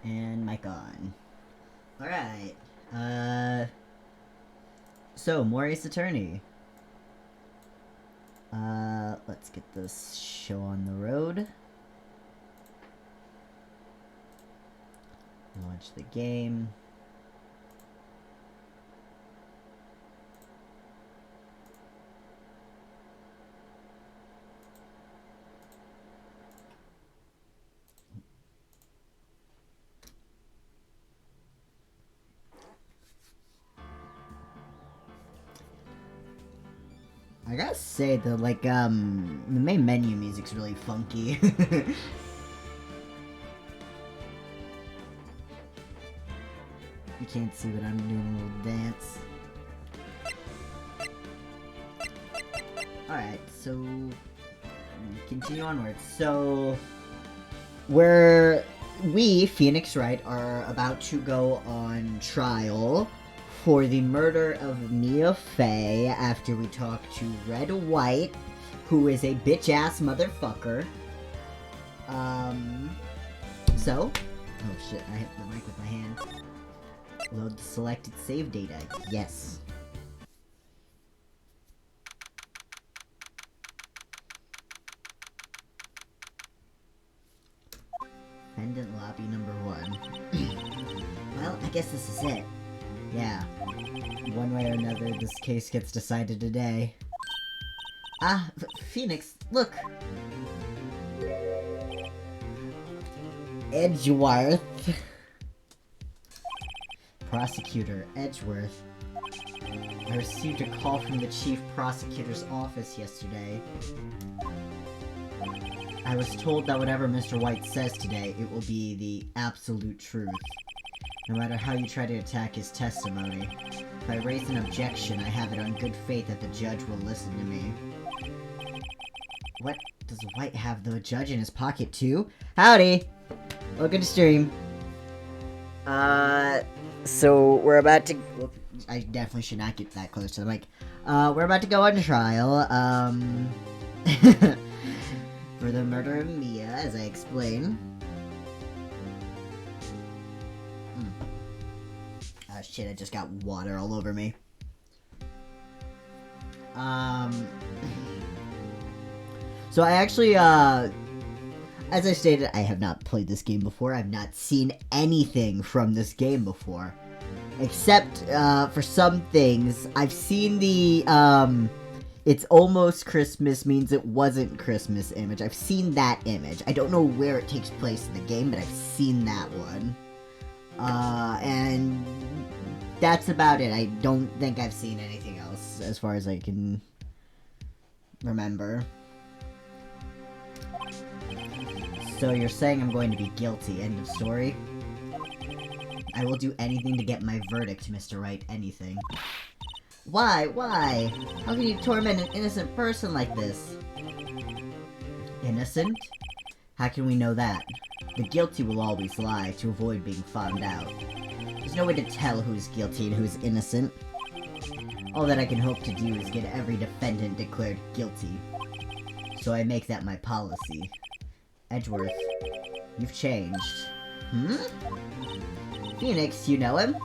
And mic on. Alright. So, Maury's attorney. Let's get this show on the road. Launch the game. I gotta say, the main menu music's really funky. You can't see, but I'm doing a little dance. Alright, so... continue onwards. So... we, Phoenix Wright, are about to go on trial for the murder of Mia Fey after we talk to Red White, who is a bitch-ass motherfucker. So... oh shit, I hit the mic with my hand. Load the selected save data. Yes. Defendant lobby number 1. Well, I guess this is it. Yeah. One way or another, this case gets decided today. Ah, Phoenix, look! Edgeworth. Prosecutor, Edgeworth. I received a call from the chief prosecutor's office yesterday. I was told that whatever Mr. White says today, it will be the absolute truth. No matter how you try to attack his testimony. If I raise an objection, I have it on good faith that the judge will listen to me. What? Does White have the judge in his pocket too? Howdy! Welcome to stream. So we're about to... I definitely should not get that close to the mic. We're about to go on trial, for the murder of Mia, as I explained. Ah, shit, I just got water all over me. So I actually, as I stated, I have not played this game before. I've not seen anything from this game before. Except, for some things. I've seen the, it's almost Christmas means it wasn't Christmas image. I've seen that image. I don't know where it takes place in the game, but I've seen that one. And that's about it. I don't think I've seen anything else, as far as I can remember. So you're saying I'm going to be guilty, end of story? I will do anything to get my verdict, Mr. Wright, anything. Why? Why? How can you torment an innocent person like this? Innocent? How can we know that? The guilty will always lie to avoid being found out. There's no way to tell who's guilty and who's innocent. All that I can hope to do is get every defendant declared guilty. So I make that my policy. Edgeworth, you've changed. Hmm? Phoenix, you know him?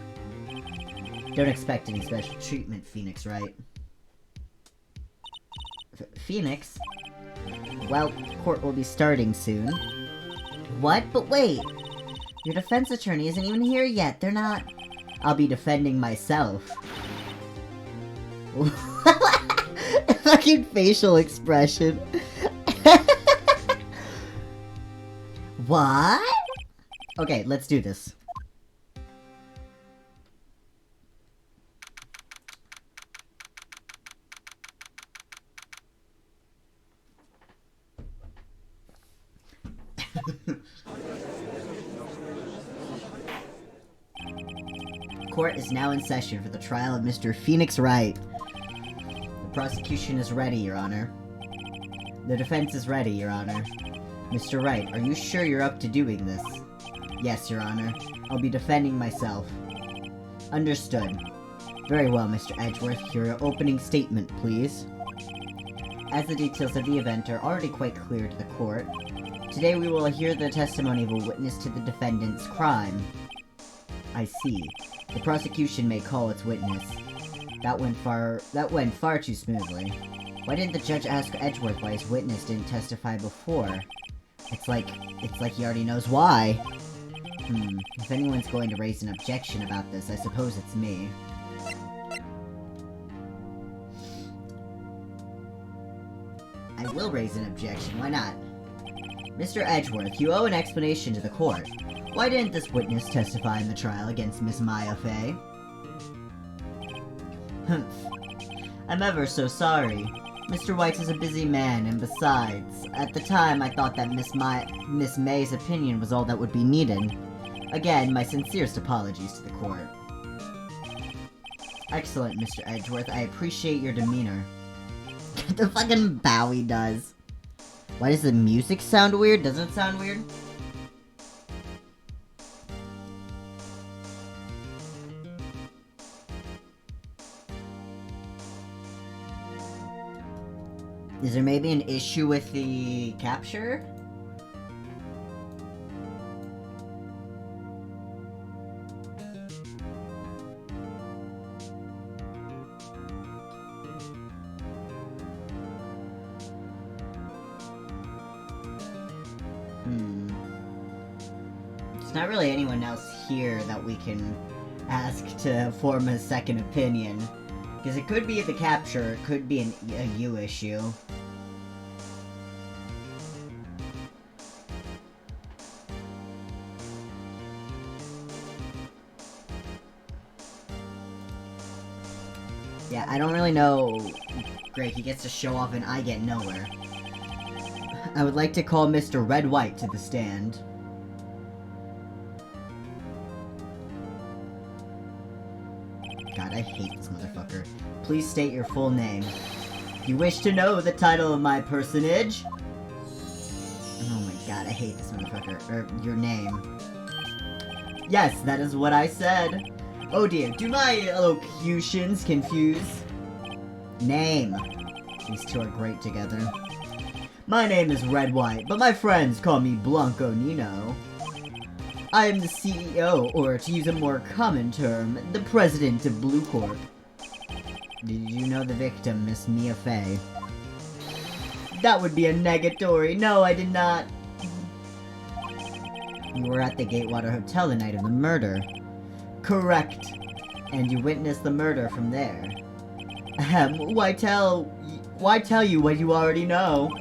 Don't expect any special treatment, Phoenix, right? Phoenix? Well, court will be starting soon. What? But wait! Your defense attorney isn't even here yet, they're not... I'll be defending myself. Fucking facial expression. What? Okay, let's do this. Court is now in session for the trial of Mr. Phoenix Wright. The prosecution is ready, Your Honor. The defense is ready, Your Honor. Mr. Wright, are you sure you're up to doing this? Yes, Your Honor. I'll be defending myself. Understood. Very well, Mr. Edgeworth. Your opening statement, please. As the details of the event are already quite clear to the court, Today we will hear the testimony of a witness to the defendant's crime. I see. The prosecution may call its witness. That went far too smoothly. Why didn't the judge ask Edgeworth why his witness didn't testify before? It's like he already knows why. If anyone's going to raise an objection about this, I suppose it's me. I will raise an objection, why not? Mr. Edgeworth, you owe an explanation to the court. Why didn't this witness testify in the trial against Miss Maya Fey? Humph. I'm ever so sorry. Mr. White is a busy man, and besides, at the time I thought that Miss May's opinion was all that would be needed. Again, my sincerest apologies to the court. Excellent, Mr. Edgeworth. I appreciate your demeanor. The fucking bow he does. Why does the music sound weird? Doesn't it sound weird? Is there maybe an issue with the capture? There's not really anyone else here that we can ask to form a second opinion. Because it could be the capture, it could be a you issue. Yeah, I don't really know. Great, he gets to show off and I get nowhere. I would like to call Mr. Red White to the stand. God, I hate this motherfucker. Please state your full name. You wish to know the title of my personage? Oh my god, I hate this motherfucker. Your name. Yes, that is what I said. Oh dear, do my elocutions confuse? Name. These two are great together. My name is Red White, but my friends call me Blanco Nino. I am the CEO, or to use a more common term, the president of Blue Corp. Did you know the victim, Miss Mia Fey? That would be a negatory. No, I did not. You were at the Gatewater Hotel the night of the murder. Correct. And you witnessed the murder from there. Why tell you what you already know?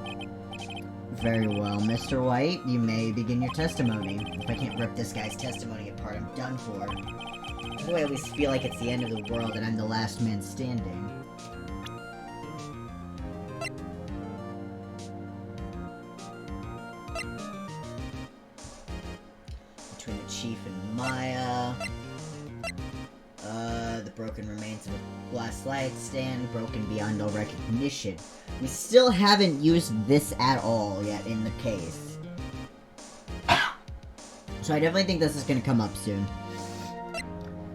Very well, Mr. White, you may begin your testimony. If I can't rip this guy's testimony apart, I'm done for. This way I always feel like it's the end of the world and I'm the last man standing. Between the chief and Maya... the broken remains of a glass light stand, broken beyond all recognition. We still haven't used this at all yet in the case. So I definitely think this is gonna come up soon.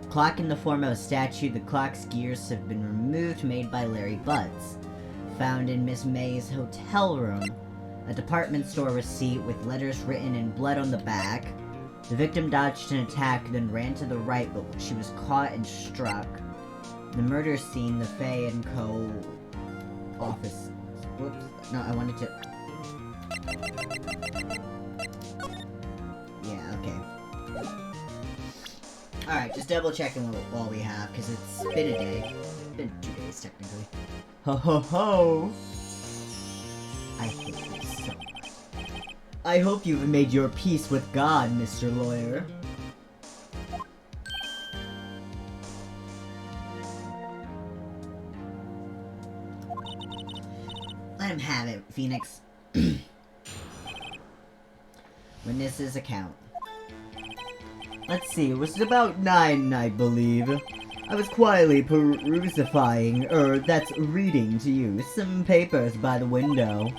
Clock in the form of a statue, the clock's gears have been removed, made by Larry Butts. Found in Miss May's hotel room. A department store receipt with letters written in blood on the back. The victim dodged an attack, then ran to the right, but she was caught and struck. The murder scene, the Fay and Co. office. Whoops. No, I wanted to... Yeah, okay. Alright, just double checking while we have, because it's been a day. It's been 2 days, technically. Ho ho ho! I hate you so much. I hope you've made your peace with God, Mr. Lawyer. Let him have it, Phoenix. Witness's account. Let's see, it was about 9, I believe. I was quietly that's reading to you, some papers by the window.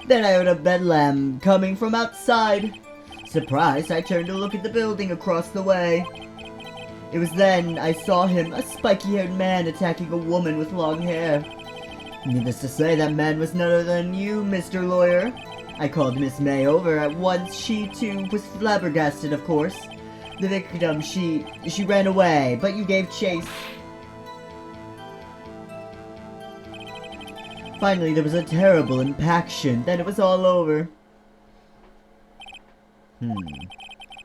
Then I heard a bedlam coming from outside. Surprised, I turned to look at the building across the way. It was then I saw him, a spiky-haired man attacking a woman with long hair. Needless to say, that man was none other than you, Mr. Lawyer. I called Miss May over at once. She, too, was flabbergasted, of course. The victim, she ran away, but you gave chase. Finally, there was a terrible impaction. Then it was all over.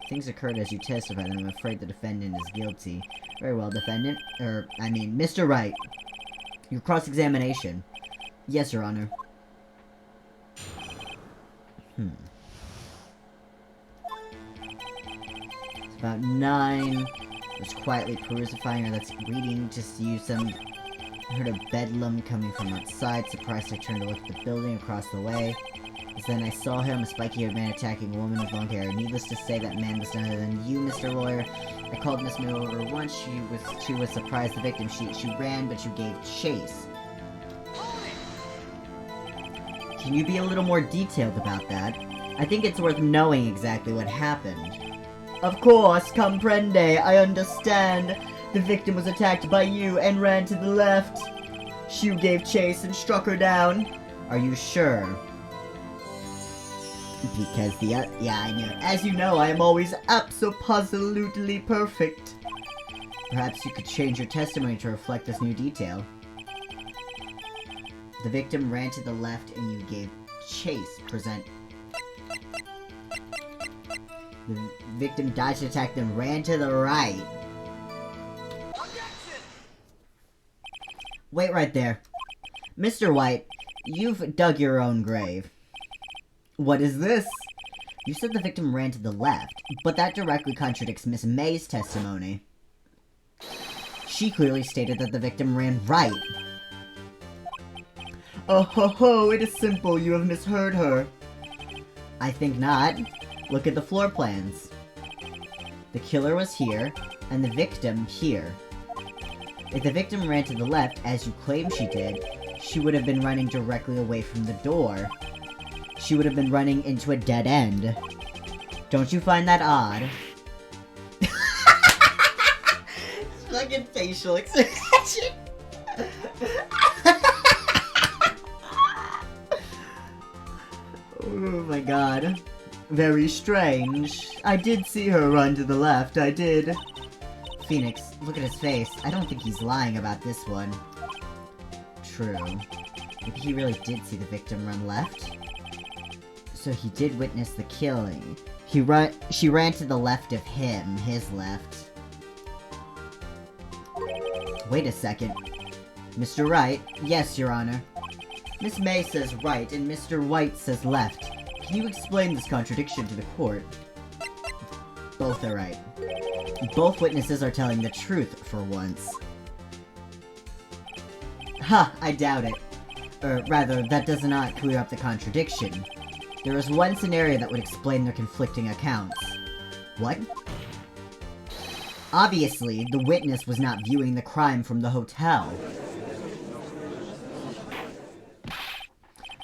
Things occurred as you testified, and I'm afraid the defendant is guilty. Very well, defendant. Mr. Wright. Your cross-examination. Yes, Your Honor. It's about 9. I was quietly perusing her. That's reading. Just use some. I heard a bedlam coming from outside. Surprised, I turned to look at the building across the way. As then I saw him, a spiky-haired man attacking a woman with long hair. Needless to say, that man was none other than you, Mr. Lawyer. I called Miss May over once. She was surprised. The victim. She ran, but you gave chase. Can you be a little more detailed about that? I think it's worth knowing exactly what happened. Of course, comprende. I understand. The victim was attacked by you and ran to the left. You gave chase and struck her down. Are you sure? Because yeah, I know. As you know, I am always abso-positively perfect. Perhaps you could change your testimony to reflect this new detail. The victim ran to the left and you gave chase. Present. The victim dodged the attack, then ran to the right. Wait right there. Mr. White, you've dug your own grave. What is this? You said the victim ran to the left, but that directly contradicts Miss May's testimony. She clearly stated that the victim ran right. Oh ho ho, it is simple, you have misheard her. I think not. Look at the floor plans. The killer was here, and the victim here. If the victim ran to the left, as you claim she did, she would have been running directly away from the door. She would have been running into a dead end. Don't you find that odd? Fucking facial expression. Oh my god. Very strange. I did see her run to the left, I did. Phoenix, look at his face. I don't think he's lying about this one. True. Maybe he really did see the victim run left? So he did witness the killing. She ran to the left of him, his left. Wait a second. Mr. Wright? Yes, Your Honor. Miss May says right, and Mr. White says left. Can you explain this contradiction to the court? Both are right. Both witnesses are telling the truth, for once. Ha! I doubt it. Or rather, that does not clear up the contradiction. There is one scenario that would explain their conflicting accounts. What? Obviously, the witness was not viewing the crime from the hotel.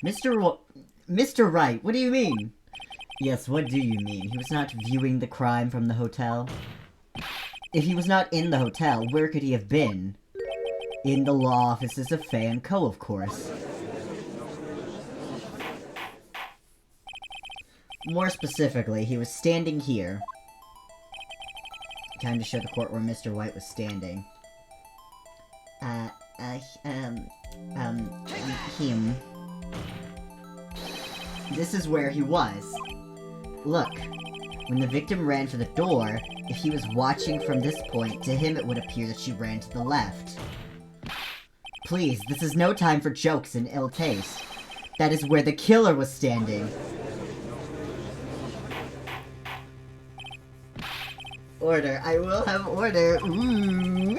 Mr. Wright, what do you mean? Yes, what do you mean? He was not viewing the crime from the hotel? If he was not in the hotel, where could he have been? In the law offices of Faye & Co., of course. More specifically, he was standing here. Time to show the court where Mr. White was standing. Him. This is where he was. Look, when the victim ran for the door, if he was watching from this point, to him it would appear that she ran to the left. Please, this is no time for jokes and ill taste. That is where the killer was standing. Order. I will have order. Ooh.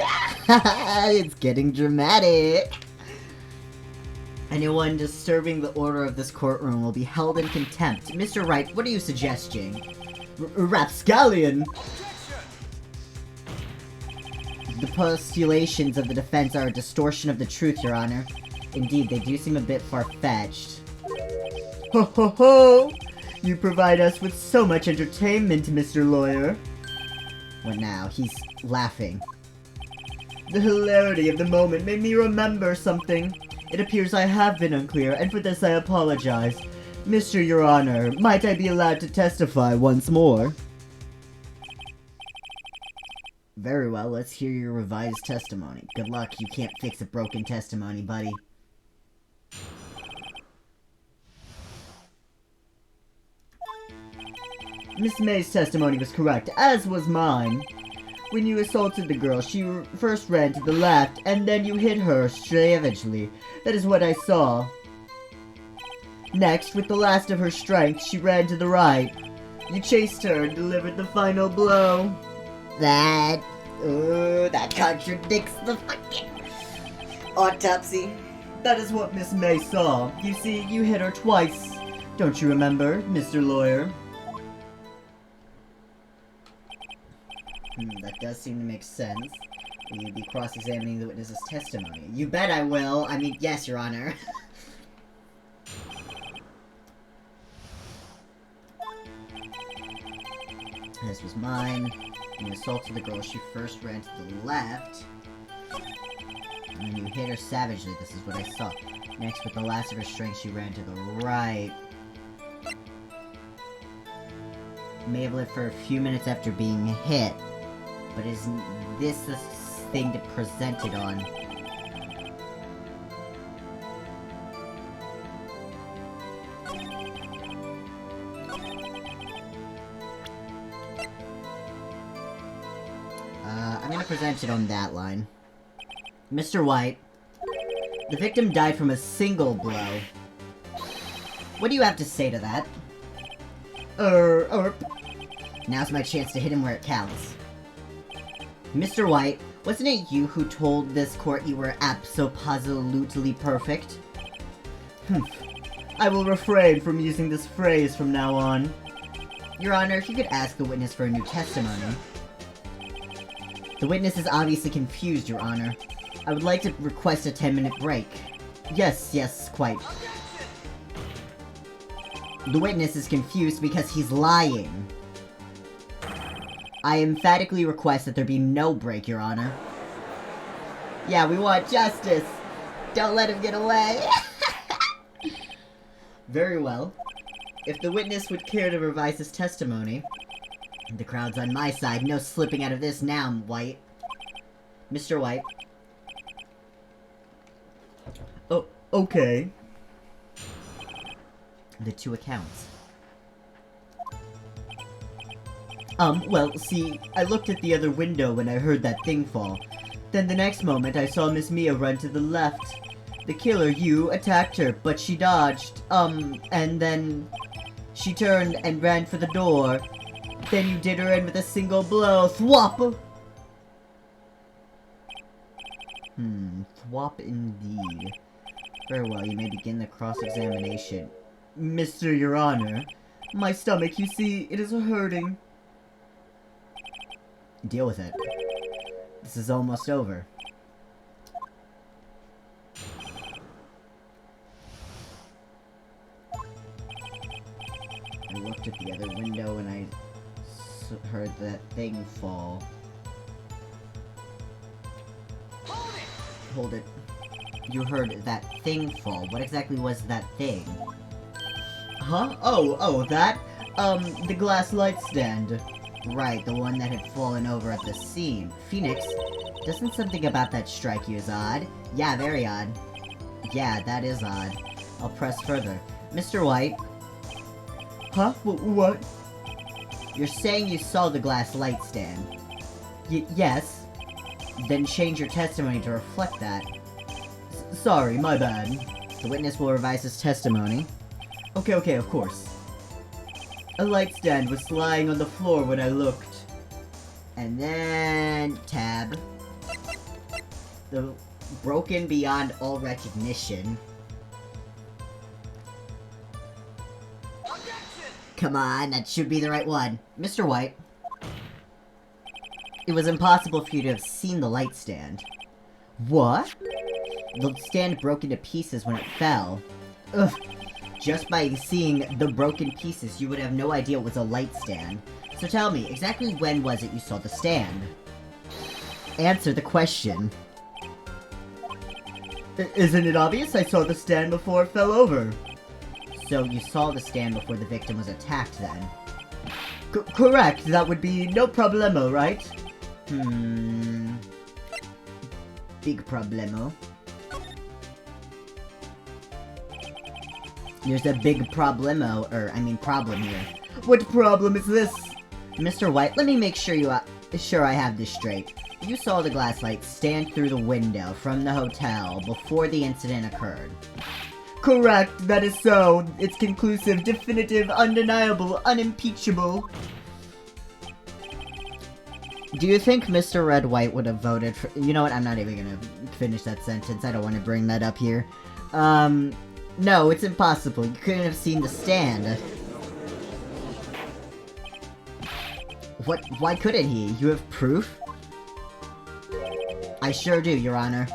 It's getting dramatic. Anyone disturbing the order of this courtroom will be held in contempt. Mr. Wright, what are you suggesting? Rapscallion! The postulations of the defense are a distortion of the truth, Your Honor. Indeed, they do seem a bit far-fetched. Ho ho ho! You provide us with so much entertainment, Mr. Lawyer. What now? He's laughing. The hilarity of the moment made me remember something. It appears I have been unclear, and for this I apologize. Mr. Your Honor, might I be allowed to testify once more? Very well, let's hear your revised testimony. Good luck, you can't fix a broken testimony, buddy. Miss May's testimony was correct, as was mine. When you assaulted the girl, she first ran to the left, and then you hit her savagely. That is what I saw. Next, with the last of her strength, she ran to the right. You chased her and delivered the final blow. That contradicts the fucking autopsy. That is what Miss May saw. You see, you hit her twice. Don't you remember, Mr. Lawyer? That does seem to make sense. Will you be cross-examining the witness's testimony? You bet I will. I mean, yes, Your Honor. This was mine. When you assaulted the girl, she first ran to the left. And then you hit her savagely. This is what I saw. Next, with the last of her strength, she ran to the right. May have lived for a few minutes after being hit. But isn't this the thing to present it on? I'm gonna present it on that line. Mr. White, the victim died from a single blow. What do you have to say to that? Now's my chance to hit him where it counts. Mr. White, wasn't it you who told this court you were abso-positively perfect? I will refrain from using this phrase from now on. Your Honor, if you could ask the witness for a new testimony. The witness is obviously confused, Your Honor. I would like to request a 10-minute break. Yes, quite. The witness is confused because he's lying. I emphatically request that there be no break, Your Honor. Yeah, we want justice. Don't let him get away. Very well. If the witness would care to revise his testimony... The crowd's on my side. No slipping out of this now, White. Mr. White. Oh, okay. The two accounts. Well, see, I looked at the other window when I heard that thing fall. Then the next moment, I saw Miss Mia run to the left. The killer, you, attacked her, but she dodged. And then... She turned and ran for the door. Then you did her in with a single blow. Thwop! Thwop indeed. Very well, you may begin the cross-examination. Mr. Your Honor, my stomach, you see, it is hurting. Deal with it. This is almost over. I looked at the other window and I heard that thing fall. Hold it. You heard that thing fall. What exactly was that thing? Huh? Oh, that? The glass light stand. Right, the one that had fallen over at the scene. Phoenix, doesn't something about that strike you as odd? Yeah, very odd. Yeah, that is odd. I'll press further. Mr. White? Huh? What? You're saying you saw the glass light stand. Yes. Then change your testimony to reflect that. Sorry, my bad. The witness will revise his testimony. Okay, of course. A light stand was lying on the floor when I looked. And then... tab. The broken beyond all recognition. Come on, that should be the right one. Mr. White. It was impossible for you to have seen the light stand. What? The stand broke into pieces when it fell. Ugh. Just by seeing the broken pieces, you would have no idea it was a light stand. So tell me, exactly when was it you saw the stand? Answer the question. Isn't it obvious? I saw the stand before it fell over. So you saw the stand before the victim was attacked then? Correct, that would be no problemo, right? Big problemo. There's a big problem here. What problem is this? Mr. White, let me make sure I have this straight. You saw the glass light stand through the window from the hotel before the incident occurred. Correct, that is so. It's conclusive, definitive, undeniable, unimpeachable. Do you think Mr. Red White would have voted for— You know what, I'm not even gonna finish that sentence. I don't want to bring that up here. No, it's impossible. You couldn't have seen the stand. What? Why couldn't he? You have proof? I sure do, Your Honor.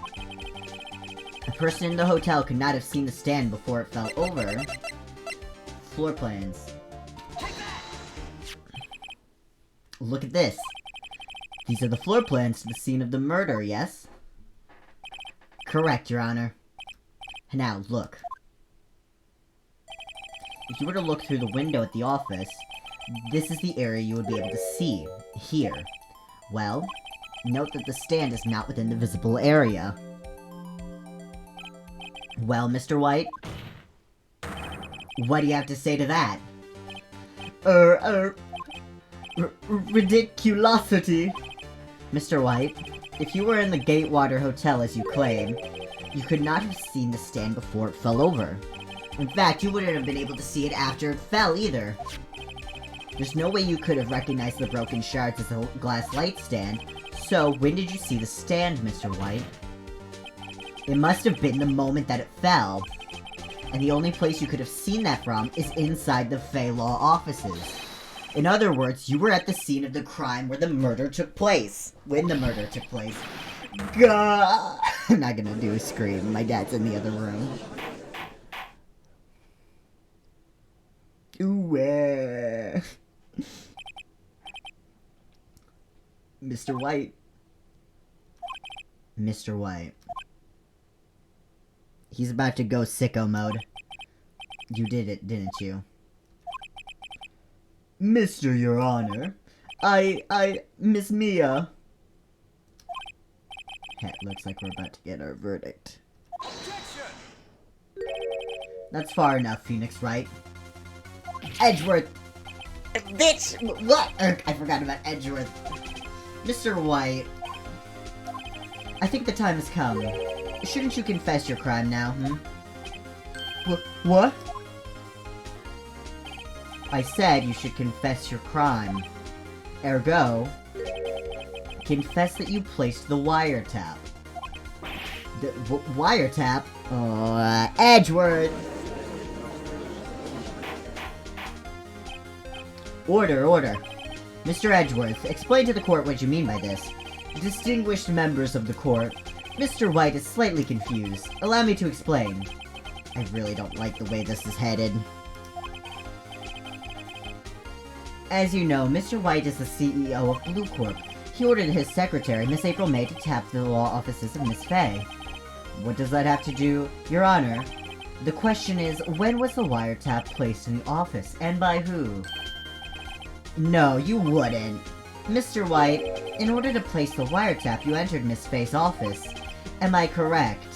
A person in the hotel could not have seen the stand before it fell over. Floor plans. Look at this. These are the floor plans to the scene of the murder, yes? Correct, Your Honor. Now, look. If you were to look through the window at the office, this is the area you would be able to see. Here. Well, note that the stand is not within the visible area. Well, Mr. White? What do you have to say to that? Ridiculosity. Mr. White, if you were in the Gatewater Hotel as you claim, you could not have seen the stand before it fell over. In fact, you wouldn't have been able to see it after it fell either. There's no way you could have recognized the broken shards as a glass light stand. So, when did you see the stand, Mr. White? It must have been the moment that it fell. And the only place you could have seen that from is inside the Fey Law offices. In other words, you were at the scene of the crime where the murder took place. When the murder took place. Gah! I'm not gonna do a scream. My dad's in the other room. Ooh, Mr. White. Mr. White. He's about to go sicko mode. You did it, didn't you? Mr. Your Honor. Miss Mia. It looks like we're about to get our verdict. Objection! That's far enough, Phoenix Wright. Edgeworth! Bitch! What? I forgot about Edgeworth. Mr. White. I think the time has come. Shouldn't you confess your crime now, What? I said you should confess your crime. Ergo, confess that you placed the wiretap. The wiretap? Oh, Edgeworth! Order. Mr. Edgeworth, explain to the court what you mean by this. Distinguished members of the court, Mr. White is slightly confused. Allow me to explain. I really don't like the way this is headed. As you know, Mr. White is the CEO of Blue Corp. He ordered his secretary, Miss April May, to tap the law offices of Miss Fey. What does that have to do? Your Honor, the question is, when was the wiretap placed in the office, and by who? No, you wouldn't. Mr. White, in order to place the wiretap, you entered Miss Fey's office. Am I correct?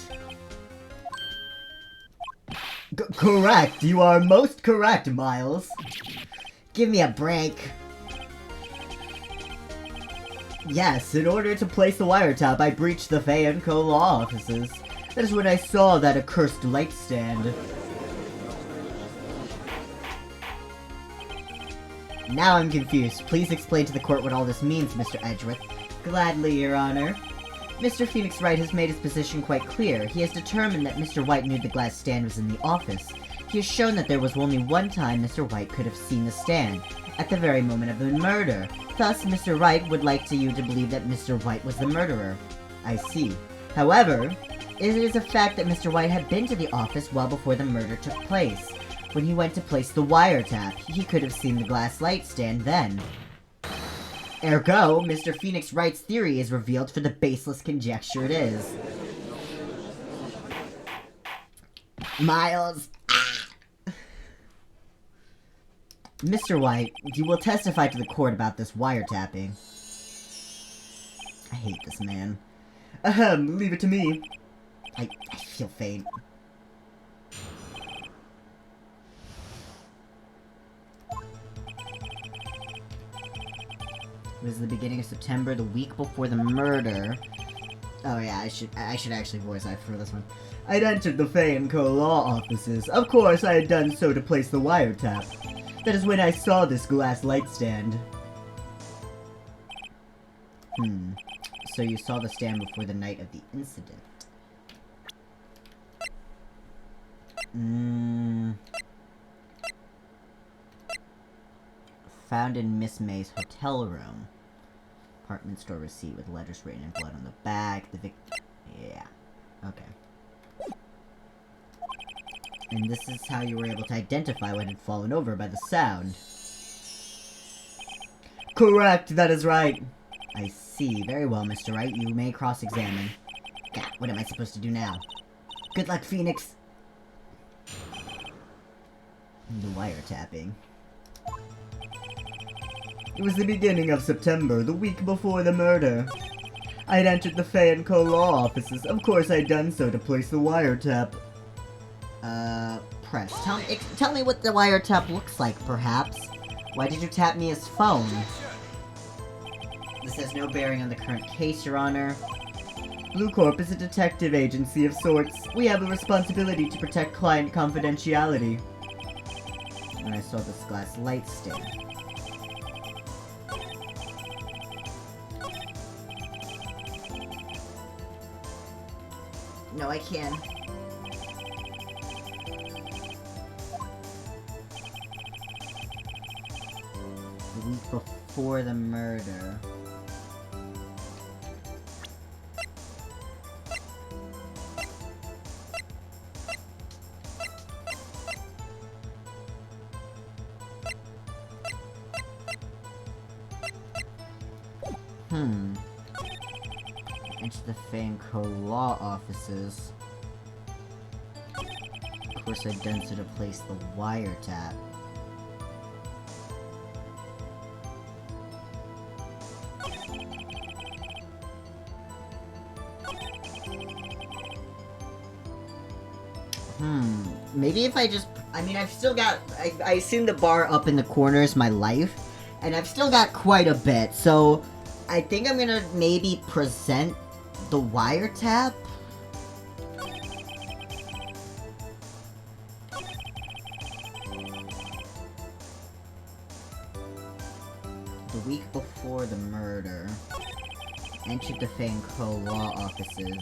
Correct! You are most correct, Miles. Give me a break. Yes, in order to place the wiretap, I breached the Fey & Co. law offices. That is when I saw that accursed light stand. Now I'm confused. Please explain to the court what all this means, Mr. Edgeworth. Gladly, Your Honor. Mr. Phoenix Wright has made his position quite clear. He has determined that Mr. White knew the glass stand was in the office. He has shown that there was only one time Mr. White could have seen the stand, at the very moment of the murder. Thus, Mr. Wright would like you to believe that Mr. White was the murderer. I see. However, it is a fact that Mr. White had been to the office well before the murder took place. When he went to place the wiretap, he could have seen the glass light stand then. Ergo, Mr. Phoenix Wright's theory is revealed for the baseless conjecture it is. Miles. Mr. White, you will testify to the court about this wiretapping. I hate this man. Ahem, leave it to me. I feel faint. It was the beginning of September, the week before the murder. Oh yeah, I should actually voice act for this one. I'd entered the Fay & Co. law offices. Of course, I had done so to place the wiretap. That is when I saw this glass light stand. So you saw the stand before the night of the incident. Found in Miss May's hotel room. Apartment store receipt with letters written in blood on the back. Yeah. Okay. And this is how you were able to identify what had fallen over by the sound. Correct, that is right. I see. Very well, Mr. Wright. You may cross-examine. God, what am I supposed to do now? Good luck, Phoenix! The wiretapping. It was the beginning of September, the week before the murder. I had entered the Fay & Co. law offices. Of course, I had done so to place the wiretap. Press. Tell me what the wiretap looks like, perhaps. Why did you tap me as phone? This has no bearing on the current case, Your Honor. Blue Corp is a detective agency of sorts. We have a responsibility to protect client confidentiality. And I saw this glass light stand. No, I can't. The week before the murder. Into the Fay & Co. law offices. Of course, I'd done so to place the wiretap. Maybe if I just... I mean, I've still got... I assume the bar up in the corner is my life. And I've still got quite a bit, so... I think I'm gonna maybe present the wiretap? The week before the murder, entered the Fay & Co. law offices.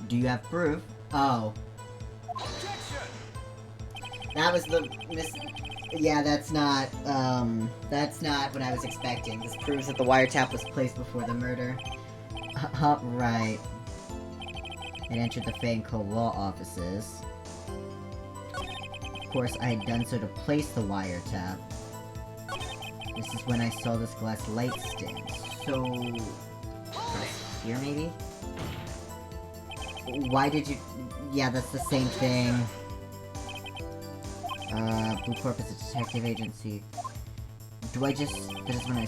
Do you have proof? Oh. That was the yeah, that's not what I was expecting. This proves that the wiretap was placed before the murder. Right. It entered the Fay & Co. law offices. Of course, I had done so to place the wiretap. This is when I saw this glass light stand. So... here, maybe? Why did you... yeah, that's the same thing. Blue Corp is a detective agency. Do I just... that is when I...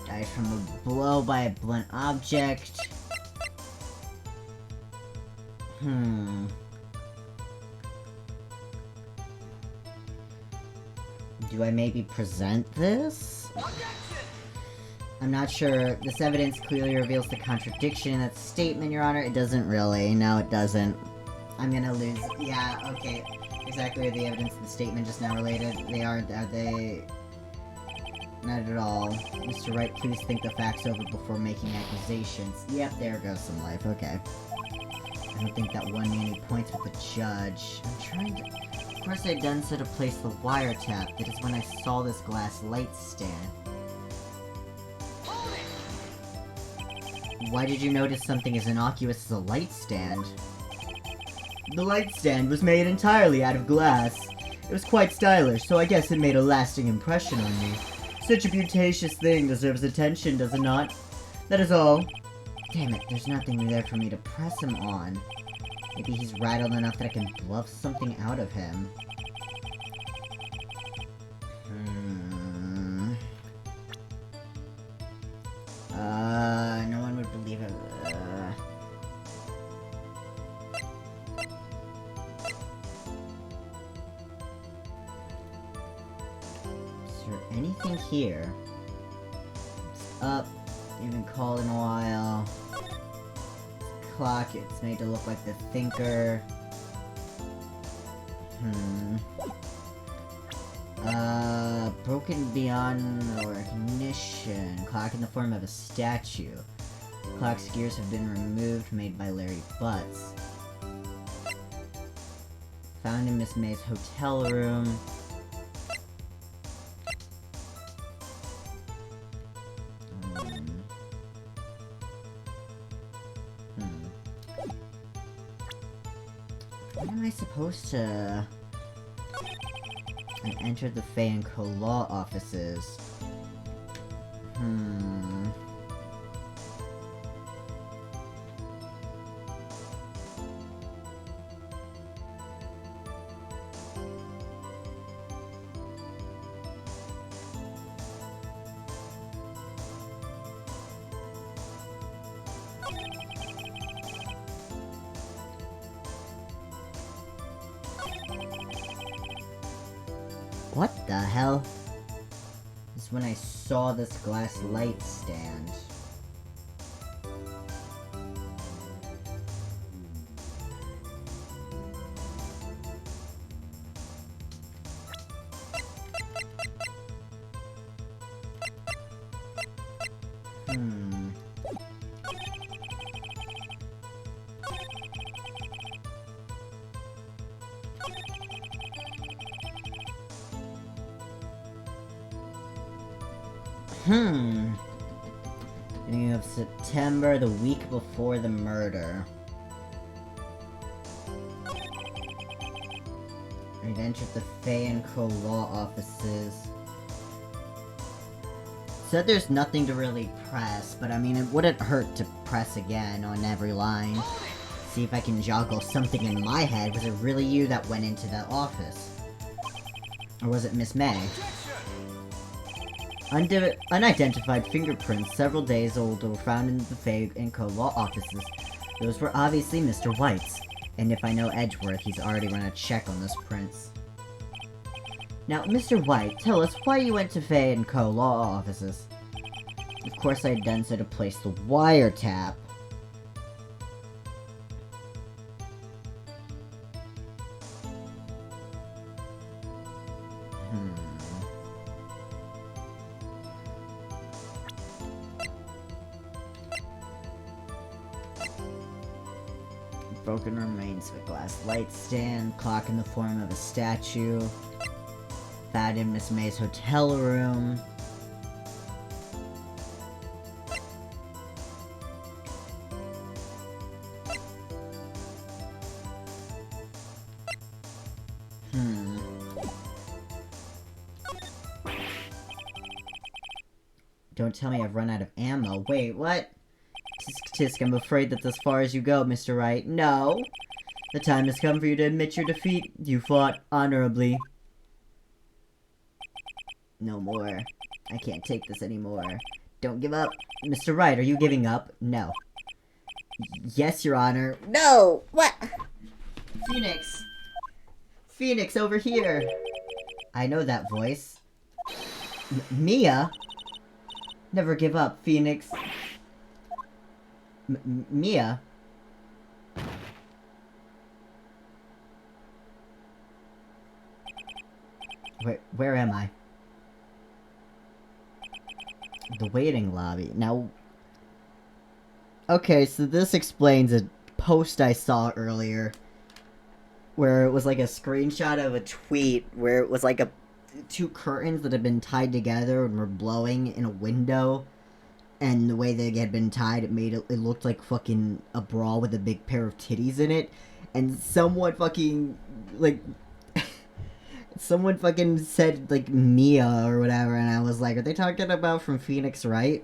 died from a blow by a blunt object. Do I maybe present this? I'm not sure. This evidence clearly reveals the contradiction in that statement, Your Honor. It doesn't really. No, it doesn't. I'm gonna lose. Yeah, okay. Exactly are the evidence and the statement just now related? They aren't, are they? Not at all. Mr. Wright, please think the facts over before making accusations. Yep, there goes some life. Okay. I don't think that won me any points with the judge. I'm trying to... Of course I'd done so to place the wiretap. That is when I saw this glass light stand. Why did you notice something as innocuous as a light stand? The light stand was made entirely out of glass. It was quite stylish, so I guess it made a lasting impression on me. Such a beautacious thing deserves attention, does it not? That is all. Damn it, there's nothing there for me to press him on. Maybe he's rattled enough that I can bluff something out of him. No one would believe it. Is there anything here? It's up. You haven't called in a while. Clock, it's made to look like the thinker. Broken beyond recognition. Clock in the form of a statue. Clock's gears have been removed, made by Larry Butts. Found in Miss May's hotel room. What am I supposed to... I entered the Fay and Co. law offices. What the hell? This is when I saw this glass light stand. Beginning of September, the week before the murder. I'd entered the Fay and Co. law offices. Said there's nothing to really press, but I mean, it wouldn't hurt to press again on every line. See if I can joggle something in my head. Was it really you that went into that office? Or was it Miss May? Unidentified fingerprints several days old were found in the Fay and Co. law offices. Those were obviously Mr. White's. And if I know Edgeworth, he's already run a check on those prints. Now, Mr. White, tell us why you went to Fay and Co. law offices. Of course I had done so to place the wiretap. Broken remains of a glass light stand, clock in the form of a statue, found in Miss May's hotel room. Don't tell me I've run out of ammo. Wait, what? Tisk tisk, I'm afraid that's as far as you go, Mr. Wright. No! The time has come for you to admit your defeat. You fought honorably. No more. I can't take this anymore. Don't give up. Mr. Wright, are you giving up? No. Yes, Your Honor. No! What? Phoenix! Phoenix, over here! I know that voice. Mia? Never give up, Phoenix. Mia? Where am I? The waiting lobby. Now... Okay, so this explains a post I saw earlier, where it was like a screenshot of a tweet, where it was like two curtains that had been tied together and were blowing in a window. And the way they had been tied, it looked like fucking a bra with a big pair of titties in it. And someone fucking, like, Someone fucking said, like, Mia or whatever, and I was like, are they talking about from Phoenix Wright?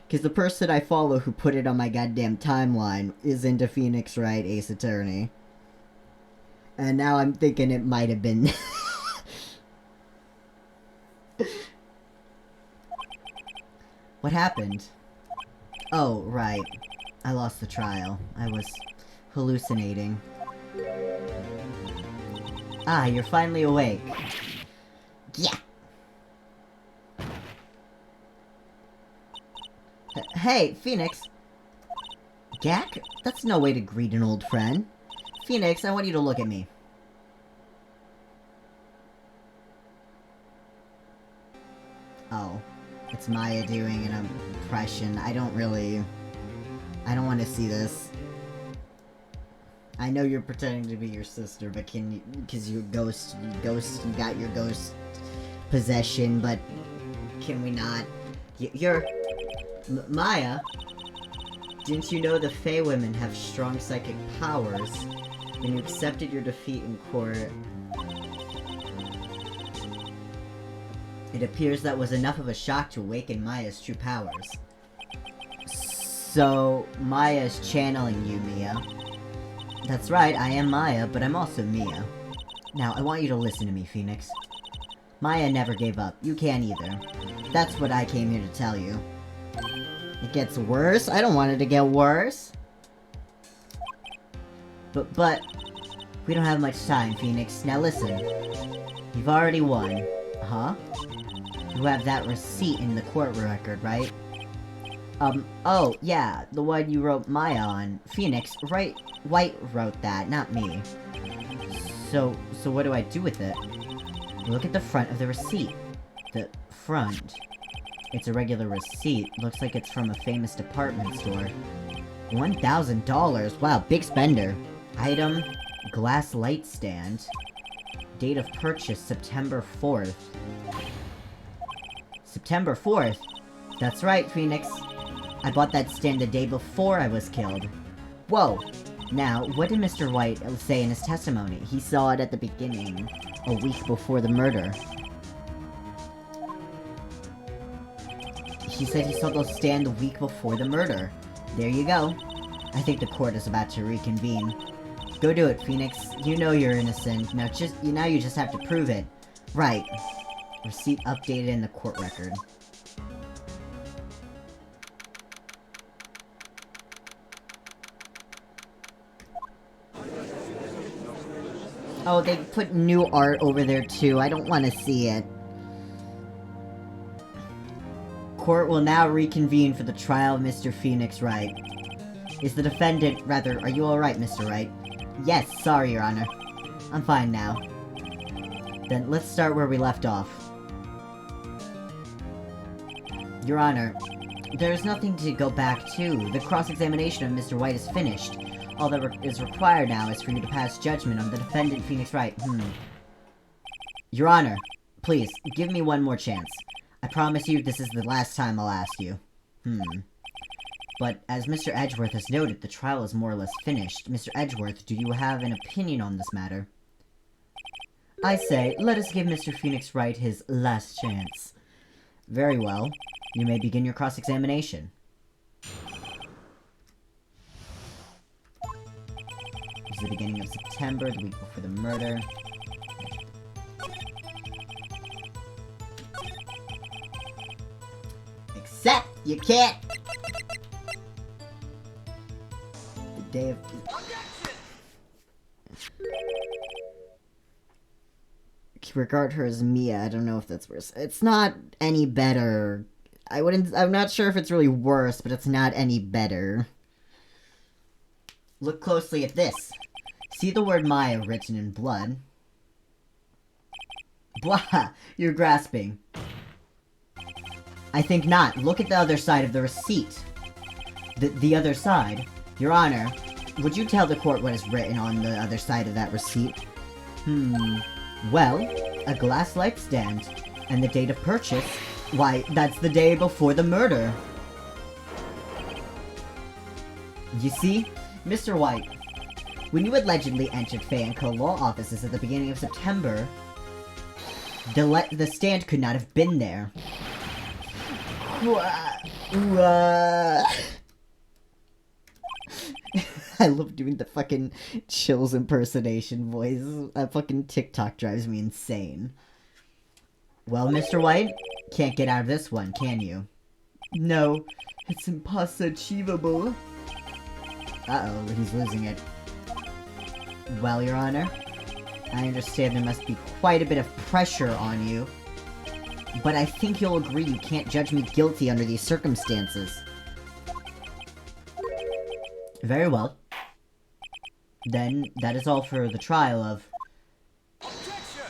Because the person I follow who put it on my goddamn timeline is into Phoenix Wright Ace Attorney. And now I'm thinking it might have been... What happened? Oh, right. I lost the trial. I was hallucinating. Ah, you're finally awake. Yeah! Hey, Phoenix! Gak? That's no way to greet an old friend. Phoenix, I want you to look at me. Oh. It's Maya doing an impression. I don't want to see this. I know you're pretending to be your sister, but can you... Because you got your ghost possession, but... Can we not... You're... Maya? Didn't you know the Fey women have strong psychic powers? When you accepted your defeat in court... It appears that was enough of a shock to awaken Maya's true powers. So, Maya's channeling you, Mia. That's right, I am Maya, but I'm also Mia. Now, I want you to listen to me, Phoenix. Maya never gave up. You can't either. That's what I came here to tell you. It gets worse? I don't want it to get worse. But... We don't have much time, Phoenix. Now listen. You've already won. Huh? You have that receipt in the court record, right? Oh, yeah, the one you wrote Maya on. Phoenix, Wright wrote that, not me. So what do I do with it? Look at the front of the receipt. The front. It's a regular receipt. Looks like it's from a famous department store. $1,000? Wow, big spender. Item, glass light stand. Date of purchase, September 4th. September 4th? That's right, Phoenix. I bought that stand the day before I was killed. Whoa! Now, what did Mr. White say in his testimony? He saw it at the beginning, a week before the murder. He said he saw the stand the week before the murder. There you go. I think the court is about to reconvene. Go do it, Phoenix. You know you're innocent. Now you just have to prove it. Right. Receipt updated in the court record. Oh, they put new art over there too. I don't want to see it. Court will now reconvene for the trial of Mr. Phoenix Wright. Is the defendant... Rather, are you alright, Mr. Wright? Yes, sorry, Your Honor. I'm fine now. Then let's start where we left off. Your Honor, there's nothing to go back to. The cross-examination of Mr. White is finished. All that is required now is for you to pass judgment on the defendant, Phoenix Wright. Your Honor, please, give me one more chance. I promise you this is the last time I'll ask you. But, as Mr. Edgeworth has noted, the trial is more or less finished. Mr. Edgeworth, do you have an opinion on this matter? I say, let us give Mr. Phoenix Wright his last chance. Very well. You may begin your cross-examination. This is the beginning of September, the week before the murder. Except you can't! The day of... Regard her as Mia. I don't know if that's worse. It's not any better. I'm not sure if it's really worse, but it's not any better. Look closely at this. See the word Maya written in blood? Blah! You're grasping. I think not. Look at the other side of the receipt. The other side? Your Honor, would you tell the court what is written on the other side of that receipt? Well, a glass light stand. And the date of purchase? Why, that's the day before the murder. You see? Mr. White, when you allegedly entered Fey & Co. law offices at the beginning of September, The stand could not have been there. I love doing the fucking Chills impersonation voice. That fucking TikTok drives me insane. Well, Mr. White, can't get out of this one, can you? No, it's impossible. Uh-oh, he's losing it. Well, Your Honor, I understand there must be quite a bit of pressure on you, but I think you'll agree you can't judge me guilty under these circumstances. Very well. Then, that is all for the trial of... Objection!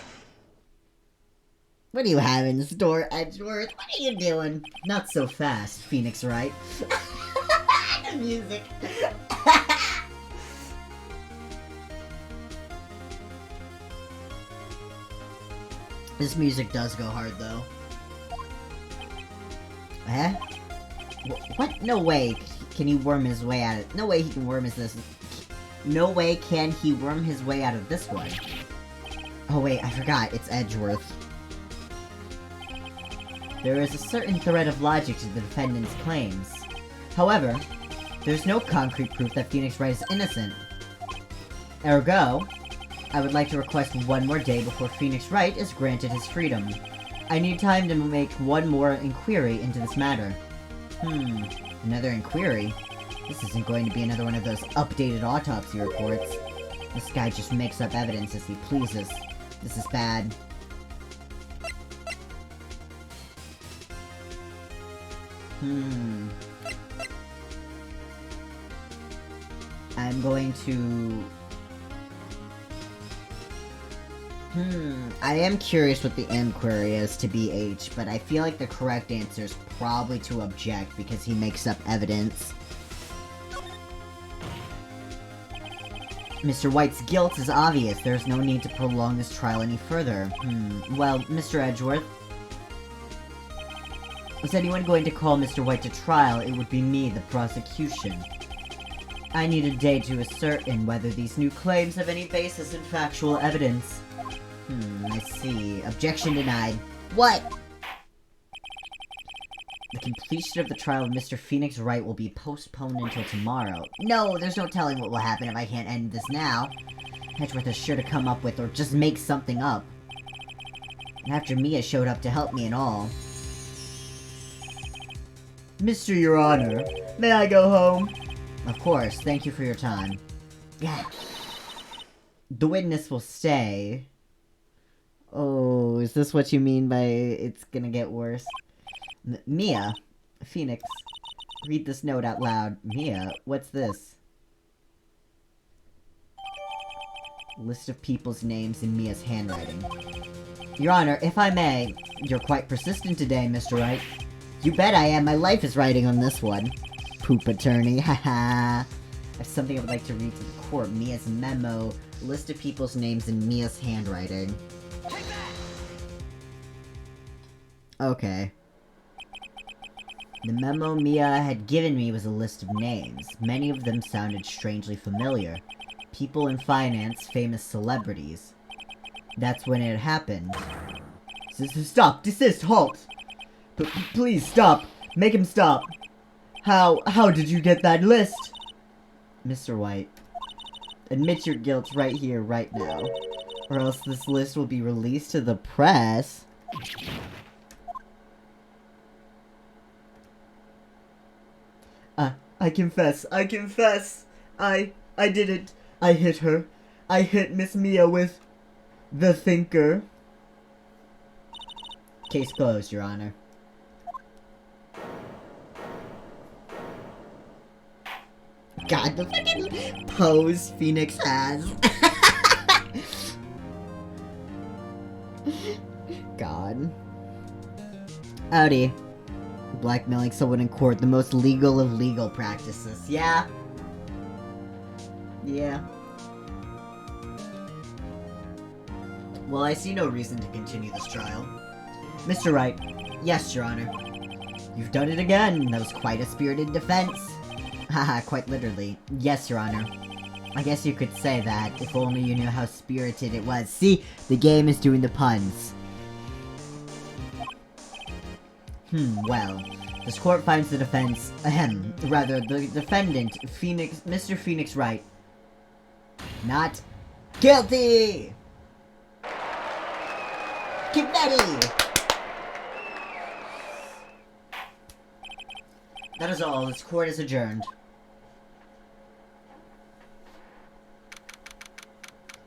What do you have in store, Edgeworth? What are you doing? Not so fast, Phoenix Wright. The music. This music does go hard, though. Eh? What? No way can he worm his way out of... No way he can worm his... No way can he worm his way out of this one. Oh wait, I forgot. It's Edgeworth. There is a certain thread of logic to the defendant's claims. However, there's no concrete proof that Phoenix Wright is innocent. Ergo, I would like to request one more day before Phoenix Wright is granted his freedom. I need time to make one more inquiry into this matter. Another inquiry? This isn't going to be another one of those updated autopsy reports. This guy just makes up evidence as he pleases. This is bad. I'm going to... I am curious what the inquiry is to BH, but I feel like the correct answer is probably to object because he makes up evidence. Mr. White's guilt is obvious. There's no need to prolong this trial any further. Well, Mr. Edgeworth, was anyone going to call Mr. White to trial, it would be me, the prosecution. I need a day to ascertain whether these new claims have any basis in factual evidence. I see. Objection denied. What? The completion of the trial of Mr. Phoenix Wright will be postponed until tomorrow. No, there's no telling what will happen if I can't end this now. Edgeworth is sure to come up with or just make something up. And after Mia showed up to help me and all. Mr. Your Honor, may I go home? Of course, thank you for your time. Yeah. The witness will stay. Oh, is this what you mean by it's gonna get worse? Mia, Phoenix, read this note out loud. Mia, what's this? List of people's names in Mia's handwriting. Your Honor, if I may, you're quite persistent today, Mr. Wright. You bet I am. My life is riding on this one. Poop attorney, haha. I have something I would like to read to the court. Mia's memo. List of people's names in Mia's handwriting. Okay. The memo Mia had given me was a list of names. Many of them sounded strangely familiar. People in finance, famous celebrities. That's when it happened. Stop! Desist! Halt! Please stop! Make him stop! How did you get that list? Mr. White, admit your guilt right here, right now. Or else this list will be released to the press. I confess. I did it. I hit her. I hit Miss Mia with the thinker. Case closed, Your Honor. God, the fucking pose Phoenix has. God. Howdy. Blackmailing someone in court, the most legal of legal practices. Yeah. Yeah. Well, I see no reason to continue this trial. Mr. Wright. Yes, Your Honor. You've done it again. That was quite a spirited defense. Haha, quite literally. Yes, Your Honor. I guess you could say that, if only you knew how spirited it was. See? The game is doing the puns. Well, this court finds the the defendant, Mr. Phoenix Wright, not guilty! Confetti! That is all. This court is adjourned.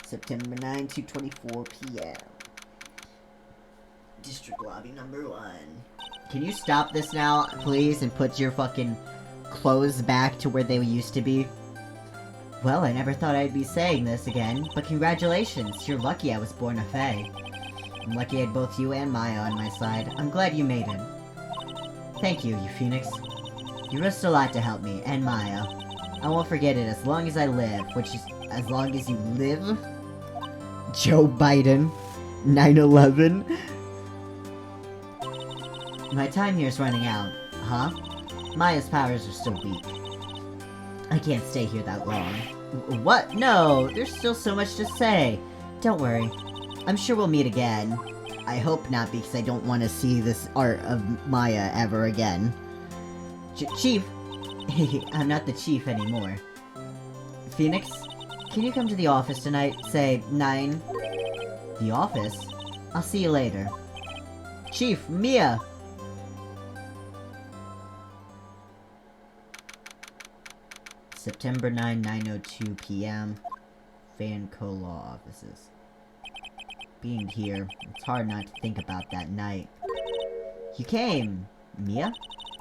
September 9, 2:24 p.m. District Lobby number 1. Can you stop this now, please, and put your fucking clothes back to where they used to be? Well, I never thought I'd be saying this again, but congratulations. You're lucky I was born a Fae. I'm lucky I had both you and Maya on my side. I'm glad you made it. Thank you, Phoenix. You risked a lot to help me, and Maya. I won't forget it as long as I live, which is as long as you live? Joe Biden. 9/11. My time here's running out. Huh? Maya's powers are still weak. I can't stay here that long. What? No! There's still so much to say. Don't worry. I'm sure we'll meet again. I hope not, because I don't want to see this art of Maya ever again. Chief? I'm not the chief anymore. Phoenix? Can you come to the office tonight? Say, 9? The office? I'll see you later. Chief, Mia! September 9, 9:02 p.m. Fan Co-Law offices. Being here, it's hard not to think about that night. You came! Mia?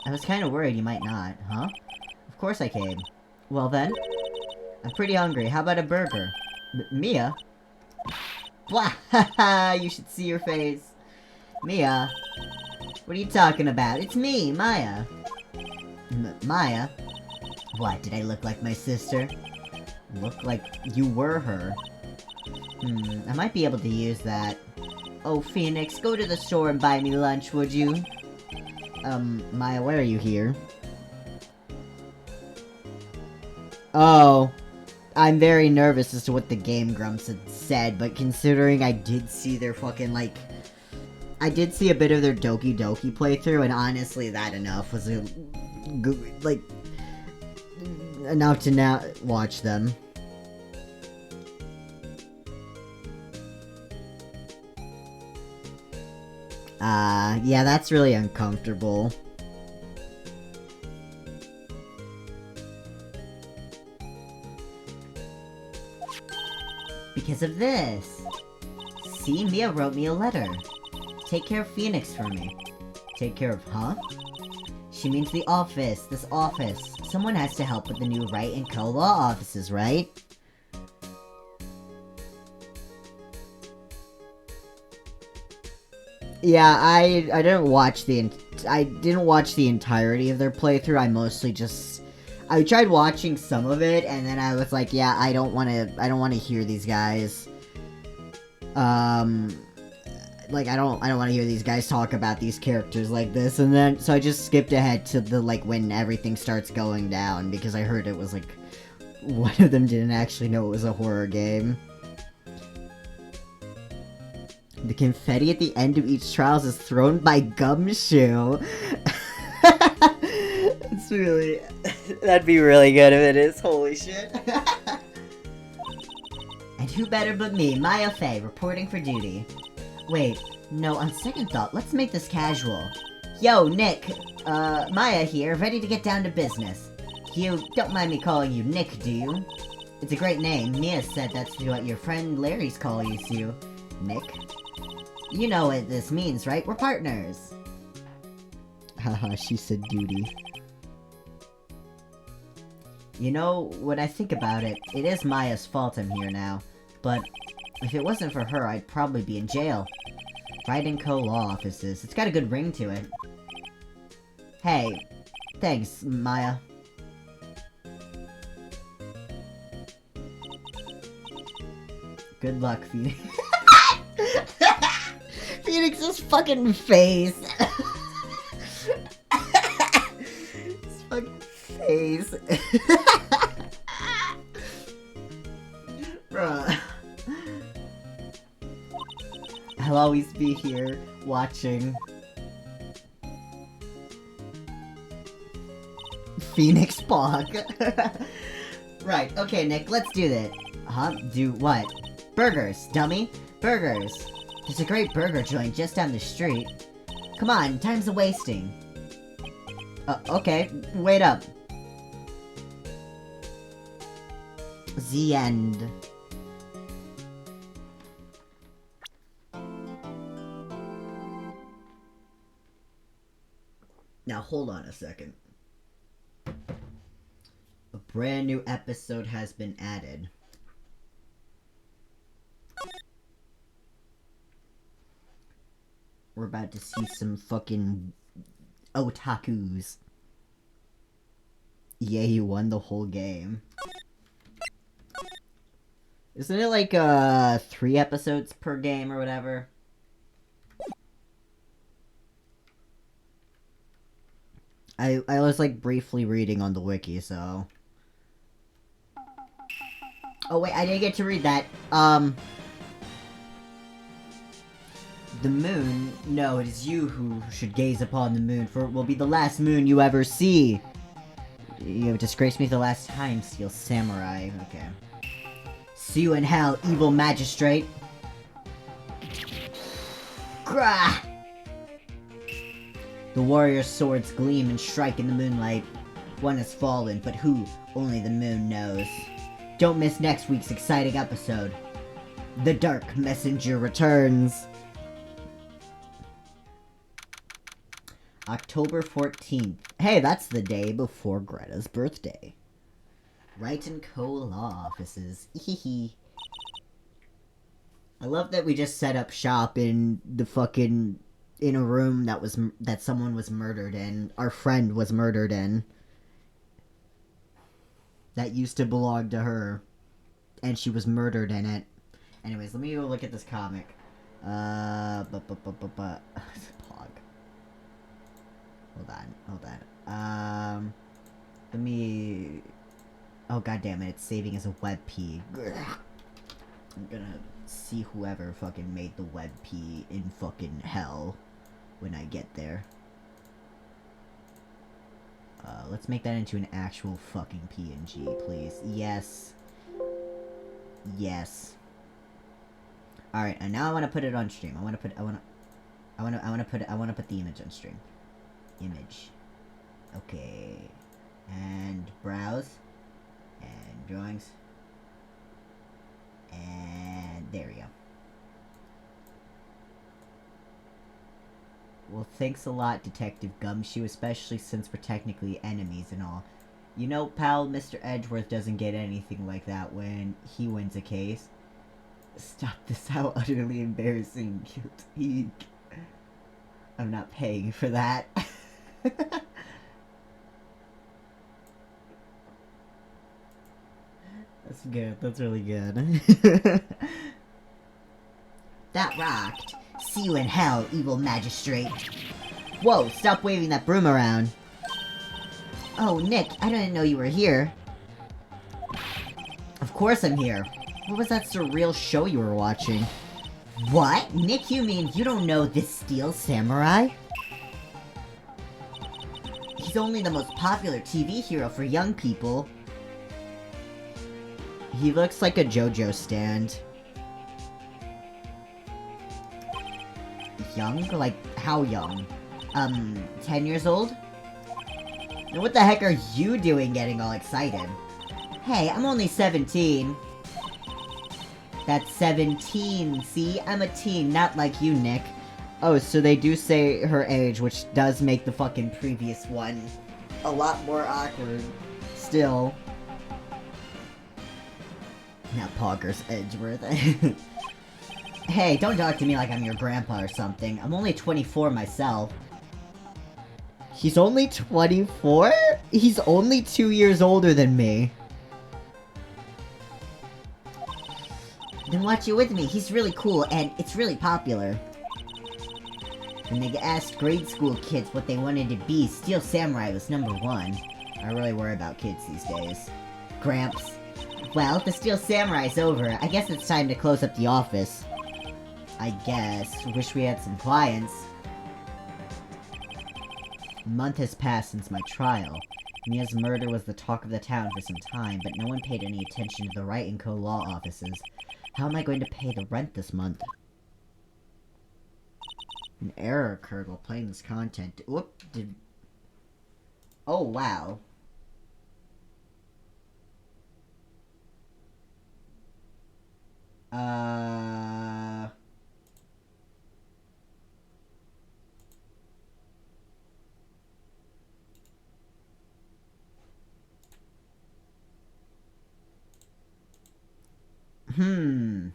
I was kinda worried you might not, huh? Of course I came. Well then. I'm pretty hungry. How about a burger? Mia? Blah! Haha! You should see your face. Mia? What are you talking about? It's me, Maya. Maya? What, did I look like my sister? Look like you were her. I might be able to use that. Oh, Phoenix, go to the store and buy me lunch, would you? Maya, why are you here? Oh. I'm very nervous as to what the Game Grumps had said, but considering I did see their fucking, like... I did see a bit of their Doki Doki playthrough, and honestly, that enough was, like... enough to now watch them. Yeah, that's really uncomfortable. Because of this. See, Mia wrote me a letter. Take care of Phoenix for me. Take care of, huh? She means the office, this office. Someone has to help with the new Wright and Co-Law offices, right? Yeah, I didn't watch the entirety of their playthrough. I mostly just I tried watching some of it, and then I was like, yeah, I don't want to hear these guys. Like, I don't want to hear these guys talk about these characters like this, and then, so I just skipped ahead to the, like, when everything starts going down, because I heard it was, like, one of them didn't actually know it was a horror game. The confetti at the end of each trials is thrown by Gumshoe. It's really... That'd be really good if it is, holy shit. And who better but me, Maya Fey, reporting for duty. Wait, no, on second thought, let's make this casual. Yo, Nick, Maya here, ready to get down to business. You don't mind me calling you Nick, do you? It's a great name. Mia said that's what your friend Larry's calling you. Nick? You know what this means, right? We're partners. Haha, she said duty. You know, when I think about it, it is Maya's fault I'm here now. But if it wasn't for her, I'd probably be in jail. Wright and Co-Law offices. It's got a good ring to it. Hey, thanks, Maya. Good luck, Phoenix. Phoenix's fucking face. His fucking face. Bruh. I'll always be here, watching. Phoenix Pog. Right, okay, Nick, let's do that. Huh? Do what? Burgers, dummy. Burgers. There's a great burger joint just down the street. Come on, time's a-wasting. Okay, wait up. The end. Now hold on a second. A brand new episode has been added. We're about to see some fucking otakus. Yeah, you won the whole game. Isn't it like 3 episodes per game or whatever? I was like briefly reading on the wiki, so. Oh wait, I didn't get to read that. The moon? No, it is you who should gaze upon the moon, for it will be the last moon you ever see. You have disgraced me the last time, Steel Samurai. Okay. See you in hell, evil magistrate. Grah! The warrior's swords gleam and strike in the moonlight. One has fallen, but who? Only the moon knows. Don't miss next week's exciting episode. The Dark Messenger returns. October 14th. Hey, that's the day before Greta's birthday. Wright & Co. Law Offices. Hehe. I love that we just set up shop in the fucking... in a room that someone was murdered in. Our friend was murdered in. That used to belong to her. And she was murdered in it. Anyways, let me go look at this comic. Pog. Hold on. Let me... Oh, goddammit, it's saving as a WebP. I'm gonna see whoever fucking made the WebP in fucking hell when I get there. Let's make that into an actual fucking PNG, please. Yes. Yes. Alright, and now I wanna put it on stream. I wanna put the image on stream. Image. Okay. And browse. And drawings. And there we go. Well, thanks a lot, Detective Gumshoe, especially since we're technically enemies and all. You know, pal, Mr. Edgeworth doesn't get anything like that when he wins a case. Stop this, how utterly embarrassing. Eek. I'm not paying for that. That's good. That's really good. That rocked. See you in hell, evil magistrate. Whoa, stop waving that broom around. Oh, Nick, I didn't know you were here. Of course I'm here. What was that surreal show you were watching? What? Nick, you mean you don't know this Steel Samurai? He's only the most popular TV hero for young people. He looks like a JoJo stand. Young? Like, how young? 10 years old? And what the heck are you doing getting all excited? Hey, I'm only 17. That's 17, see? I'm a teen, not like you, Nick. Oh, so they do say her age, which does make the fucking previous one a lot more awkward. Still. Now Poggers Edgeworth. Hey, don't talk to me like I'm your grandpa or something. I'm only 24 myself. He's only 24? He's only 2 years older than me. Then watch it with me. He's really cool, and it's really popular. When they asked grade school kids what they wanted to be, Steel Samurai was #1. I really worry about kids these days. Gramps. Well, the Steel Samurai's over. I guess it's time to close up the office. I guess. Wish we had some clients. A month has passed since my trial. Mia's murder was the talk of the town for some time, but no one paid any attention to the Wright & Co. law offices. How am I going to pay the rent this month? An error occurred while playing this content. Whoop, Oh, wow. Uh... Hmm.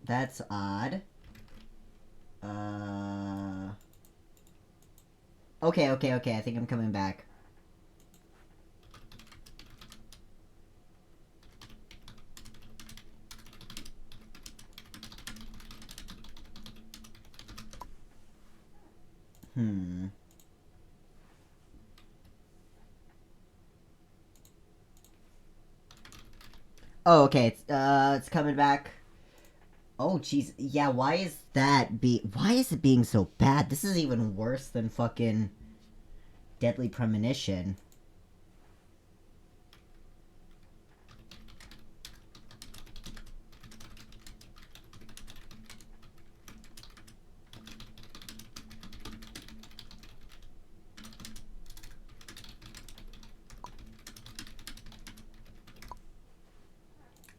That's odd. Okay, I think I'm coming back. Hmm. Oh, okay, it's coming back. Oh, jeez. Yeah, why is it being so bad? This is even worse than fucking Deadly Premonition.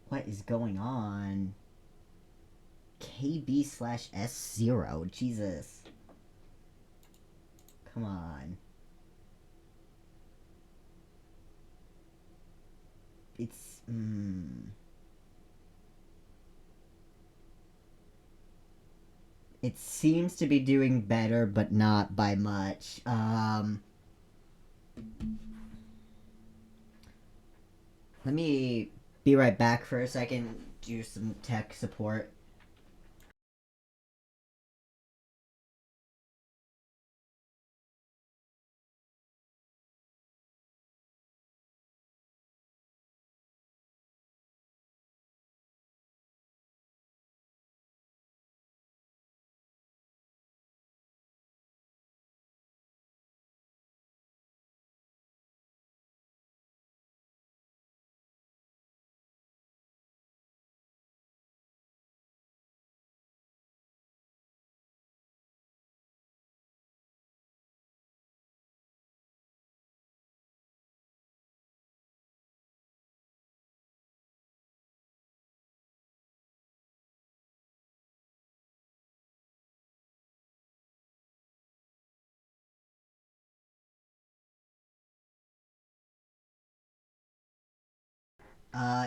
What is going on? KB/S0. Jesus. Come on. It's, It seems to be doing better, but not by much. Let me be right back for a second, do some tech support.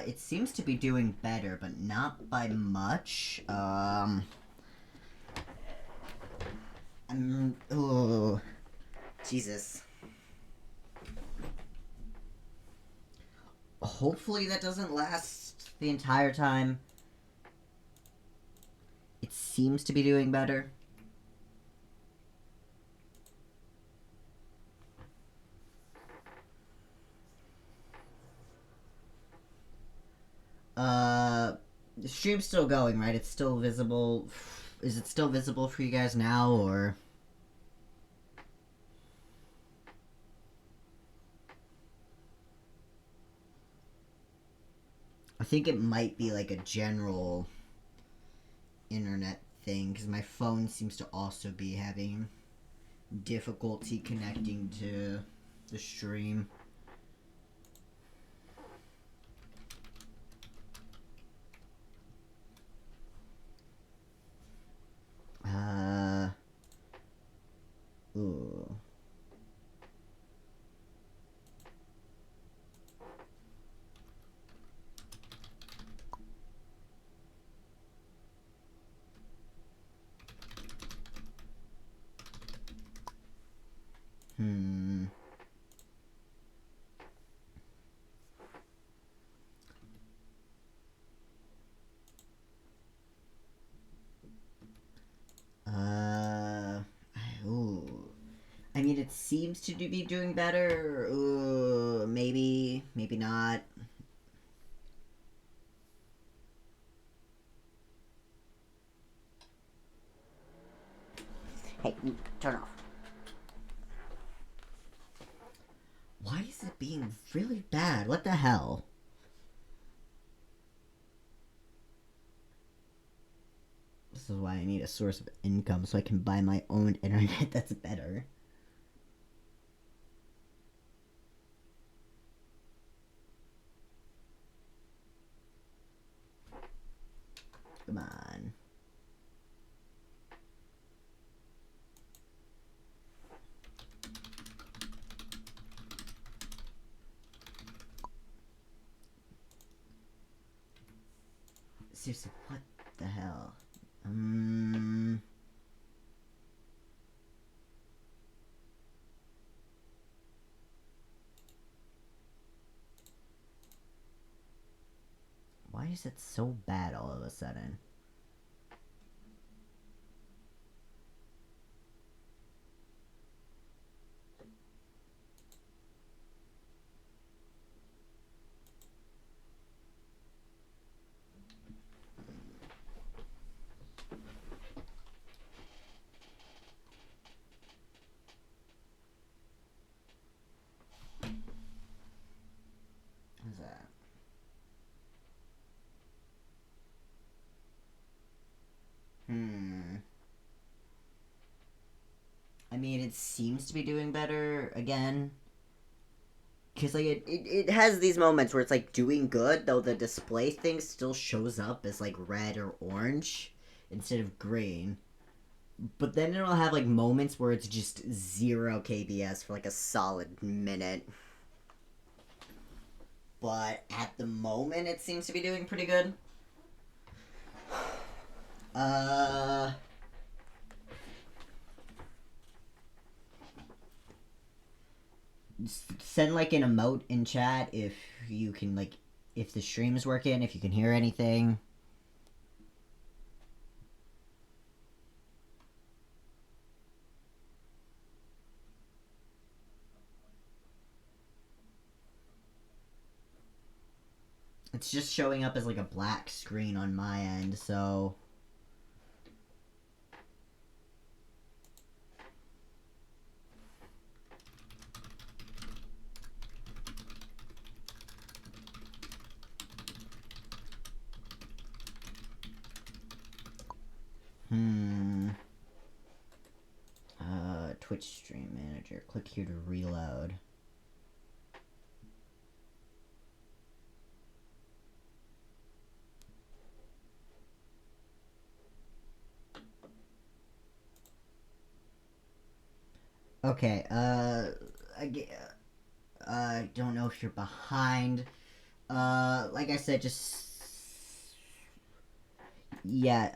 It seems to be doing better, but not by much. Oh, Jesus. Hopefully that doesn't last the entire time. It seems to be doing better. The stream's still going, right? It's still visible. Is it still visible for you guys now, or? I think it might be like a general internet thing, because my phone seems to also be having difficulty connecting to the stream. Ooh. Hmm. Ooh. I mean, it seems to be doing better. Ooh, maybe not. Hey, turn off. Why is it being really bad? What the hell? This is why I need a source of income so I can buy my own internet that's better. Come on. Seriously, what the hell? Why is it so bad all of a sudden? What's that? I mean, it seems to be doing better again. Because, like, it has these moments where it's, like, doing good, though the display thing still shows up as, like, red or orange instead of green. But then it'll have, like, moments where it's just 0 KBS for, like, a solid minute. But at the moment, it seems to be doing pretty good. Send like an emote in chat if you can, like, if the stream's working, if you can hear anything. It's just showing up as like a black screen on my end, so Twitch stream manager. Click here to reload. Okay, I don't know if you're behind. Like I said, just... Yeah,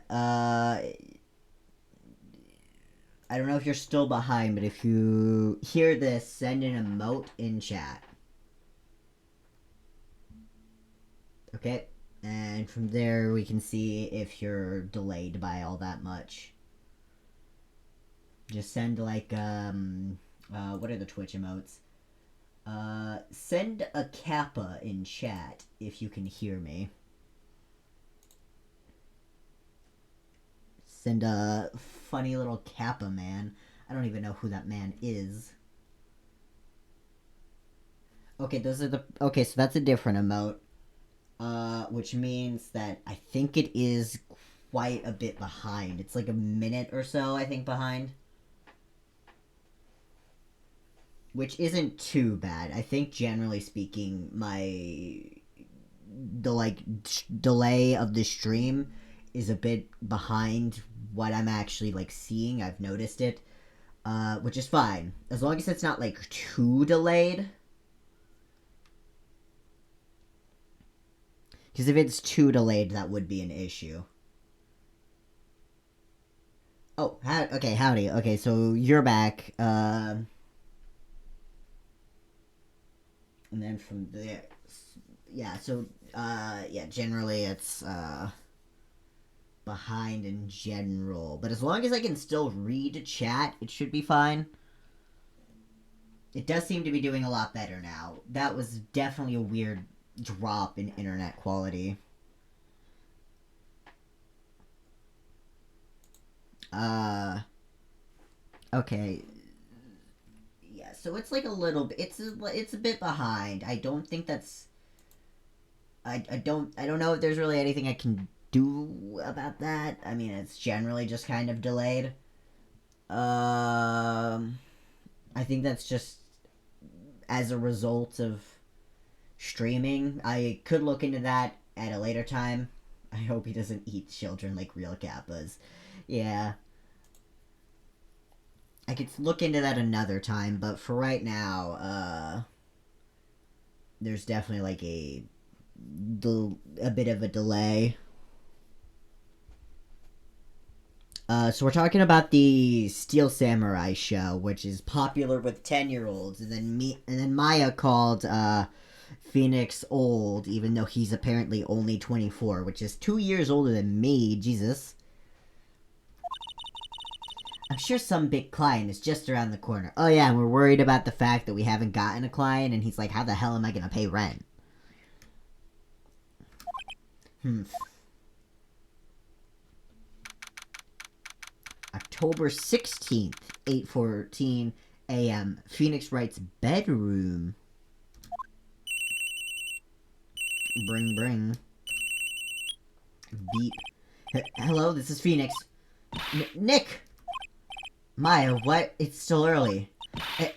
I don't know if you're still behind, but if you hear this, send an emote in chat. Okay? And from there, we can see if you're delayed by all that much. Just send, like, what are the Twitch emotes? Send a kappa in chat if you can hear me. Send a funny little kappa man. I don't even know who that man is. Okay, those are the... Okay, so that's a different emote. Which means that I think it is quite a bit behind. It's like a minute or so, I think, behind. Which isn't too bad. I think, generally speaking, the delay of the stream is a bit behind what I'm actually, like, seeing. I've noticed it. Which is fine. As long as it's not, like, too delayed. Because if it's too delayed, that would be an issue. Oh, okay, howdy. Okay, so you're back. And then from there... Yeah, so, yeah, generally it's, behind in general. But as long as I can still read chat, it should be fine. It does seem to be doing a lot better now. That was definitely a weird drop in internet quality. Okay. Yeah, so it's like a little bit. It's a bit behind. I don't think that's. I don't know if there's really anything I can do about that. I mean, it's generally just kind of delayed. I think that's just as a result of streaming. I could look into that at a later time. I hope he doesn't eat children like real Kappas. Yeah. I could look into that another time, but for right now, there's definitely like a bit of a delay. So we're talking about the Steel Samurai show, which is popular with 10-year-olds, and then Maya called Phoenix old, even though he's apparently only 24, which is 2 years older than me. Jesus. I'm sure some big client is just around the corner. Oh yeah, and we're worried about the fact that we haven't gotten a client, and he's like, how the hell am I gonna pay rent? October 16th, 8:14 a.m. Phoenix Wright's bedroom. Bring. Beep. Hello, this is Phoenix. Nick! Maya, what? It's still early.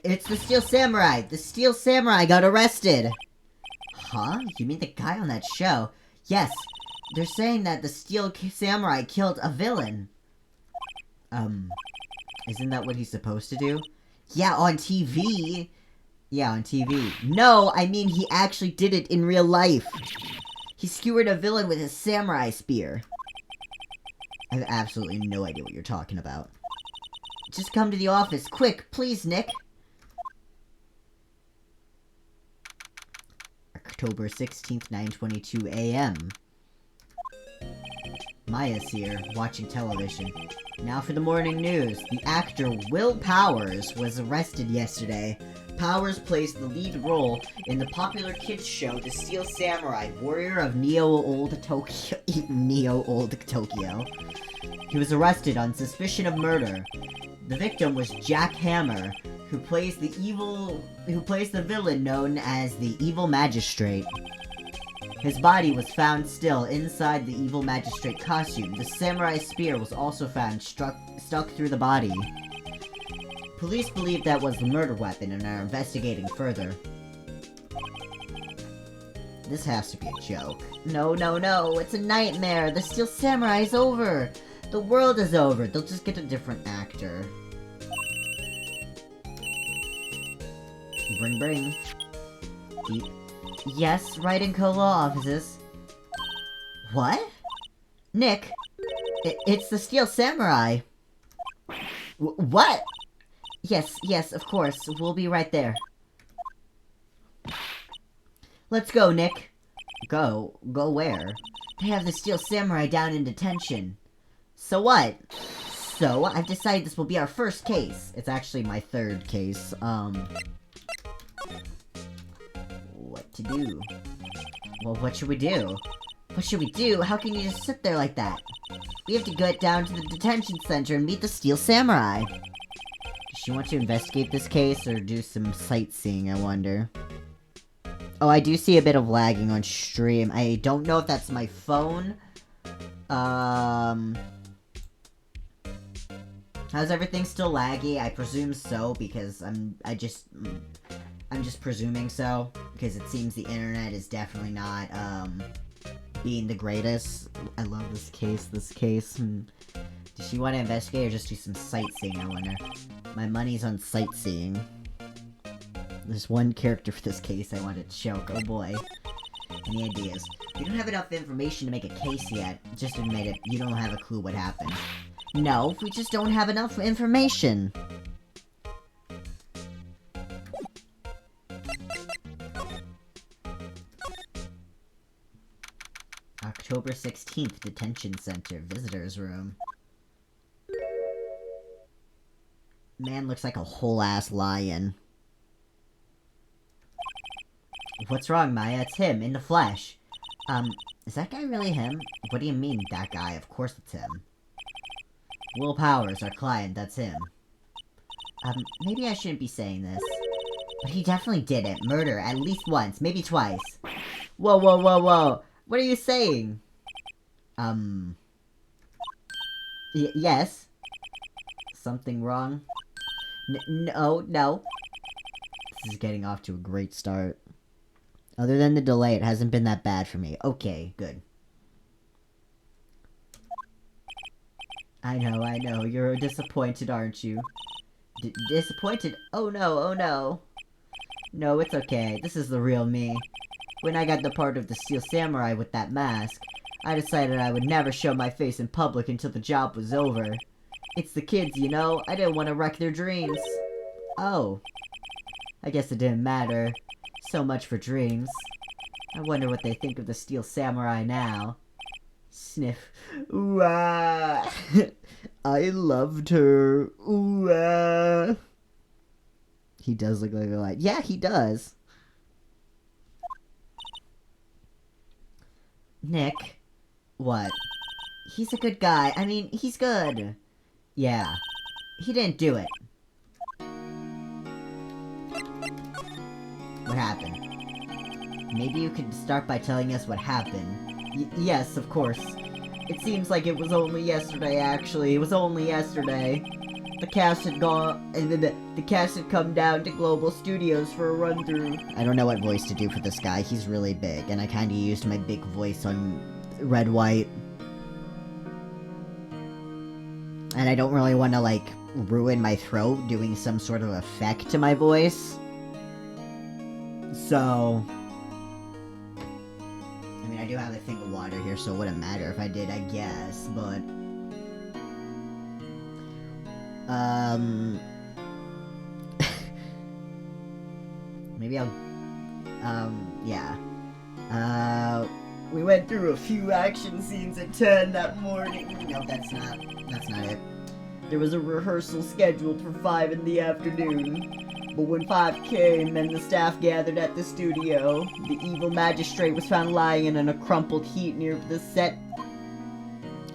It's the Steel Samurai! The Steel Samurai got arrested! Huh? You mean the guy on that show? Yes. They're saying that the Steel Samurai killed a villain. Isn't that what he's supposed to do? Yeah, on TV. Yeah, on TV. No, I mean he actually did it in real life. He skewered a villain with his samurai spear. I have absolutely no idea what you're talking about. Just come to the office, quick, please, Nick. October 16th, 9:22 a.m. Maya's here, watching television. Now for the morning news. The actor Will Powers was arrested yesterday. Powers plays the lead role in the popular kids show The Steel Samurai, Warrior of Neo-Old Tokyo. Neo-Old Tokyo. He was arrested on suspicion of murder. The victim was Jack Hammer, who plays the villain known as the Evil Magistrate. His body was found still inside the Evil Magistrate costume. The samurai spear was also found stuck through the body. Police believe that was the murder weapon and are investigating further. This has to be a joke. No, it's a nightmare. The Steel Samurai is over. The world is over. They'll just get a different actor. Bring. Beep. Yes, Wright and Co. Law offices. What? Nick, it's the Steel Samurai. What? Yes, of course. We'll be right there. Let's go, Nick. Go where? They have the Steel Samurai down in detention. So what? So, I've decided this will be our first case. It's actually my third case. What to do? Well, what should we do? What should we do? How can you just sit there like that? We have to get down to the detention center and meet the Steel Samurai. Does she want to investigate this case or do some sightseeing, I wonder? Oh, I do see a bit of lagging on stream. I don't know if that's my phone. How's everything still laggy? I presume so, because I'm just presuming so, because it seems the internet is definitely not, being the greatest. I love this case. Does she want to investigate or just do some sightseeing, I wonder? My money's on sightseeing. There's one character for this case I wanted to choke. Oh boy. Any ideas? We don't have enough information to make a case yet. Just admit it, you don't have a clue what happened. No, we just don't have enough information. October 16th, Detention Center, Visitors Room. Man looks like a whole-ass lion. What's wrong, Maya? It's him, in the flesh. Is that guy really him? What do you mean, that guy? Of course it's him. Will Powers, our client, that's him. Maybe I shouldn't be saying this. But he definitely did it. Murder, at least once, maybe twice. Whoa, whoa, whoa, whoa. What are you saying? Yes. Something wrong? No, no. This is getting off to a great start. Other than the delay, it hasn't been that bad for me. Okay, good. I know. You're disappointed, aren't you? Disappointed? Oh no, oh no. No, it's okay. This is the real me. When I got the part of the Steel Samurai with that mask, I decided I would never show my face in public until the job was over. It's the kids, you know? I didn't want to wreck their dreams. Oh. I guess it didn't matter. So much for dreams. I wonder what they think of the Steel Samurai now. Sniff. Ooh ah. I loved her. Ooh ah. He does look like a light. Yeah, he does. Nick. What? He's a good guy. I mean, he's good. Yeah. He didn't do it. What happened? Maybe you could start by telling us what happened. Yes, of course. It seems like it was only yesterday, actually. It was only yesterday. The cast had gone, and then the cast had come down to Global Studios for a run-through. I don't know what voice to do for this guy. He's really big, and I kinda used my big voice on Red, White. And I don't really want to, like, ruin my throat doing some sort of effect to my voice. So... I mean, I do have a thing of water here, so it wouldn't matter if I did, I guess, but... Maybe I'll... yeah. We went through a few action scenes at 10 that morning. No, that's not it. There was a rehearsal scheduled for 5 in the afternoon. But when 5 came and the staff gathered at the studio, the evil magistrate was found lying in a crumpled heap near the set.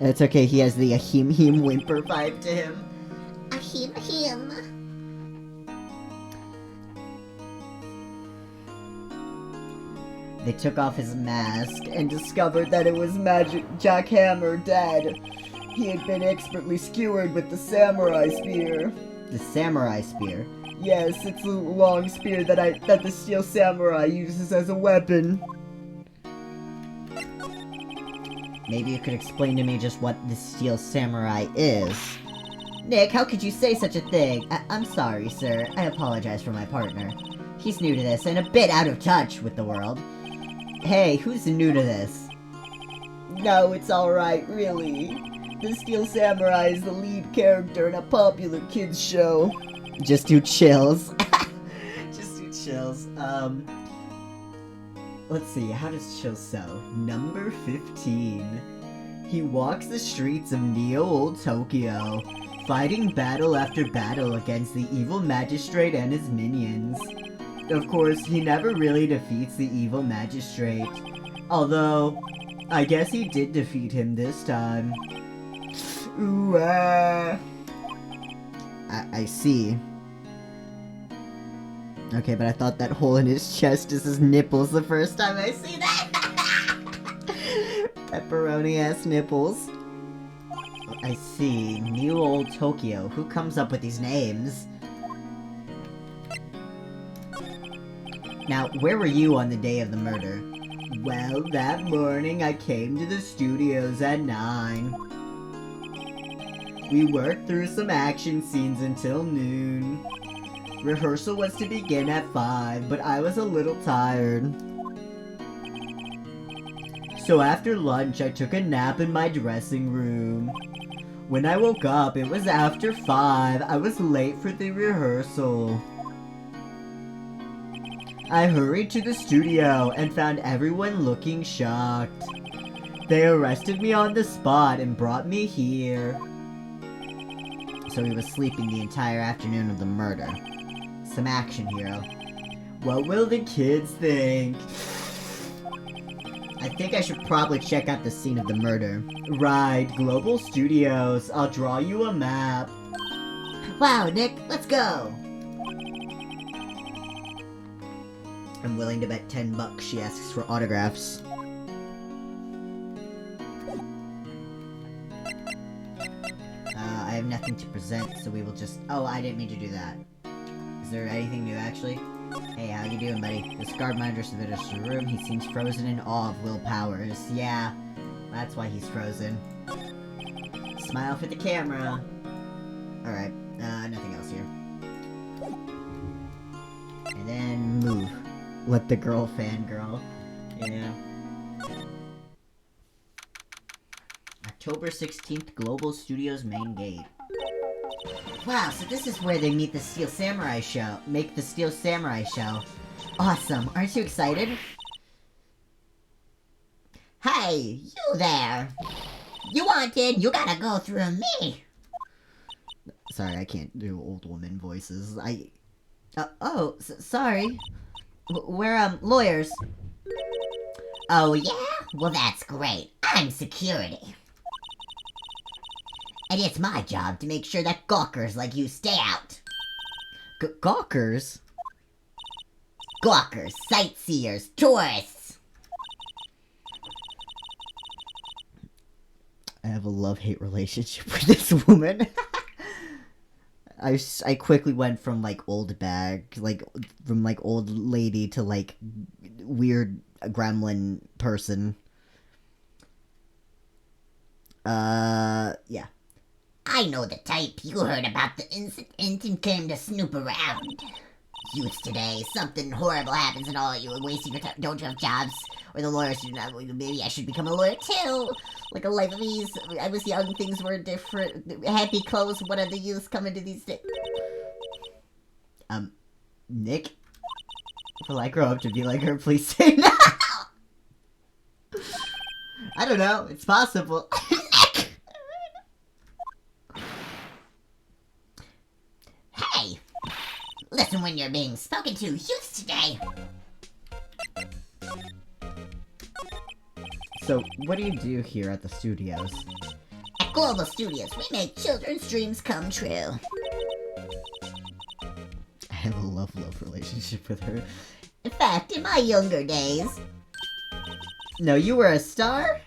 It's okay, he has the ahim whimper vibe to him. Ahim. They took off his mask and discovered that it was Magic Jack Hammer dead. He had been expertly skewered with the samurai spear. The samurai spear? Yes, it's a long spear that the Steel Samurai uses as a weapon. Maybe you could explain to me just what the Steel Samurai is. Nick, how could you say such a thing? I'm sorry, sir. I apologize for my partner. He's new to this and a bit out of touch with the world. Hey, who's new to this? No, it's alright, really. The Steel Samurai is the lead character in a popular kids show. Just do chills. Just do chills. Let's see, how does chills sew? Number 15. He walks the streets of Neo-Old Tokyo, fighting battle after battle against the evil magistrate and his minions. Of course, he never really defeats the evil magistrate. Although, I guess he did defeat him this time. Ooh, I see. Okay, but I thought that hole in his chest is his nipples the first time I see that! Pepperoni-ass nipples. I see. New Old Tokyo. Who comes up with these names? Now, where were you on the day of the murder? Well, that morning I came to the studios at 9. We worked through some action scenes until noon. Rehearsal was to begin at 5, but I was a little tired. So after lunch, I took a nap in my dressing room. When I woke up, it was after 5. I was late for the rehearsal. I hurried to the studio and found everyone looking shocked. They arrested me on the spot and brought me here. So he was sleeping the entire afternoon of the murder. Some action, hero. What will the kids think? I think I should probably check out the scene of the murder. Right, Global Studios. I'll draw you a map. Wow, Nick, let's go! I'm willing to bet $10 she asks for autographs. I have nothing to present, so we will just... Oh, I didn't mean to do that. Is there anything new, actually? Hey, how you doing, buddy? This guard monitor submitted us to the room. He seems frozen in awe of Will Powers. Yeah, that's why he's frozen. Smile for the camera. Alright, nothing else here. And then move. Let the girl fangirl. Yeah. October 16th, Global Studios main gate. Wow, so this is where they meet the Steel Samurai show. Make the Steel Samurai show. Awesome, aren't you excited? Hey, you there! You wanted, you gotta go through me! Sorry, I can't do old woman voices. Sorry. We're, lawyers. Oh, yeah? Well, that's great. I'm security. And it's my job to make sure that gawkers like you stay out. Gawkers? Gawkers, sightseers, tourists. I have a love-hate relationship with this woman. I quickly went from, like, old bag, like, from, like, old lady to, like, weird gremlin person. Yeah. I know the type. You heard about the incident and came to snoop around. Youths today, something horrible happens and all you are wasting your time. Don't you have jobs? Or the lawyers do not. Maybe I should become a lawyer too. Like a life of ease. I was young, things were different. Happy clothes, what are the youths coming to these days? Nick? Will I grow up to be like her? Please say no! I don't know, it's possible. Nick! Hey! Listen when you're being spoken to, youths today! So, what do you do here at the studios? At Global Studios, we make children's dreams come true. I have a love-love relationship with her. In fact, in my younger days... No, you were a star?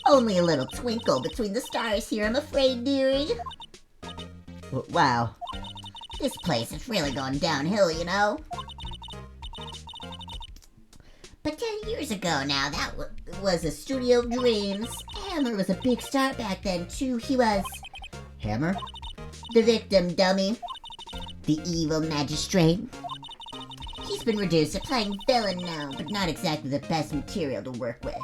Only a little twinkle between the stars here, I'm afraid, dearie. Wow. This place has really gone downhill, you know? But 10 years ago now, that was a studio of dreams. Hammer was a big star back then, too. He was... Hammer? The victim, dummy. The evil magistrate. He's been reduced to playing villain now, but not exactly the best material to work with.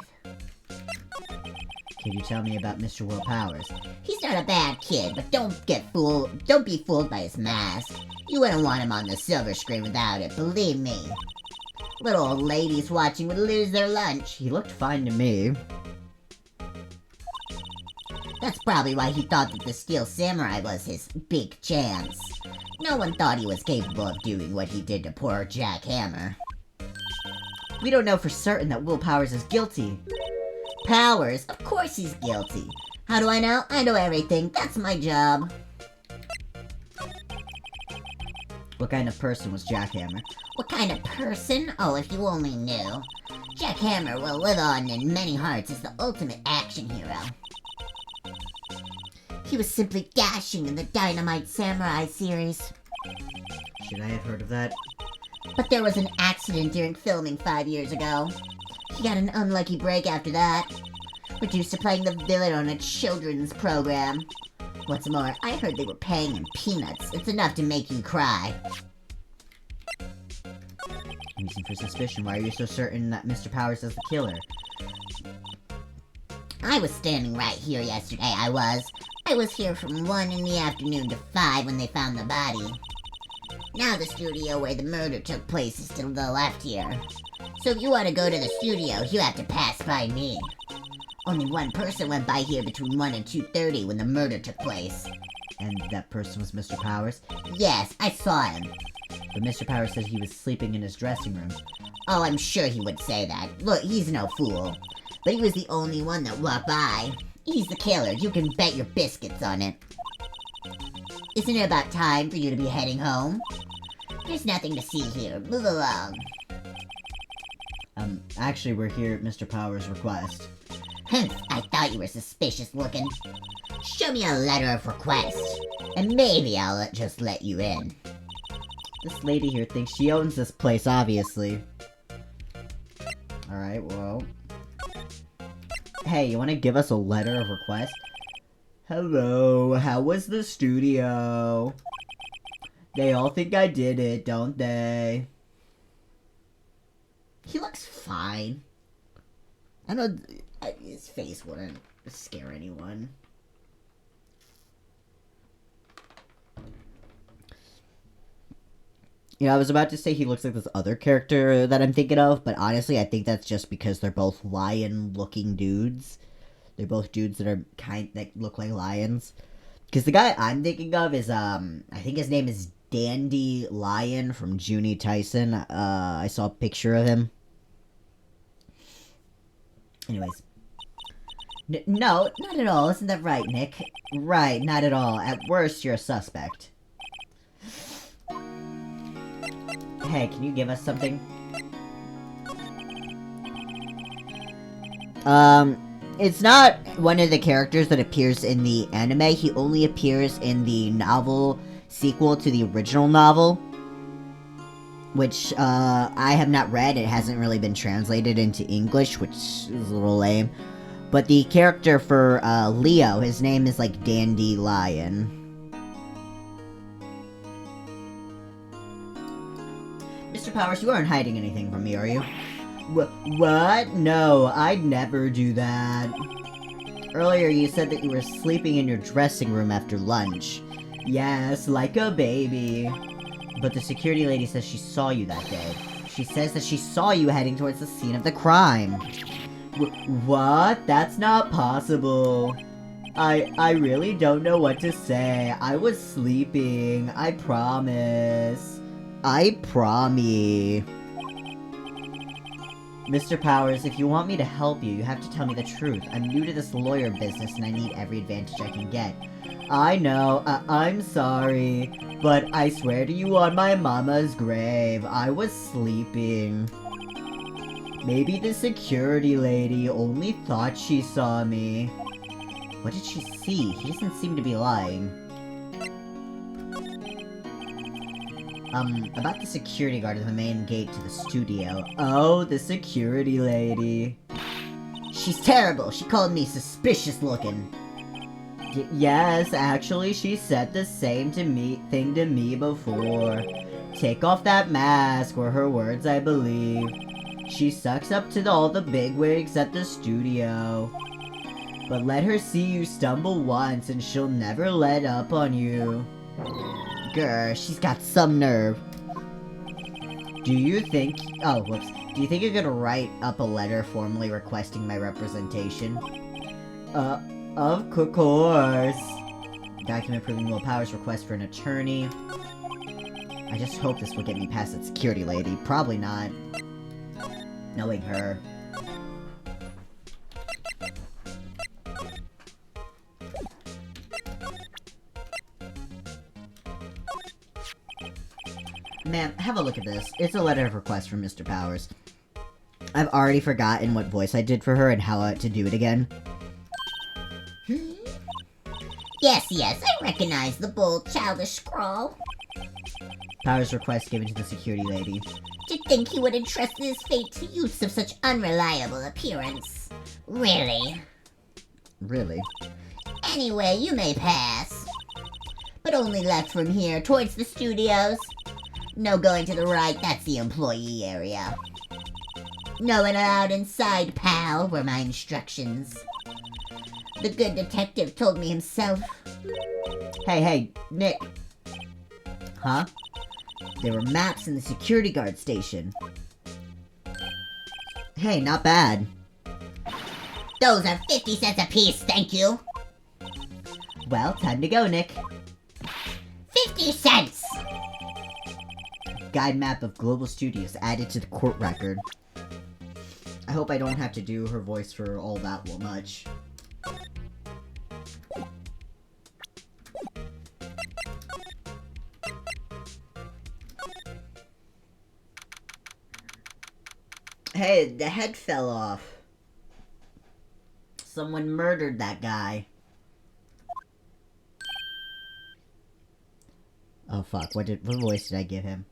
Can you tell me about Mr. Will Powers? He's not a bad kid, but don't be fooled by his mask. You wouldn't want him on the silver screen without it, believe me. Little old ladies watching would lose their lunch. He looked fine to me. That's probably why he thought that the Steel Samurai was his big chance. No one thought he was capable of doing what he did to poor Jack Hammer. We don't know for certain that Will Powers is guilty. Powers? Of course he's guilty. How do I know? I know everything. That's my job. What kind of person was Jack Hammer? What kind of person? Oh, if you only knew. Jack Hammer will live on in many hearts as the ultimate action hero. He was simply dashing in the Dynamite Samurai series. Should I have heard of that? But there was an accident during filming 5 years ago. He got an unlucky break after that. Reduced to playing the villain on a children's program. What's more, I heard they were paying him peanuts. It's enough to make you cry. Reason for suspicion. Why are you so certain that Mr. Powers is the killer? I was standing right here yesterday, I was here from 1 in the afternoon to 5 when they found the body. Now the studio where the murder took place is to the left here. So if you want to go to the studio, you have to pass by me. Only one person went by here between 1 and 2:30 when the murder took place. And that person was Mr. Powers? Yes, I saw him. But Mr. Powers said he was sleeping in his dressing room. Oh, I'm sure he would say that. Look, he's no fool. But he was the only one that walked by. He's the killer. You can bet your biscuits on it. Isn't it about time for you to be heading home? There's nothing to see here. Move along. Actually, we're here at Mr. Power's request. I thought you were suspicious looking. Show me a letter of request, and maybe I'll just let you in. This lady here thinks she owns this place, obviously. Alright, well... Hey, you wanna give us a letter of request? Hello, how was the studio? They all think I did it, don't they? He looks fine. I know his face wouldn't scare anyone. You know, I was about to say he looks like this other character that I'm thinking of, but honestly, I think that's just because they're both lion-looking dudes. They're both dudes that are that look like lions. Because the guy I'm thinking of is, I think his name is Dandy Lion from Junie Tyson. I saw a picture of him. Anyways. No, not at all. Isn't that right, Nick? Right, not at all. At worst, you're a suspect. Hey, can you give us something? It's not one of the characters that appears in the anime. He only appears in the novel sequel to the original novel. Which, I have not read. It hasn't really been translated into English, which is a little lame. But the character for, Leo, his name is, like, Dandy Lion. Mr. Powers, you aren't hiding anything from me, are you? What? No, I'd never do that. Earlier you said that you were sleeping in your dressing room after lunch. Yes, like a baby. But the security lady says she saw you that day. She says that she saw you heading towards the scene of the crime. What? That's not possible. I really don't know what to say. I was sleeping. I promise. I promise. Mr. Powers, if you want me to help you, you have to tell me the truth. I'm new to this lawyer business and I need every advantage I can get. I know, I'm sorry, but I swear to you on my mama's grave, I was sleeping. Maybe the security lady only thought she saw me. What did she see? He doesn't seem to be lying. About the security guard at the main gate to the studio. Oh, the security lady. She's terrible. She called me suspicious looking. Yes, actually, she said the same thing to me before. Take off that mask, were her words, I believe. She sucks up to all the bigwigs at the studio. But let her see you stumble once and she'll never let up on you. Grr, she's got some nerve. Do you think... Oh, whoops. Do you think you're gonna write up a letter formally requesting my representation? Of course. Document proving Will Powers' request for an attorney. I just hope this will get me past that security lady. Probably not. Knowing her. Ma'am, have a look at this. It's a letter of request from Mr. Powers. I've already forgotten what voice I did for her and how to do it again. Yes, I recognize the bold, childish scrawl. Powers' request given to the security lady. To think he would entrust his fate to youths of such unreliable appearance. Really? Really? Anyway, you may pass. But only left from here, towards the studios. No going to the right, that's the employee area. No one allowed inside, pal, were my instructions. The good detective told me himself. Hey, Nick. Huh? There were maps in the security guard station. Hey, not bad. Those are 50 cents apiece, thank you. Well, time to go, Nick. 50 cents! Guide map of Global Studios added to the court record. I hope I don't have to do her voice for all that much. Hey, the head fell off. Someone murdered that guy. Oh fuck, what voice did I give him?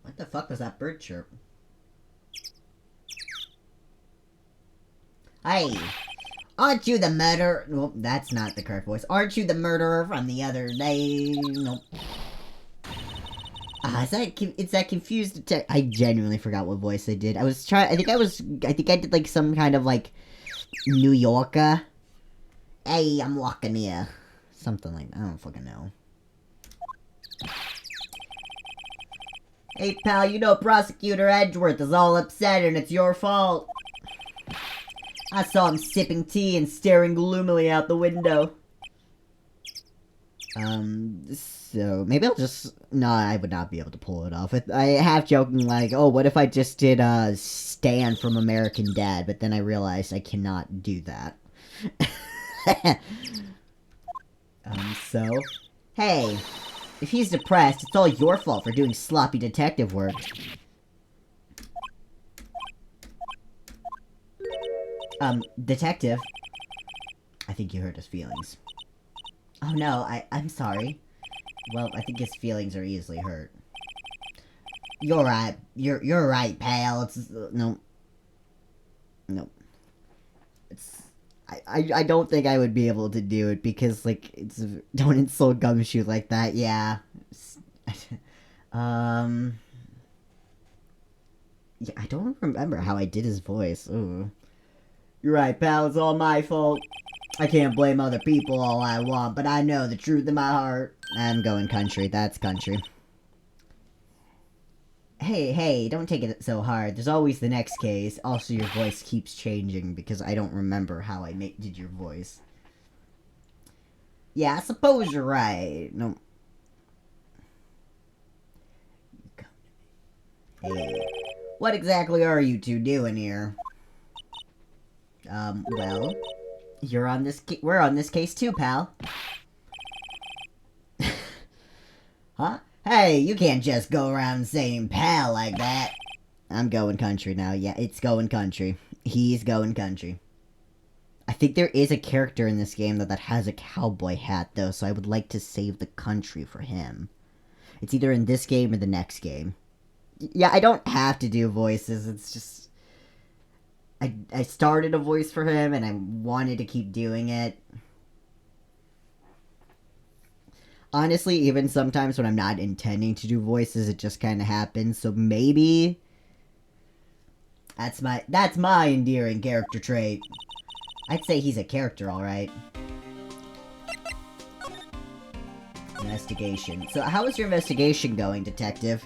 What the fuck was that bird chirp? Hey, aren't you the murderer? Well, that's not the correct voice. Aren't you the murderer from the other day? Nope. It's that confused detective. I genuinely forgot what voice I did. I think I did like some kind of like New Yorker. Hey, I'm walking here. Something like that. I don't fucking know. Hey pal, you know Prosecutor Edgeworth is all upset and it's your fault. I saw him sipping tea and staring gloomily out the window. So maybe I'll just... No, I would not be able to pull it off. I half joking like, oh, what if I just did, Stan from American Dad, but then I realized I cannot do that. So... Hey, if he's depressed, it's all your fault for doing sloppy detective work. Detective? I think you hurt his feelings. Oh no, I'm sorry. Well, I think his feelings are easily hurt. You're right. You're right, pal. It's no. It's I don't think I would be able to do it because like don't insult Gumshoe like that. Yeah. Yeah, I don't remember how I did his voice. Ooh. You're right, pal. It's all my fault. I can't blame other people all I want, but I know the truth in my heart. I'm going country. That's country. Hey, don't take it so hard. There's always the next case. Also, your voice keeps changing because I don't remember how I did your voice. Yeah, I suppose you're right. No. Hey, what exactly are you two doing here? Well... We're on this case too, pal. Huh? Hey, you can't just go around saying pal like that. I'm going country now. Yeah, it's going country. He's going country. I think there is a character in this game that has a cowboy hat, though, so I would like to save the country for him. It's either in this game or the next game. Yeah, I don't have to do voices. It's just... I started a voice for him, and I wanted to keep doing it. Honestly, even sometimes when I'm not intending to do voices, it just kind of happens, so maybe... That's my endearing character trait. I'd say he's a character, alright. Investigation. So, how is your investigation going, detective?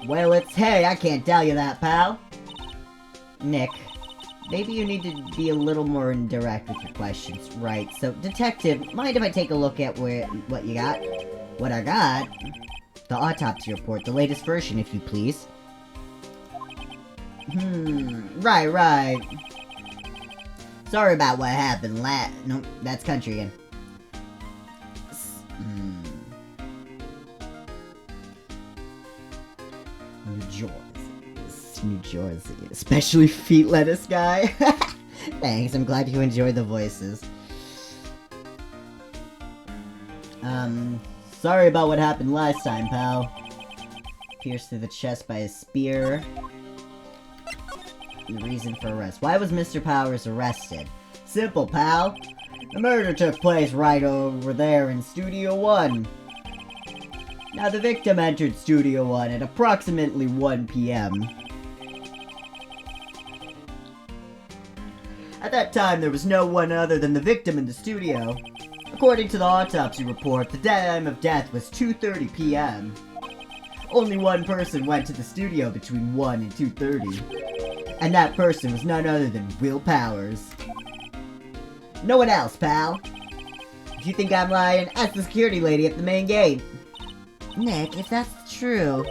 Well, hey, I can't tell you that, pal. Nick, maybe you need to be a little more indirect with your questions. Right, so, detective, mind if I take a look at what you got? What I got? The autopsy report, the latest version, if you please. Right. Sorry about what happened nope, that's country again. New Jersey. Especially feet lettuce guy. Thanks, I'm glad you enjoy the voices. Sorry about what happened last time, pal. Pierced through the chest by a spear. The reason for arrest. Why was Mr. Powers arrested? Simple, pal. The murder took place right over there in Studio 1. Now, the victim entered Studio 1 at approximately 1 p.m. At that time, there was no one other than the victim in the studio. According to the autopsy report, the time of death was 2:30 p.m. Only one person went to the studio between 1 and 2:30. And that person was none other than Will Powers. No one else, pal. If you think I'm lying, ask the security lady at the main gate. Nick, if that's true,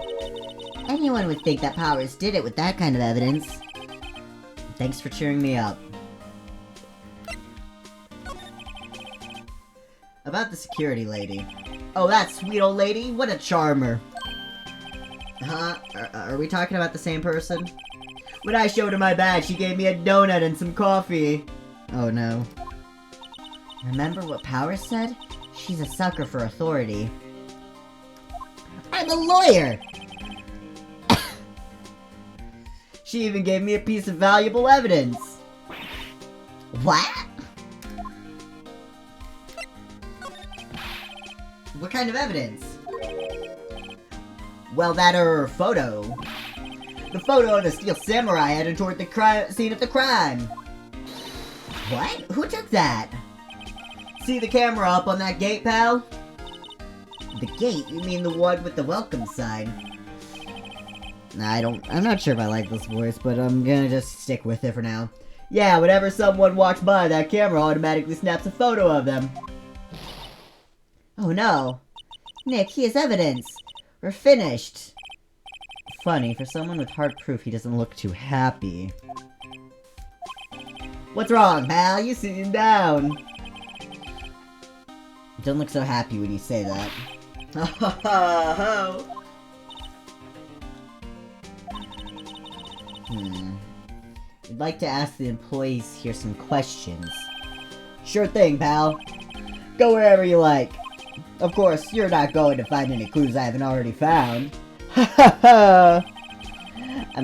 anyone would think that Powers did it with that kind of evidence. Thanks for cheering me up. About the security lady. Oh, that sweet old lady? What a charmer. Huh? Are we talking about the same person? When I showed her my badge, she gave me a donut and some coffee. Oh no. Remember what Power said? She's a sucker for authority. I'm a lawyer! She even gave me a piece of valuable evidence. What? What kind of evidence? Well, that photo. The photo of the Steel Samurai headed toward the scene of the crime. What? Who took that? See the camera up on that gate, pal? The gate? You mean the one with the welcome sign? I'm not sure if I like this voice, but I'm gonna just stick with it for now. Yeah, whenever someone walks by, that camera automatically snaps a photo of them. Oh no. Nick, he has evidence. We're finished. Funny, for someone with hard proof, he doesn't look too happy. What's wrong, pal? You sitting down. Don't look so happy when you say that. I'd like to ask the employees here some questions. Sure thing, pal. Go wherever you like. Of course, you're not going to find any clues I haven't already found. I'm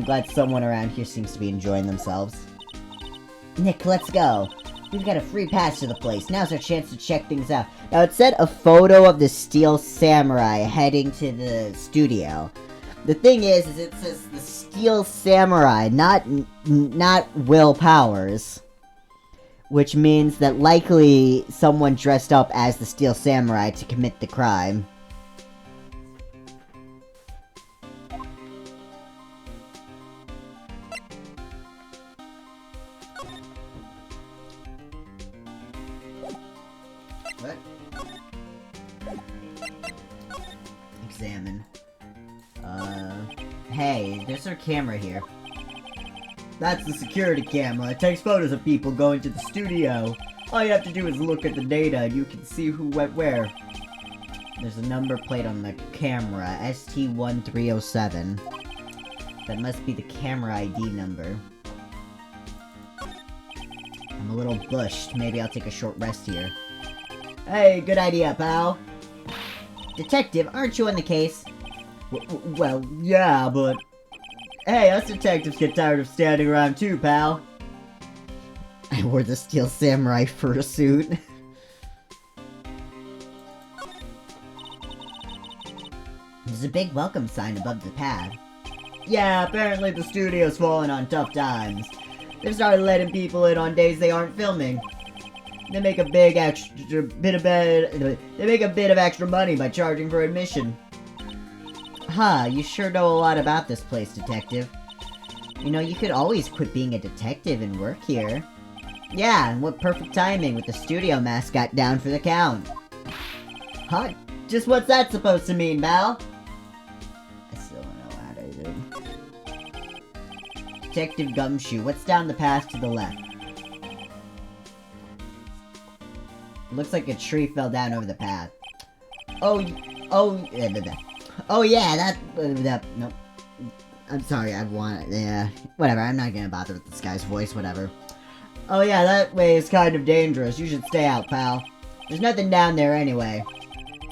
glad someone around here seems to be enjoying themselves. Nick, let's go. We've got a free pass to the place. Now's our chance to check things out. Now, it said a photo of the Steel Samurai heading to the studio. The thing is it says the Steel Samurai, not Will Powers. Which means that likely someone dressed up as the Steel Samurai to commit the crime. What? Examine. Hey, there's our camera here. That's the security camera. It takes photos of people going to the studio. All you have to do is look at the data and you can see who went where. There's a number plate on the camera, ST1307. That must be the camera ID number. I'm a little bushed. Maybe I'll take a short rest here. Hey, good idea, pal. Detective, aren't you on the case? Well, yeah, but... Hey, us detectives get tired of standing around too, pal. I wore the Steel Samurai fursuit. There's a big welcome sign above the pad. Yeah, apparently the studio's fallen on tough times. They've started letting people in on days they aren't filming. They make a bit of extra money by charging for admission. Huh, you sure know a lot about this place, detective. You know, you could always quit being a detective and work here. Yeah, and what perfect timing with the studio mascot down for the count. Huh? Just what's that supposed to mean, Mal? I still don't know how to do. Detective Gumshoe, what's down the path to the left? Looks like a tree fell down over the path. Oh yeah, nope. I'm sorry, yeah, whatever, I'm not gonna bother with this guy's voice, whatever. Oh yeah, that way is kind of dangerous, you should stay out, pal. There's nothing down there anyway.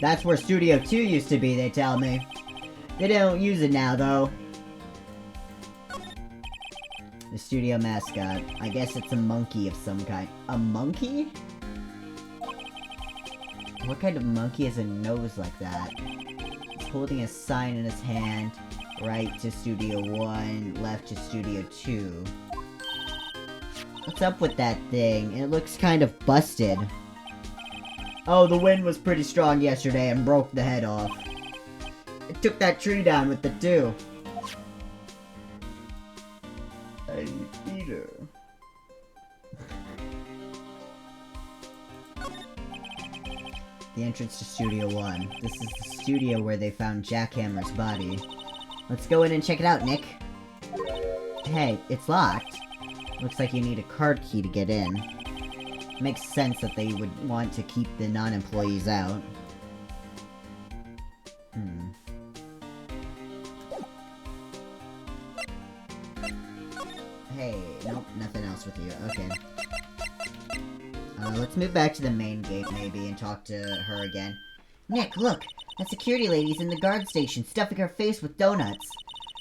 That's where Studio 2 used to be, they tell me. They don't use it now, though. The studio mascot. I guess it's a monkey of some kind. A monkey? What kind of monkey has a nose like that? He's holding a sign in his hand. Right to Studio 1, left to Studio 2. What's up with that thing? It looks kind of busted. Oh, the wind was pretty strong yesterday and broke the head off. It took that tree down with it too. Hey, Peter. The entrance to Studio 1. This is the studio where they found Jackhammer's body. Let's go in and check it out, Nick. Hey, it's locked. Looks like you need a card key to get in. Makes sense that they would want to keep the non-employees out. Hey, nope, nothing else with you. Okay. Let's move back to the main gate, maybe, and talk to her again. Nick, look! That security lady's in the guard station, stuffing her face with donuts.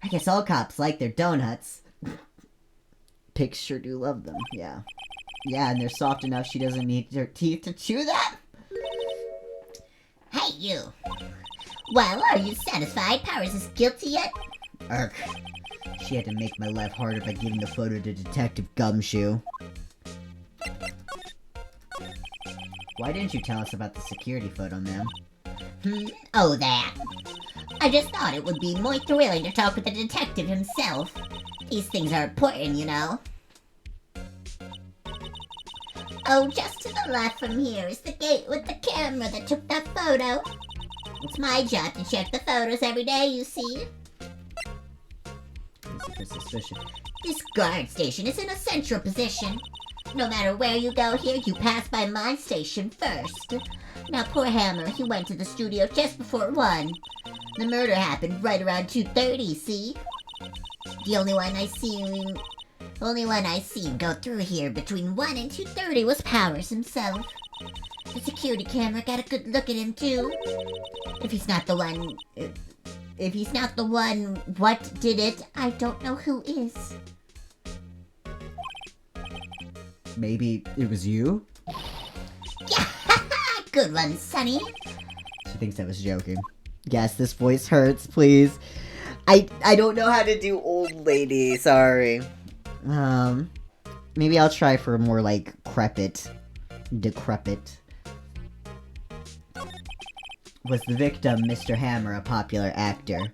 I guess all cops like their donuts. Pigs sure do love them, yeah. Yeah, and they're soft enough she doesn't need her teeth to chew them? Hey, you! Well, are you satisfied? Powers is guilty yet? Urk. She had to make my life harder by giving the photo to Detective Gumshoe. Why didn't you tell us about the security photo, ma'am? Oh, that. I just thought it would be more thrilling to talk with the detective himself. These things are important, you know. Oh, just to the left from here is the gate with the camera that took that photo. It's my job to check the photos every day, you see. Super suspicious. This guard station is in a central position. No matter where you go here, you pass by my station first. Now, poor Hammer, he went to the studio just before 1. The murder happened right around 2:30, see? The only one I seen go through here between 1 and 2:30 was Powers himself. The security camera got a good look at him, too. If he's not the one, what did it? I don't know who is. Maybe it was you? Yeah, good one, Sonny. She thinks I was joking. Yes, this voice hurts, please. I don't know how to do old lady, sorry. Maybe I'll try for a more, like, decrepit. Was the victim, Mr. Hammer, a popular actor?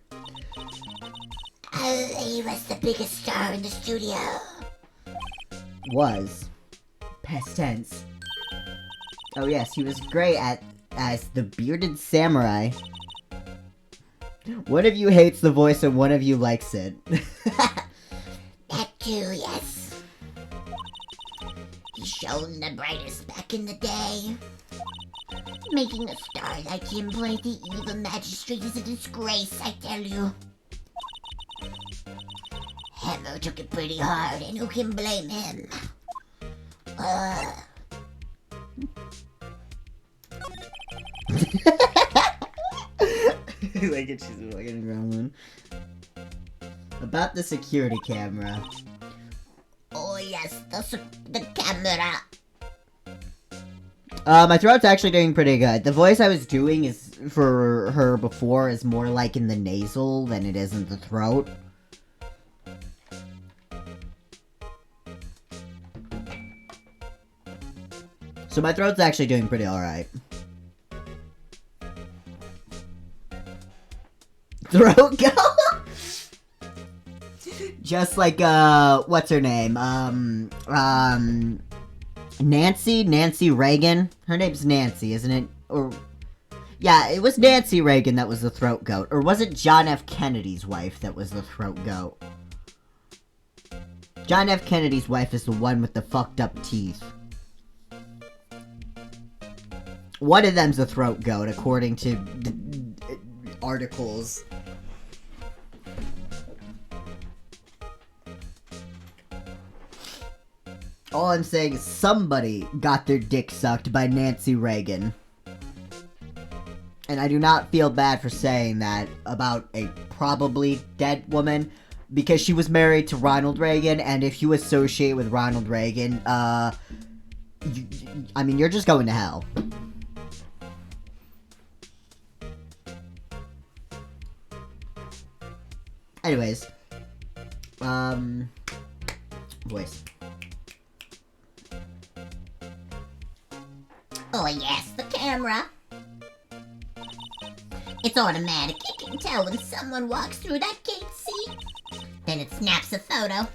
He was the biggest star in the studio. Was. Past tense. Oh yes, he was great as the bearded samurai. One of you hates the voice and one of you likes it. That too, yes. He shone the brightest back in the day. Making a star like him play the evil magistrate is a disgrace, I tell you. Hammer took it pretty hard, and who can blame him? Like it, she's like in gremlin. About the security camera. Oh yes, the camera. My throat's actually doing pretty good. The voice I was doing is for her before is more like in the nasal than it is in the throat. So my throat's actually doing pretty alright. Throat go? Just like, what's her name? Nancy Reagan? Her name's Nancy, isn't it? Or, yeah, it was Nancy Reagan that was the throat goat. Or was it John F. Kennedy's wife that was the throat goat? John F. Kennedy's wife is the one with the fucked up teeth. One of them's a throat goat, according to articles. All I'm saying is somebody got their dick sucked by Nancy Reagan. And I do not feel bad for saying that about a probably dead woman, because she was married to Ronald Reagan, and if you associate with Ronald Reagan, I mean, you're just going to hell. Anyways, voice. Oh yes, the camera. It's automatic. You can tell when someone walks through that gate, see? Then it snaps a photo.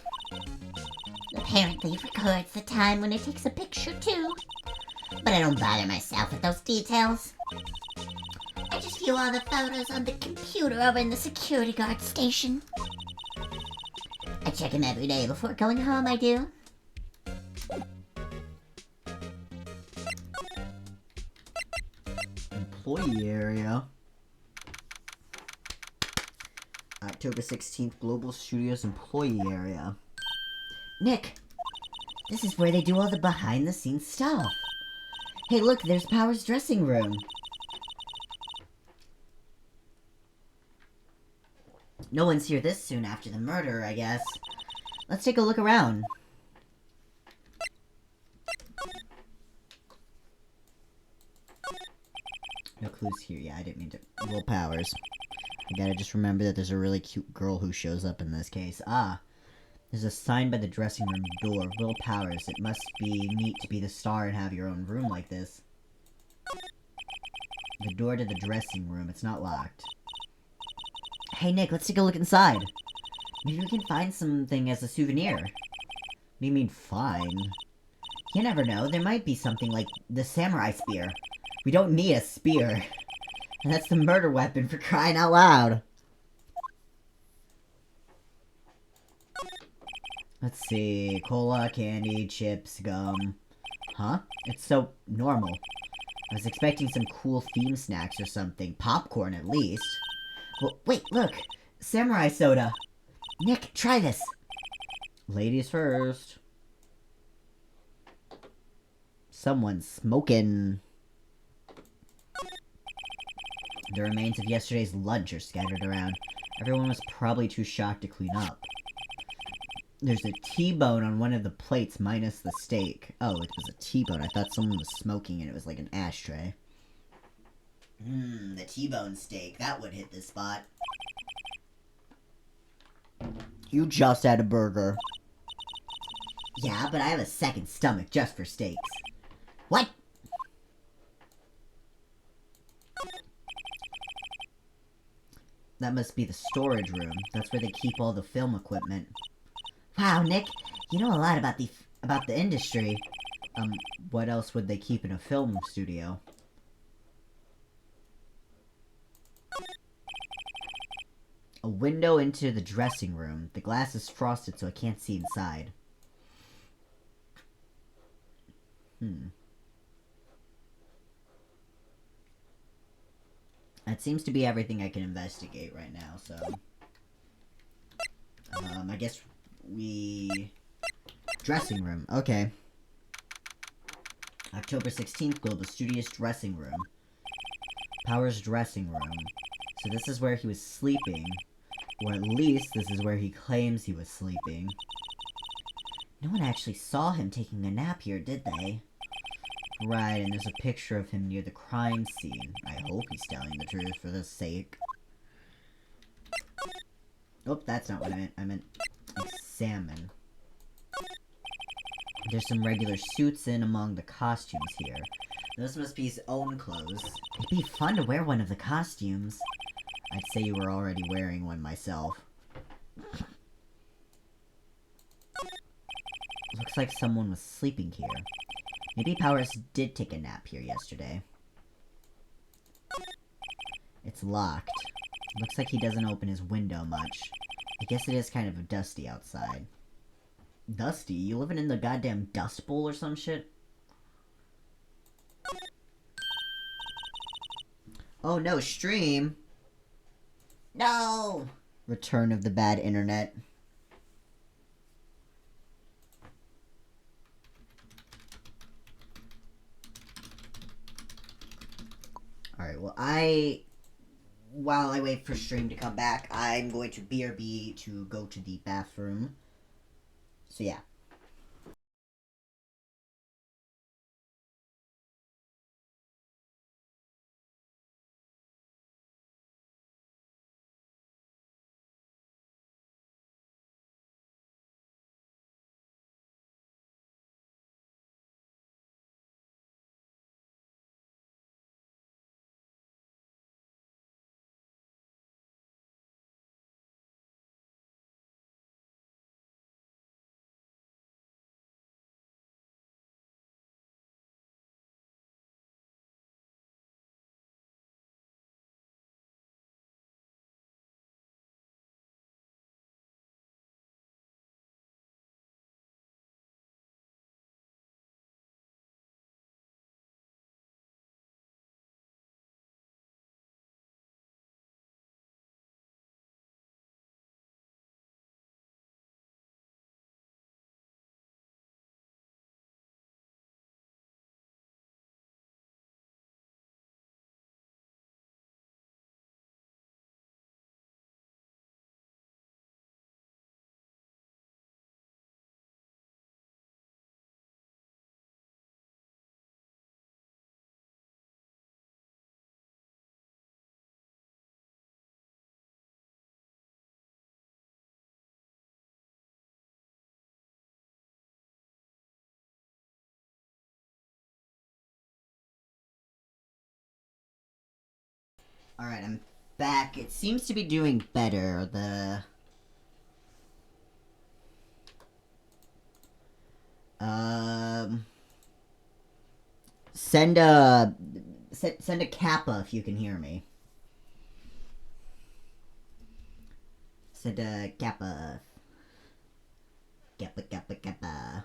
Apparently it records the time when it takes a picture too. But I don't bother myself with those details. I just view all the photos on the computer over in the security guard station. I check them every day before going home, I do. Employee area. October 16th, Global Studios employee area. Nick, this is where they do all the behind-the-scenes stuff. Hey, look, there's Power's dressing room. No one's here this soon after the murder, I guess. Let's take a look around. No clues here. Yeah, I didn't mean to. Will Powers. I gotta just remember that there's a really cute girl who shows up in this case. Ah, there's a sign by the dressing room door. Will Powers. It must be neat to be the star and have your own room like this. The door to the dressing room. It's not locked. Hey, Nick, let's take a look inside. Maybe we can find something as a souvenir. What do you mean, fine? You never know. There might be something like the samurai spear. We don't need a spear. And that's the murder weapon, for crying out loud. Let's see. Cola, candy, chips, gum. Huh? It's so normal. I was expecting some cool theme snacks or something. Popcorn, at least. Well, wait, look! Samurai soda! Nick, try this! Ladies first. Someone's smoking. The remains of yesterday's lunch are scattered around. Everyone was probably too shocked to clean up. There's a T-bone on one of the plates minus the steak. Oh, it was a T-bone. I thought someone was smoking and it was like an ashtray. The T-bone steak. That would hit this spot. You just had a burger. Yeah, but I have a second stomach just for steaks. What? That must be the storage room. That's where they keep all the film equipment. Wow, Nick, you know a lot about the industry. What else would they keep in a film studio? A window into the dressing room. The glass is frosted so I can't see inside. That seems to be everything I can investigate right now, so... I guess we... Dressing room, okay. October 16th, Global Studios dressing room. Power's dressing room. So this is where he was sleeping. Or at least, this is where he claims he was sleeping. No one actually saw him taking a nap here, did they? Right, and there's a picture of him near the crime scene. I hope he's telling the truth for this sake. Oh, that's not what I meant. I meant examine. There's some regular suits in among the costumes here. Those must be his own clothes. It'd be fun to wear one of the costumes. I'd say you were already wearing one myself. Looks like someone was sleeping here. Maybe Powers did take a nap here yesterday. It's locked. Looks like he doesn't open his window much. I guess it is kind of dusty outside. Dusty? You living in the goddamn Dust Bowl or some shit? Oh no, stream! No! Return of the bad internet. Alright, well, while I wait for stream to come back, I'm going to BRB to go to the bathroom. So yeah. Alright, I'm back. It seems to be doing better. Send a kappa if you can hear me. Send a kappa. Kappa.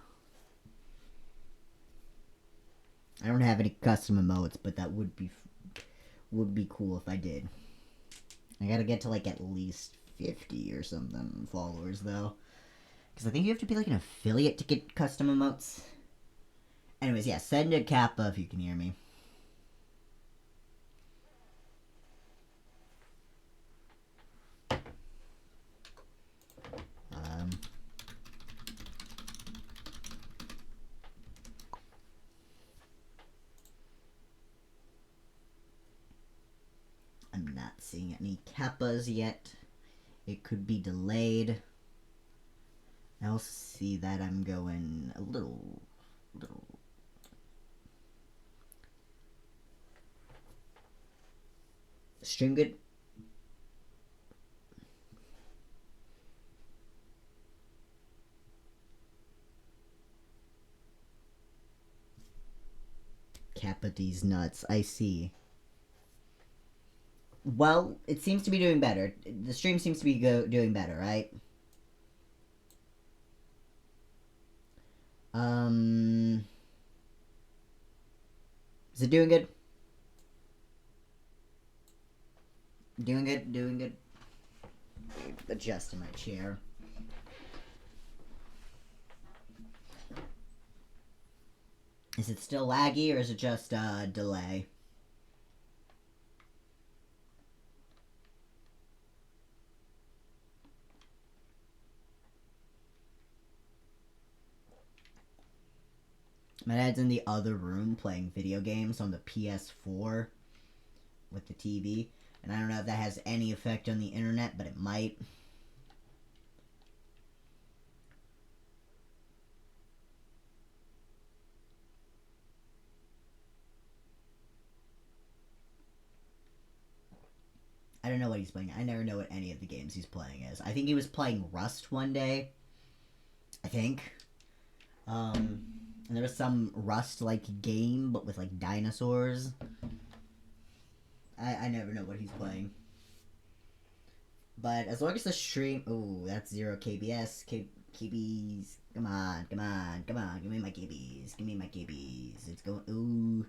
I don't have any custom emotes, but that would be cool if I did. I gotta get to like at least 50 or something followers though, because I think you have to be like an affiliate to get custom emotes. Anyways, yeah, send a kappa if you can hear me. I'm not seeing any kappas yet. It could be delayed. I also see that I'm going a little. Stream good? Kappa D's nuts, I see. Well, it seems to be doing better. The stream seems to be doing better, right? Is it doing good? Doing good. Adjust in my chair. Is it still laggy, or is it just delay? My dad's in the other room playing video games on the PS4 with the TV. And I don't know if that has any effect on the internet, but it might. I don't know what he's playing. I never know what any of the games he's playing is. I think he was playing Rust one day. I think. And there was some Rust-like game, but with, like, dinosaurs. I never know what he's playing. But as long as the stream... Ooh, that's 0 KBS. KBs. Come on. Give me my KBs. It's going... Ooh.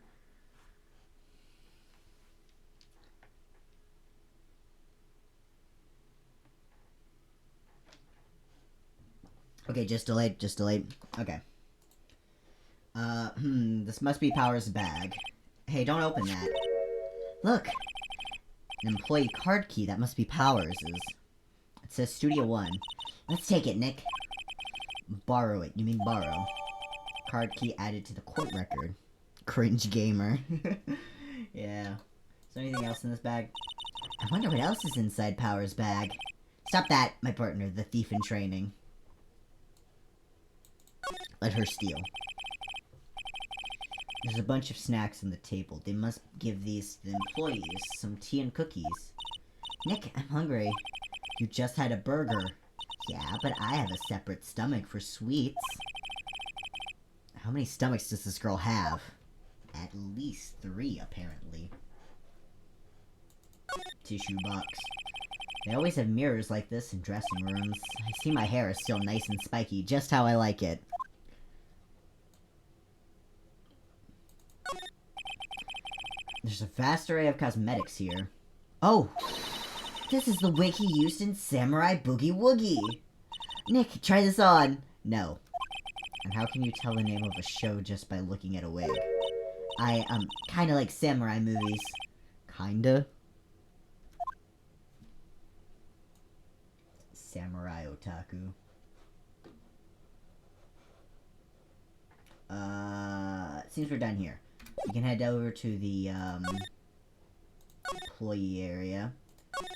Okay, just delayed. Okay. This must be Power's bag. Hey, don't open that. Look! An employee card key, that must be Powers'. It says Studio 1. Let's take it, Nick. Borrow it. You mean borrow. Card key added to the court record. Cringe gamer. Yeah. Is there anything else in this bag? I wonder what else is inside Power's bag. Stop that, my partner, the thief in training. Let her steal. There's a bunch of snacks on the table. They must give these to the employees. Some tea and cookies. Nick, I'm hungry. You just had a burger. Yeah, but I have a separate stomach for sweets. How many stomachs does this girl have? At least 3, apparently. Tissue box. They always have mirrors like this in dressing rooms. I see my hair is still nice and spiky, just how I like it. There's a vast array of cosmetics here. Oh! This is the wig he used in Samurai Boogie Woogie! Nick, try this on! No. And how can you tell the name of a show just by looking at a wig? I, kinda like samurai movies. Kinda? Samurai otaku. Seems we're done here. You can head over to the, employee area,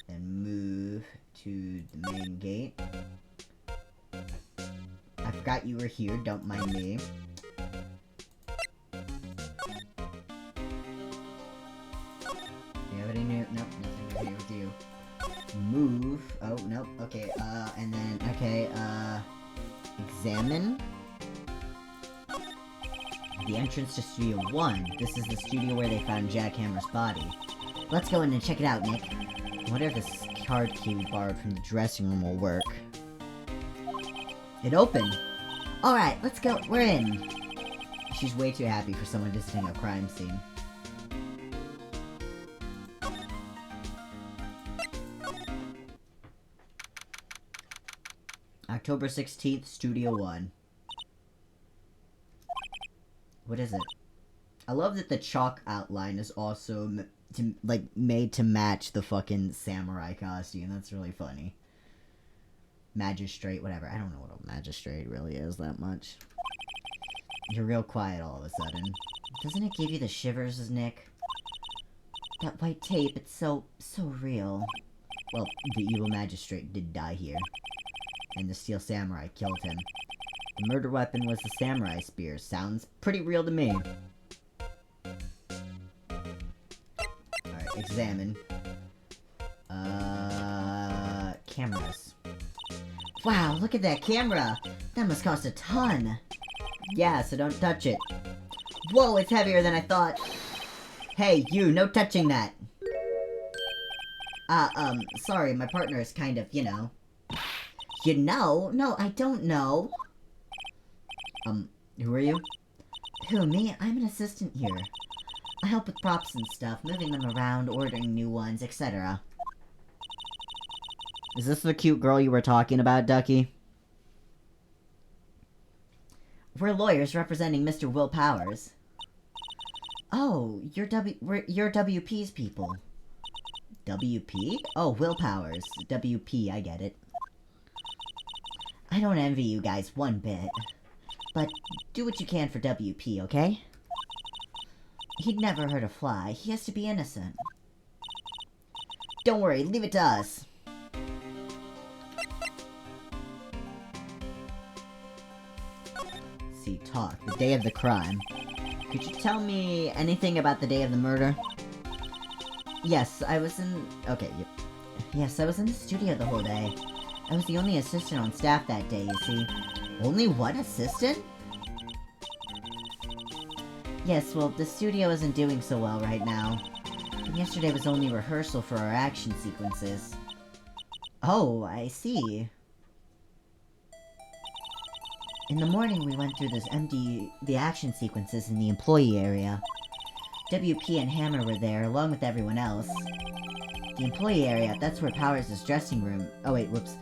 then move to the main gate. I forgot you were here, don't mind me. Do you have any new... Nope, nothing Oh, nope. Okay, and then, okay, examine the entrance to Studio 1. This is the studio where they found Jackhammer's body. Let's go in and check it out, Nick. I wonder if this card key we borrowed from the dressing room will work. It opened! Alright, let's go. We're in. She's way too happy for someone visiting a crime scene. October 16th, Studio 1. What is it? I love that the chalk outline is also made to match the fucking samurai costume. That's really funny. Magistrate, whatever. I don't know what a magistrate really is that much. You're real quiet all of a sudden. Doesn't it give you the shivers, Nick? That white tape, it's so real. Well, the evil magistrate did die here. And the steel samurai killed him. The murder weapon was the samurai spear. Sounds pretty real to me. Alright, examine. Cameras. Wow, look at that camera! That must cost a ton! Yeah, so don't touch it. Whoa, it's heavier than I thought! Hey, you, no touching that! Sorry, my partner is kind of, you know. You know? No, I don't know. Who are you? Who, me? I'm an assistant here. I help with props and stuff, moving them around, ordering new ones, etc. Is this the cute girl you were talking about, Ducky? We're lawyers representing Mr. Will Powers. Oh, you're WP's people. WP? Oh, Will Powers. WP, I get it. I don't envy you guys one bit. But do what you can for WP, okay? He'd never hurt a fly. He has to be innocent. Don't worry, leave it to us. See, talk. The day of the crime. Could you tell me anything about the day of the murder? Yes, I was in... Okay, yep. Yes, I was in the studio the whole day. I was the only assistant on staff that day, you see. Only one assistant? Yes, well, the studio isn't doing so well right now. And yesterday was only rehearsal for our action sequences. Oh, I see. In the morning, we went through the action sequences in the employee area. WP and Hammer were there, along with everyone else. The employee area, that's where Powers' dressing room... Oh wait, whoops.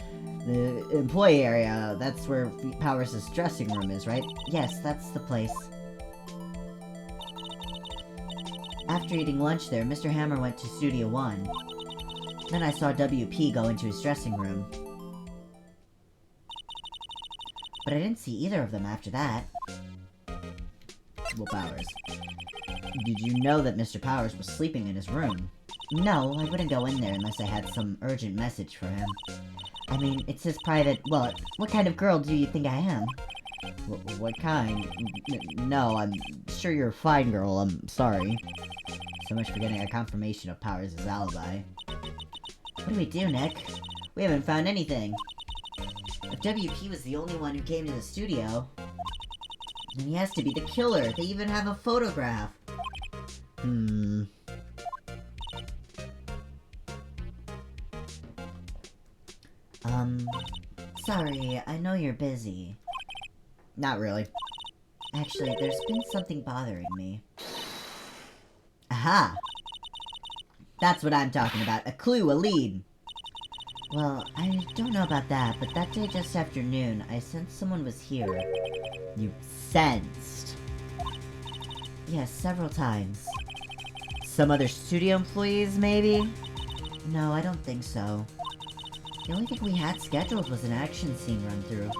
The employee area, that's where Powers' dressing room is, right? Yes, that's the place. After eating lunch there, Mr. Hammer went to Studio 1. Then I saw WP go into his dressing room. But I didn't see either of them after that. Well, Powers. Did you know that Mr. Powers was sleeping in his room? No, I wouldn't go in there unless I had some urgent message for him. I mean, it's his private... Well, what kind of girl do you think I am? What kind? No, I'm sure you're a fine girl, I'm sorry. So much for getting a confirmation of Powers' alibi. What do we do, Nick? We haven't found anything. If WP was the only one who came to the studio, then he has to be the killer. They even have a photograph. Sorry, I know you're busy. Not really. Actually, there's been something bothering me. Aha! That's what I'm talking about. A clue, a lead. Well, I don't know about that, but that day just after noon, I sensed someone was here. You sensed? Yes, several times. Some other studio employees, maybe? No, I don't think so. The only thing we had scheduled was an action scene run-through.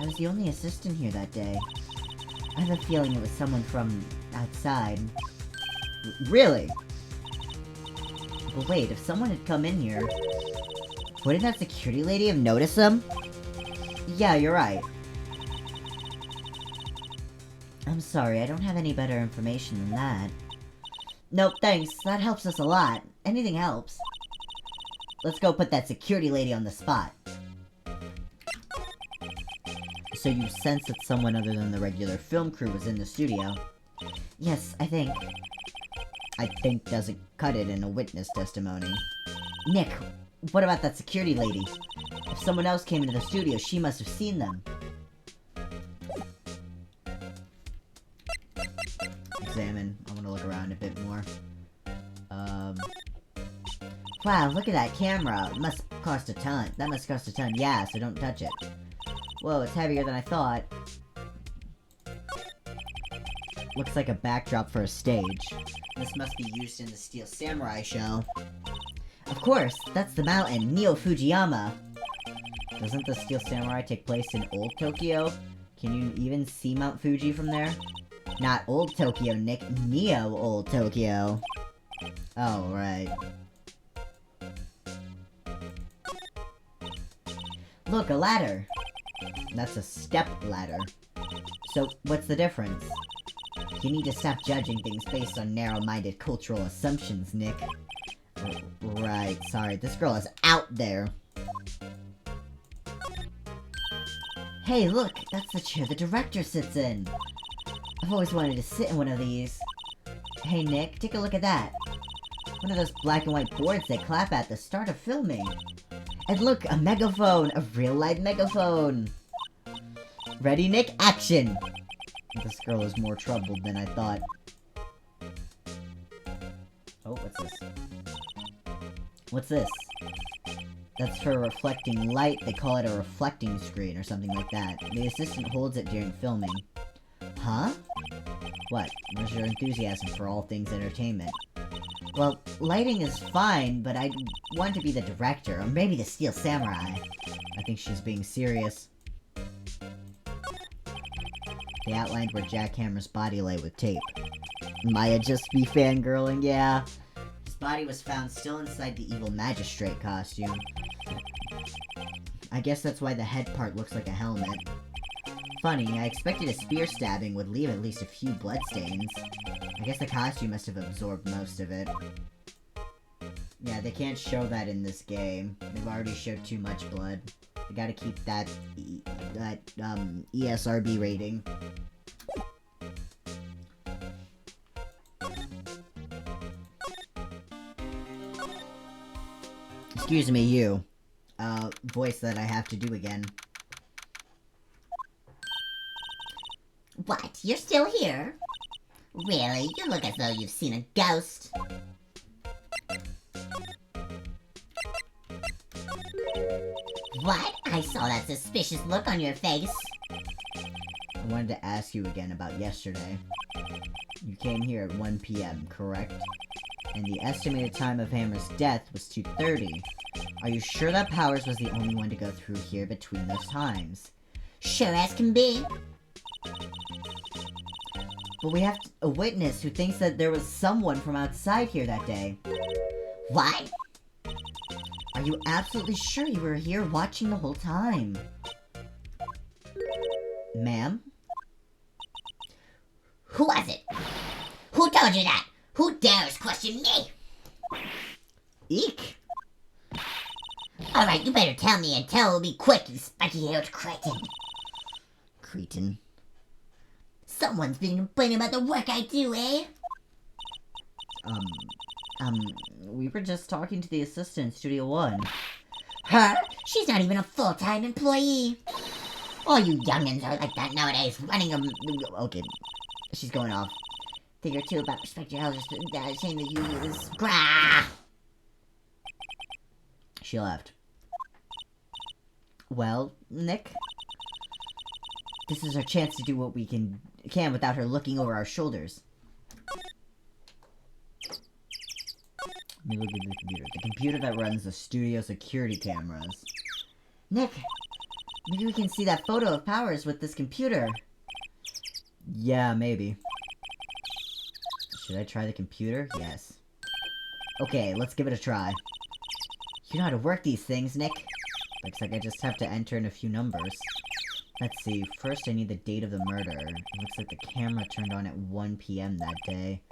I was the only assistant here that day. I have a feeling it was someone from outside. Really? But wait, if someone had come in here, wouldn't that security lady have noticed them? Yeah, you're right. I'm sorry, I don't have any better information than that. Nope, thanks. That helps us a lot. Anything helps. let's go put that security lady on the spot. So you sense that someone other than the regular film crew was in the studio? Yes, I think. I think doesn't cut it in a witness testimony. Nick, what about that security lady? If someone else came into the studio, she must have seen them. Examine. I want to look around a bit more. Wow, look at that camera. It must cost a ton. That must cost a ton. Yeah, so don't touch it. Whoa, it's heavier than I thought. Looks like a backdrop for a stage. This must be used in the Steel Samurai show. Of course, that's the mountain, Neo Fujiyama. Doesn't the Steel Samurai take place in Old Tokyo? Can you even see Mount Fuji from there? Not Old Tokyo, Nick. Neo Old Tokyo. Oh, right. Look, a ladder. That's a step ladder. So, what's the difference? You need to stop judging things based on narrow-minded cultural assumptions, Nick. Right, sorry, this girl is out there. Hey, look, that's the chair the director sits in. I've always wanted to sit in one of these. Hey, Nick, take a look at that. One of those black and white boards they clap at the start of filming. And look, a megaphone! A real-life megaphone! Ready, Nick? Action! This girl is more troubled than I thought. Oh, what's this? What's this? That's for reflecting light. They call it a reflecting screen or something like that. The assistant holds it during filming. Huh? What? Where's your enthusiasm for all things entertainment? Well, lighting is fine, but I want to be the director, or maybe the Steel Samurai. I think she's being serious. They outlined where Jackhammer's body lay with tape. Maya just be fangirling, yeah. His body was found still inside the evil magistrate costume. I guess that's why the head part looks like a helmet. Funny, I expected a spear stabbing would leave at least a few bloodstains. I guess the costume must have absorbed most of it. Yeah, they can't show that in this game. They've already showed too much blood. They gotta keep that ESRB rating. Excuse me, you. Voice that I have to do again. What? You're still here? Really? You look as though you've seen a ghost. What? I saw that suspicious look on your face. I wanted to ask you again about yesterday. You came here at 1 p.m., correct? And the estimated time of Hammer's death was 2:30. Are you sure that Powers was the only one to go through here between those times? Sure as can be. But we have a witness who thinks that there was someone from outside here that day. What? Are you absolutely sure you were here watching the whole time? Ma'am? Who was it? Who told you that? Who dares question me? Eek! Alright, you better tell me and tell me quick, you spiky-haired cretin. Cretin. Someone's been complaining about the work I do, eh? We were just talking to the assistant in Studio 1. Her? She's not even a full-time employee. All you youngins are like that nowadays, running a... Okay, she's going off. Thing or two about respect your elders, saying that you use... Brah! She left. Well, Nick? This is our chance to do what we can without her looking over our shoulders. Let me look at the computer. The computer that runs the studio security cameras. Nick! Maybe we can see that photo of Powers with this computer. Yeah, maybe. Should I try the computer? Yes. Okay, let's give it a try. You know how to work these things, Nick. Looks like I just have to enter in a few numbers. Let's see, first I need the date of the murder. It looks like the camera turned on at 1 p.m. that day.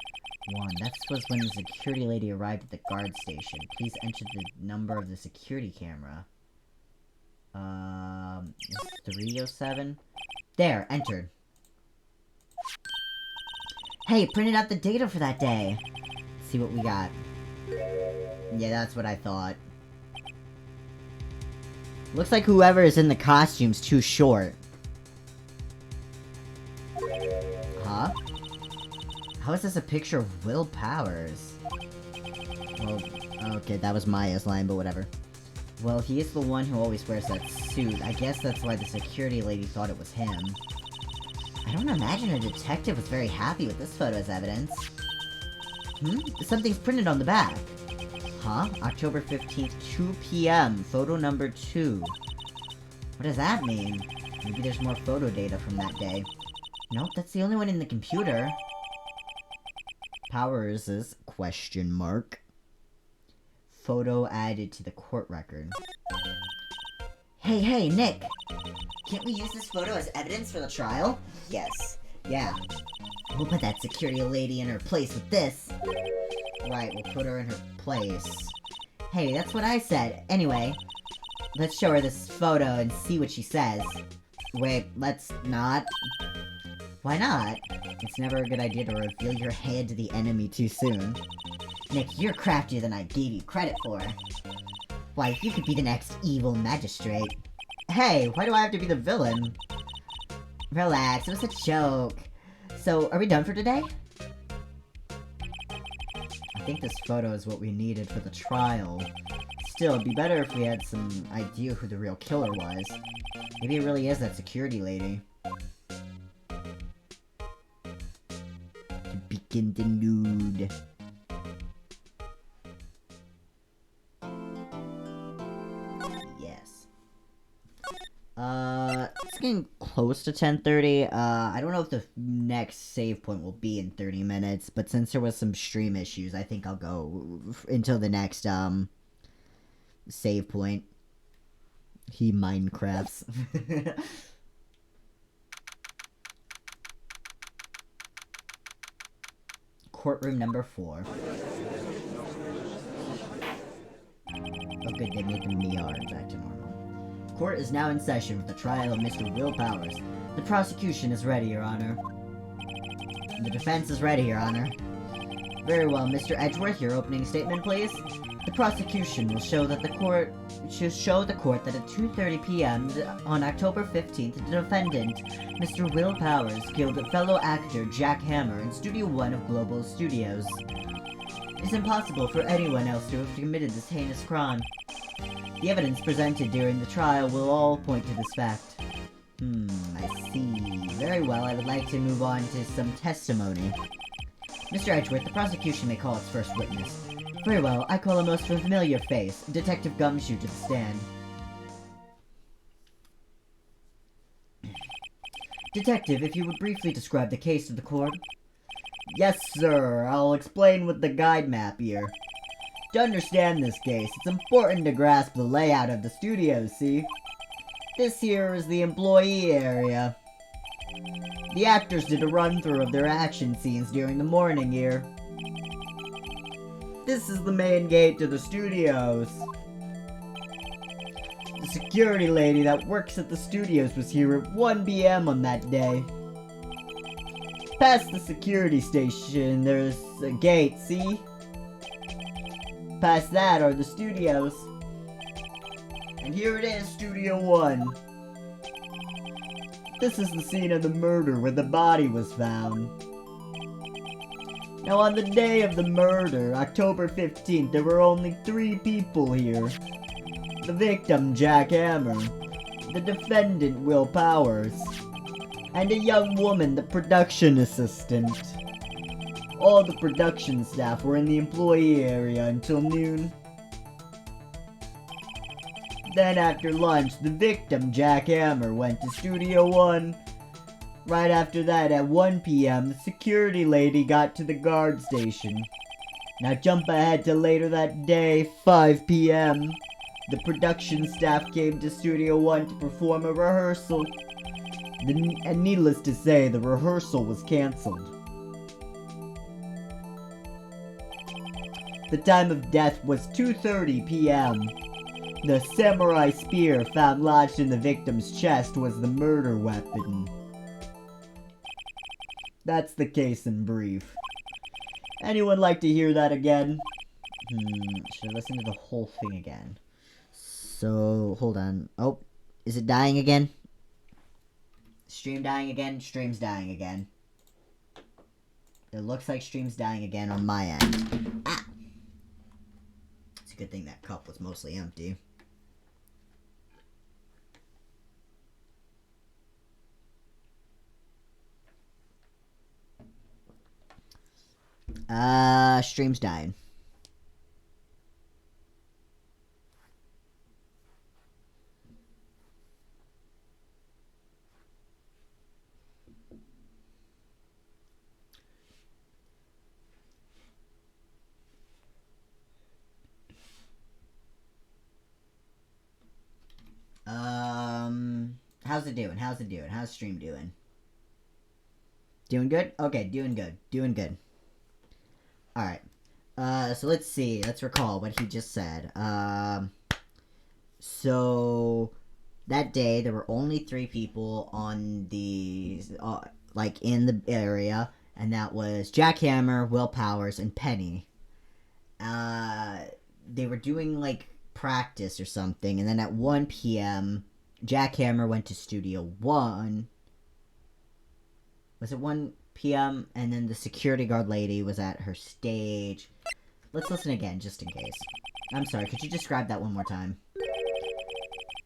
1. That was when the security lady arrived at the guard station. Please enter the number of the security camera. 307? There, entered. Hey, it printed out the data for that day. Let's see what we got. Yeah, that's what I thought. Looks like whoever is in the costume's too short. Huh? How is this a picture of Will Powers? Well, okay, that was Maya's line, but whatever. Well, he is the one who always wears that suit. I guess that's why the security lady thought it was him. I don't imagine a detective was very happy with this photo as evidence. Something's printed on the back. Huh? October 15th, 2 p.m. Photo number 2. What does that mean? Maybe there's more photo data from that day. Nope, that's the only one in the computer. Powers is question mark. Photo added to the court record. Hey, Nick! Can't we use this photo as evidence for the trial? Yes. Yeah. We'll put that security lady in her place with this. Right, we'll put her in her place. Hey, that's what I said. Anyway, let's show her this photo and see what she says. Wait, let's not. Why not? It's never a good idea to reveal your hand to the enemy too soon. Nick, you're craftier than I gave you credit for. Why, you could be the next evil magistrate. Hey, why do I have to be the villain? Relax, it was a joke. So, are we done for today? I think this photo is what we needed for the trial. Still, it'd be better if we had some idea who the real killer was. Maybe it really is that security lady. To begin the nude. Yes. It's getting close to 10:30. I don't know if the next save point will be in 30 minutes, but since there was some stream issues, I think I'll go until the next, save point. He Minecrafts. Courtroom number 4. Oh good, they made the MER back to normal. Court is now in session with the trial of Mr. Will Powers. The prosecution is ready, Your Honor. The defense is ready, Your Honor. Very well, Mr. Edgeworth, your opening statement, please. The prosecution will show that the court that at 2:30 p.m. on October 15th, the defendant, Mr. Will Powers, killed fellow actor Jack Hammer in Studio 1 of Global Studios. It is impossible for anyone else to have committed this heinous crime. The evidence presented during the trial will all point to this fact. I see. Very well, I would like to move on to some testimony. Mr. Edgeworth, the prosecution may call its first witness. Very well, I call a most familiar face, Detective Gumshoe, to the stand. Detective, if you would briefly describe the case to the court. Yes, sir. I'll explain with the guide map here. To understand this case, it's important to grasp the layout of the studio, see? This here is the employee area. The actors did a run-through of their action scenes during the morning here. This is the main gate to the studios. The security lady that works at the studios was here at 1 p.m. on that day. Past the security station, there's a gate, see? Past that are the studios. And here it is, Studio 1. This is the scene of the murder where the body was found. Now on the day of the murder, October 15th, there were only 3 people here. The victim, Jack Hammer, the defendant, Will Powers, and a young woman, the production assistant. All the production staff were in the employee area until noon. Then after lunch, the victim, Jack Hammer, went to Studio 1. Right after that, at 1 p.m., the security lady got to the guard station. Now jump ahead to later that day, 5 p.m. The production staff came to Studio 1 to perform a rehearsal. And needless to say, the rehearsal was cancelled. The time of death was 2:30 p.m. The samurai spear found lodged in the victim's chest was the murder weapon. That's the case in brief. Anyone like to hear that again? Should I listen to the whole thing again? So, hold on. Oh, is it dying again? Stream dying again? Stream's dying again. It looks like stream's dying again on my end. Ah! It's a good thing that cup was mostly empty. Stream's dying. How's it doing? How's it doing? How's stream doing? Doing good? Okay, doing good. Doing good. Alright. So let's see. Let's recall what he just said. So that day there were only 3 people on the, like, in the area, and that was Jackhammer, Will Powers, and Penny. They were doing, like, practice or something, and then at 1 p.m., Jackhammer went to Studio 1. Was it 1 p.m.? And then the security guard lady was at her stage. Let's listen again, just in case. I'm sorry, could you describe that one more time?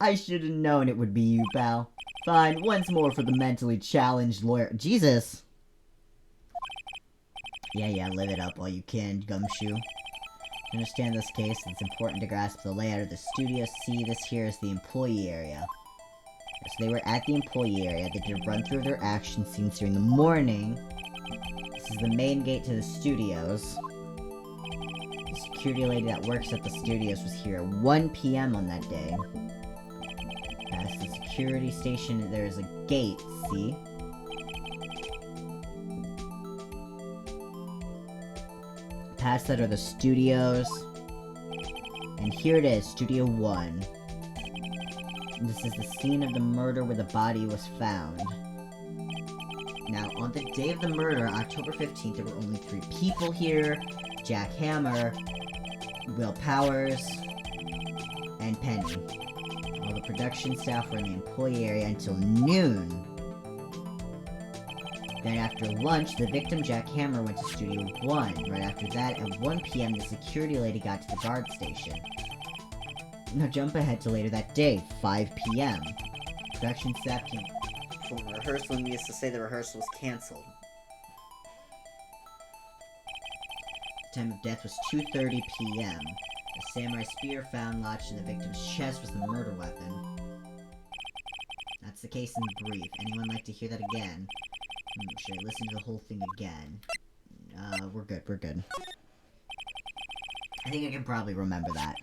I should have known it would be you, pal. Fine, once more for the mentally challenged lawyer. Jesus! Yeah, live it up while you can, Gumshoe. To understand this case, it's important to grasp the layout of the studio. See, this here is the employee area. So they were at the employee area. They did a run through their action scenes during the morning. This is the main gate to the studios. The security lady that works at the studios was here at 1 p.m. on that day. Past the security station, there is a gate, see? Past that are the studios. And here it is, Studio 1. This is the scene of the murder where the body was found. Now, on the day of the murder, October 15th, there were only 3 people here. Jack Hammer, Will Powers, and Penny. All the production staff were in the employee area until noon. Then after lunch, the victim Jack Hammer went to Studio 1. Right after that, at 1 p.m., the security lady got to the guard station. Now jump ahead to later that day, 5 p.m. Production staff came from rehearsal and used to say the rehearsal was cancelled. The time of death was 2:30 p.m. The samurai spear found lodged in the victim's chest was the murder weapon. That's the case in brief. Anyone like to hear that again? Should I listen to the whole thing again? We're good. I think I can probably remember that.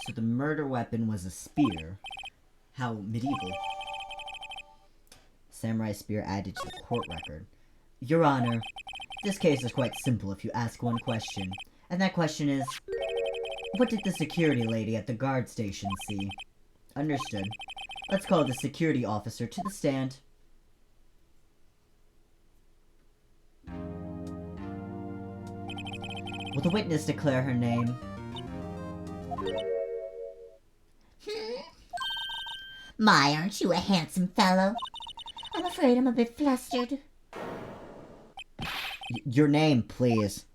So the murder weapon was a spear. How medieval. Samurai spear added to the court record. Your Honor, this case is quite simple if you ask one question. And that question is, what did the security lady at the guard station see? Understood. Let's call the security officer to the stand. Will the witness declare her name? My, aren't you a handsome fellow? I'm afraid I'm a bit flustered. Your name, please.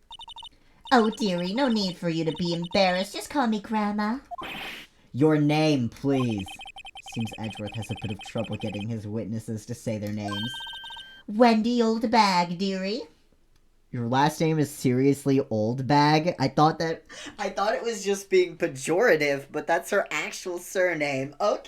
Oh, dearie, no need for you to be embarrassed. Just call me Grandma. Your name, please. Seems Edgeworth has a bit of trouble getting his witnesses to say their names. Wendy Old Bag, dearie. Your last name is seriously Old Bag? I thought it was just being pejorative, but that's her actual surname. Okay.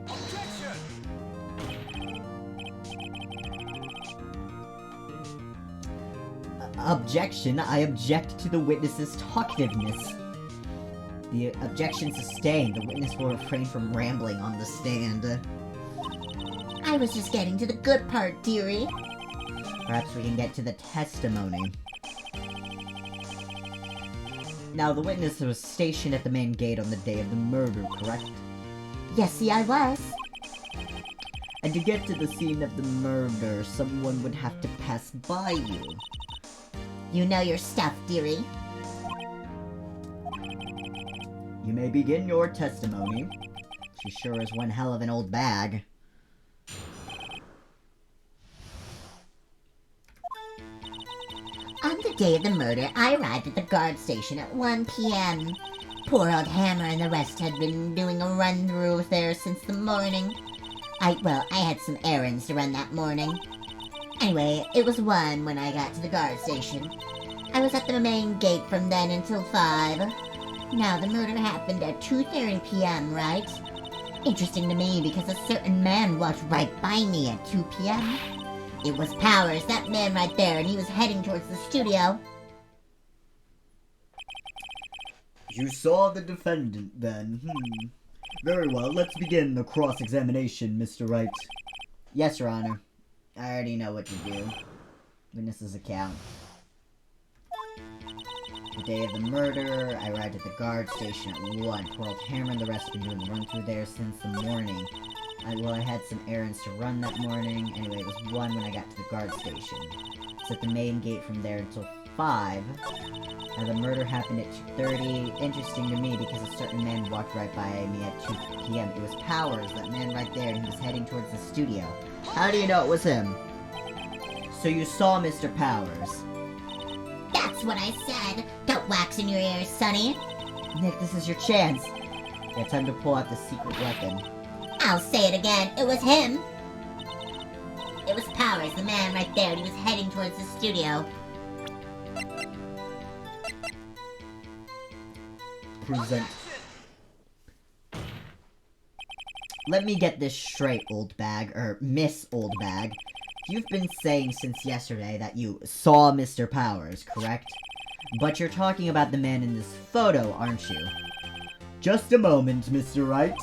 Objection! Objection. I object to the witness's talkativeness. The objection sustained. The witness will refrain from rambling on the stand. I was just getting to the good part, dearie. Perhaps we can get to the testimony. Now, the witness was stationed at the main gate on the day of the murder, correct? Yesy, I was. And to get to the scene of the murder, someone would have to pass by you. You know your stuff, dearie. You may begin your testimony. She sure is one hell of an old bag. On the day of the murder, I arrived at the guard station at 1 p.m. Poor old Hammer and the rest had been doing a run-through there since the morning. I had some errands to run that morning. Anyway, it was 1 when I got to the guard station. I was at the main gate from then until 5. Now, the murder happened at 2:30 p.m., right? Interesting to me because a certain man walked right by me at 2 p.m. It was Powers, that man right there, and he was heading towards the studio. You saw the defendant, then. Very well, let's begin the cross-examination, Mr. Wright. Yes, Your Honor. I already know what to do. Witness's account. The day of the murder, I arrived at the guard station at 1. Poor old Hammer and the rest have been doing the run-through there since the morning. I had some errands to run that morning. Anyway, it was 1 when I got to the guard station. It's at the main gate from there until 5. Now, the murder happened at 2:30. Interesting to me because a certain man walked right by me at 2 p.m. It was Powers, that man right there, and he was heading towards the studio. How do you know it was him? So you saw Mr. Powers. That's what I said. Don't wax in your ears, Sonny. Nick, this is your chance. You have time to pull out the secret weapon. I'll say it again. It was him. It was Powers, the man right there, and he was heading towards the studio. Present. Let me get this straight, old bag, or Miss Old Bag. You've been saying since yesterday that you saw Mr. Powers, correct? But you're talking about the man in this photo, aren't you? Just a moment, Mr. Wright.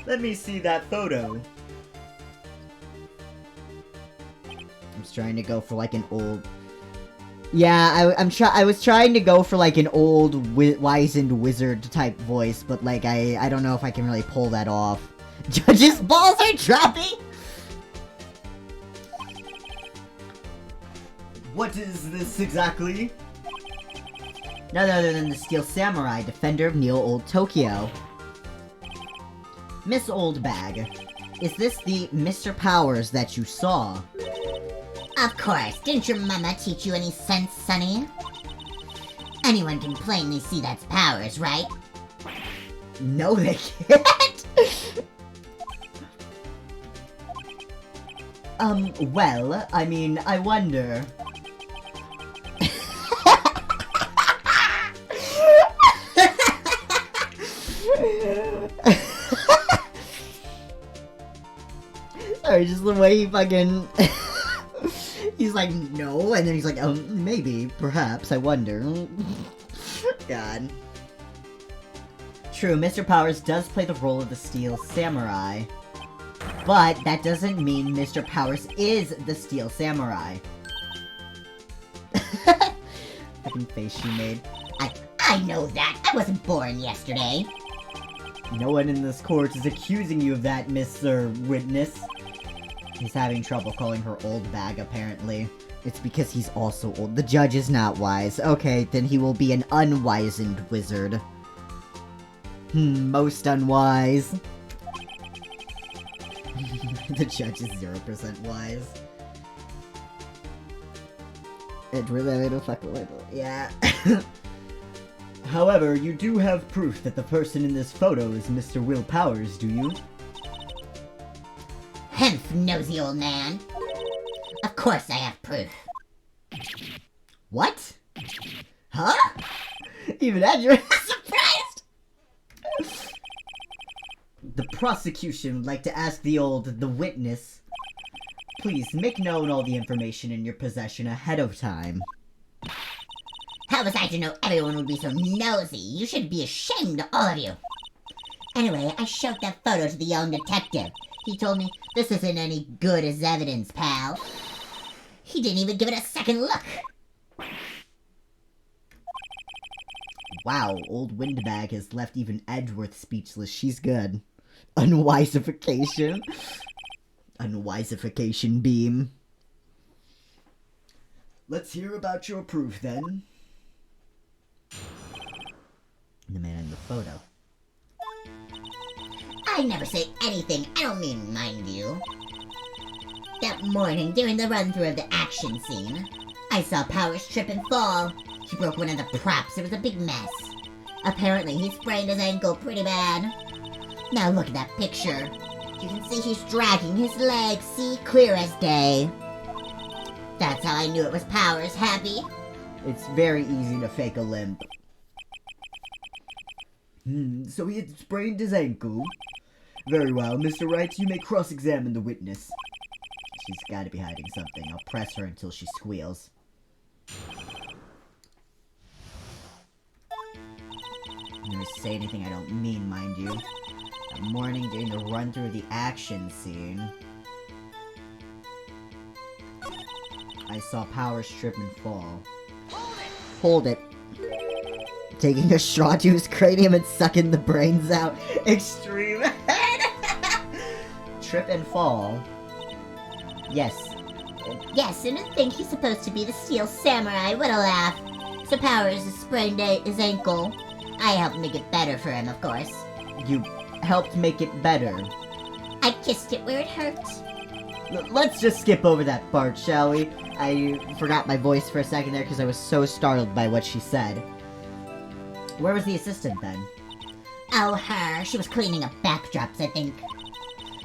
Let me see that photo. I'm just trying to go for like an old... Yeah, I was trying to go for like an old wizened wizard type voice, but like I don't know if I can really pull that off. Judge's balls are dropping! What is this exactly? None other than the Steel Samurai, defender of Neo Old Tokyo. Miss Old Bag, is this the Mr. Powers that you saw? Of course. Didn't your mama teach you any sense, Sonny? Anyone can plainly see that's Powers, right? No, they can't! Well, I mean, I wonder... Sorry, just the way he fucking... He's like, no, and then he's like, maybe, perhaps, I wonder. God. True, Mr. Powers does play the role of the Steel Samurai. But that doesn't mean Mr. Powers is the Steel Samurai. Fucking face she made. I know that. I wasn't born yesterday. No one in this court is accusing you of that, Mr. Witness. He's having trouble calling her old bag, apparently. It's because he's also old. The judge is not wise. Okay, then he will be an unwizened wizard. Most unwise. The judge is 0% wise. It really made a fucking little. Yeah. However, you do have proof that the person in this photo is Mr. Will Powers, do you? Humph, nosy old man. Of course I have proof. What? Huh? Even Andrew is surprised! The prosecution would like to ask the witness, please make known all the information in your possession ahead of time. How was I to know everyone would be so nosy? You should be ashamed, all of you. Anyway, I showed that photo to the young detective. He told me, this isn't any good as evidence, pal. He didn't even give it a second look. Wow, old Windbag has left even Edgeworth speechless. She's good. Unwisification. Unwisification beam. Let's hear about your proof, then. The man in the photo. I never say anything I don't mean, mind you. That morning, during the run-through of the action scene, I saw Powers trip and fall. He broke one of the props. It was a big mess. Apparently, he sprained his ankle pretty bad. Now look at that picture. You can see he's dragging his legs, see, clear as day. That's how I knew it was Powers, Happy. It's very easy to fake a limp. So he had sprained his ankle. Very well, Mr. Wright, you may cross-examine the witness. She's gotta be hiding something. I'll press her until she squeals. Never say anything I don't mean, mind you. That morning during the run-through of the action scene, I saw Powers trip and fall. Hold it! Taking a straw to his cranium and sucking the brains out. Extreme head! Trip and fall. Yes. Yes, and I think he's supposed to be the Steel Samurai. What a laugh. So Powers has sprained his ankle. I helped make it better for him, of course. You helped make it better. I kissed it where it hurt. Let's just skip over that part, shall we? I forgot my voice for a second there because I was so startled by what she said. Where was the assistant then? Oh, her. She was cleaning up backdrops, I think.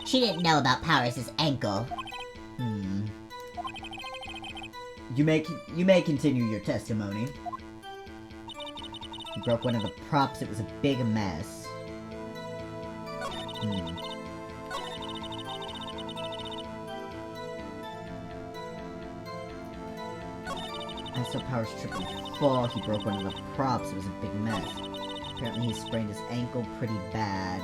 She didn't know about Powers' ankle. You may continue your testimony. He broke one of the props. It was a big mess. I saw Powers trip and fall. He broke one of the props. It was a big mess. Apparently he sprained his ankle pretty bad.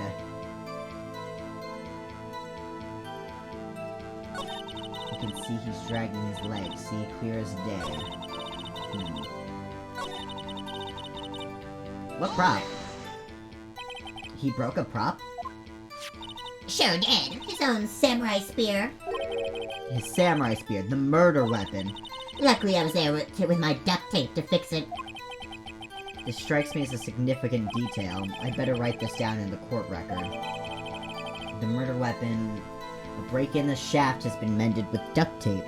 You can see he's dragging his legs. See, clear as day. What prop? He broke a prop? Sure did. His own samurai spear. His samurai spear, the murder weapon. Luckily I was there with my duct tape to fix it. This strikes me as a significant detail. I'd better write this down in the court record. The murder weapon... A break in the shaft has been mended with duct tape.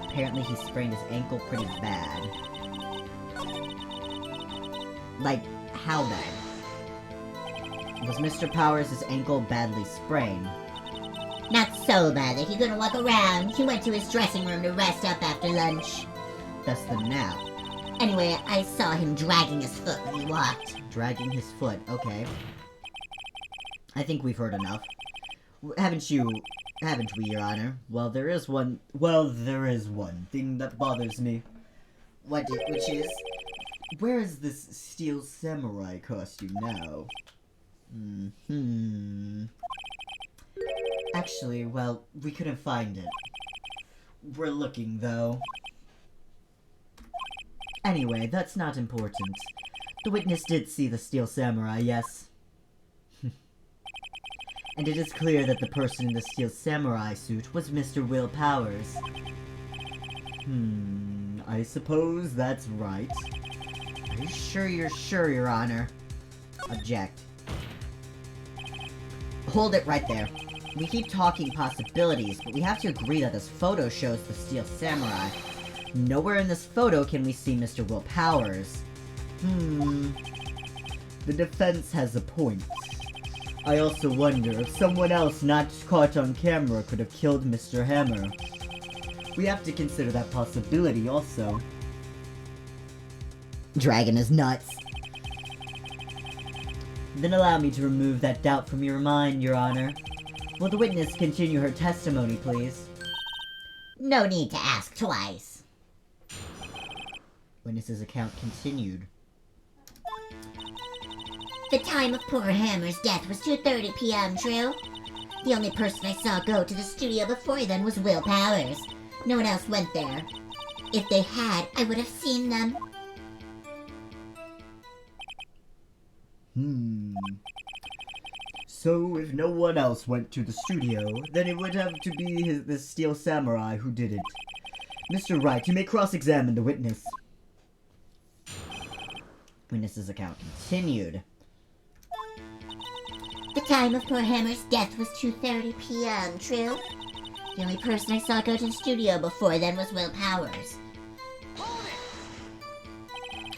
Apparently he sprained his ankle pretty bad. Like, how bad? Was Mr. Powers' ankle badly sprained? Not so bad that he couldn't walk around. He went to his dressing room to rest up after lunch. Thus the nap. Anyway, I saw him dragging his foot when he walked. Dragging his foot, okay. I think we've heard enough. Haven't we, Your Honor? Well, there is one thing that bothers me. Which is? Where is this steel samurai costume now? Actually, well, we couldn't find it. We're looking, though. Anyway, that's not important. The witness did see the steel samurai, yes. And it is clear that the person in the steel samurai suit was Mr. Will Powers. I suppose that's right. Are you sure you're sure, Your Honor? Object. Hold it right there. We keep talking possibilities, but we have to agree that this photo shows the steel samurai. Nowhere in this photo can we see Mr. Will Powers. The defense has a point. I also wonder if someone else not caught on camera could have killed Mr. Hammer. We have to consider that possibility also. Dragon is nuts. Then allow me to remove that doubt from your mind, Your Honor. Will the witness continue her testimony, please? No need to ask twice. Witness's account continued. The time of poor Hammer's death was 2:30 p.m., true? The only person I saw go to the studio before then was Will Powers. No one else went there. If they had, I would have seen them. So, if no one else went to the studio, then it would have to be the Steel Samurai who did it. Mr. Wright, you may cross-examine the witness. Witness's account continued. The time of poor Hammer's death was 2:30 p.m., true? The only person I saw go to the studio before then was Will Powers.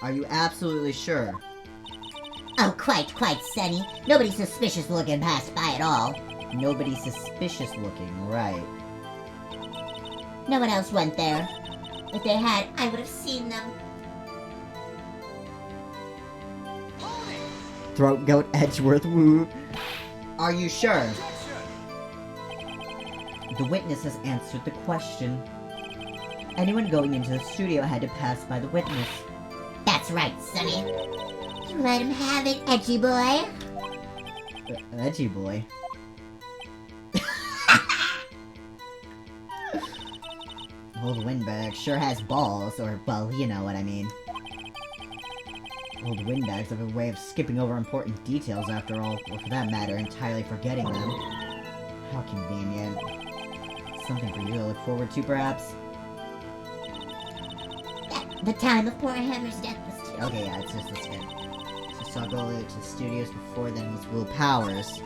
Are you absolutely sure? Oh, quite, Sonny. Nobody suspicious looking passed by at all. Nobody suspicious looking, right? No one else went there. If they had, I would have seen them. Throat goat Edgeworth woo. Are you sure? The witness has answered the question. Anyone going into the studio had to pass by the witness. That's right, Sonny. You let him have it, edgy boy. Edgy boy. Old Windbag sure has balls, or, well, you know what I mean. Old Windbags have a way of skipping over important details after all, or for that matter, entirely forgetting them. How convenient. Something for you to look forward to, perhaps? The time of poor Hammer's death was too. Okay, yeah, it's just this good. So saw go to the studios before then was Will Powers.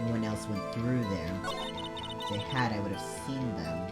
No one else went through there. If they had, I would have seen them.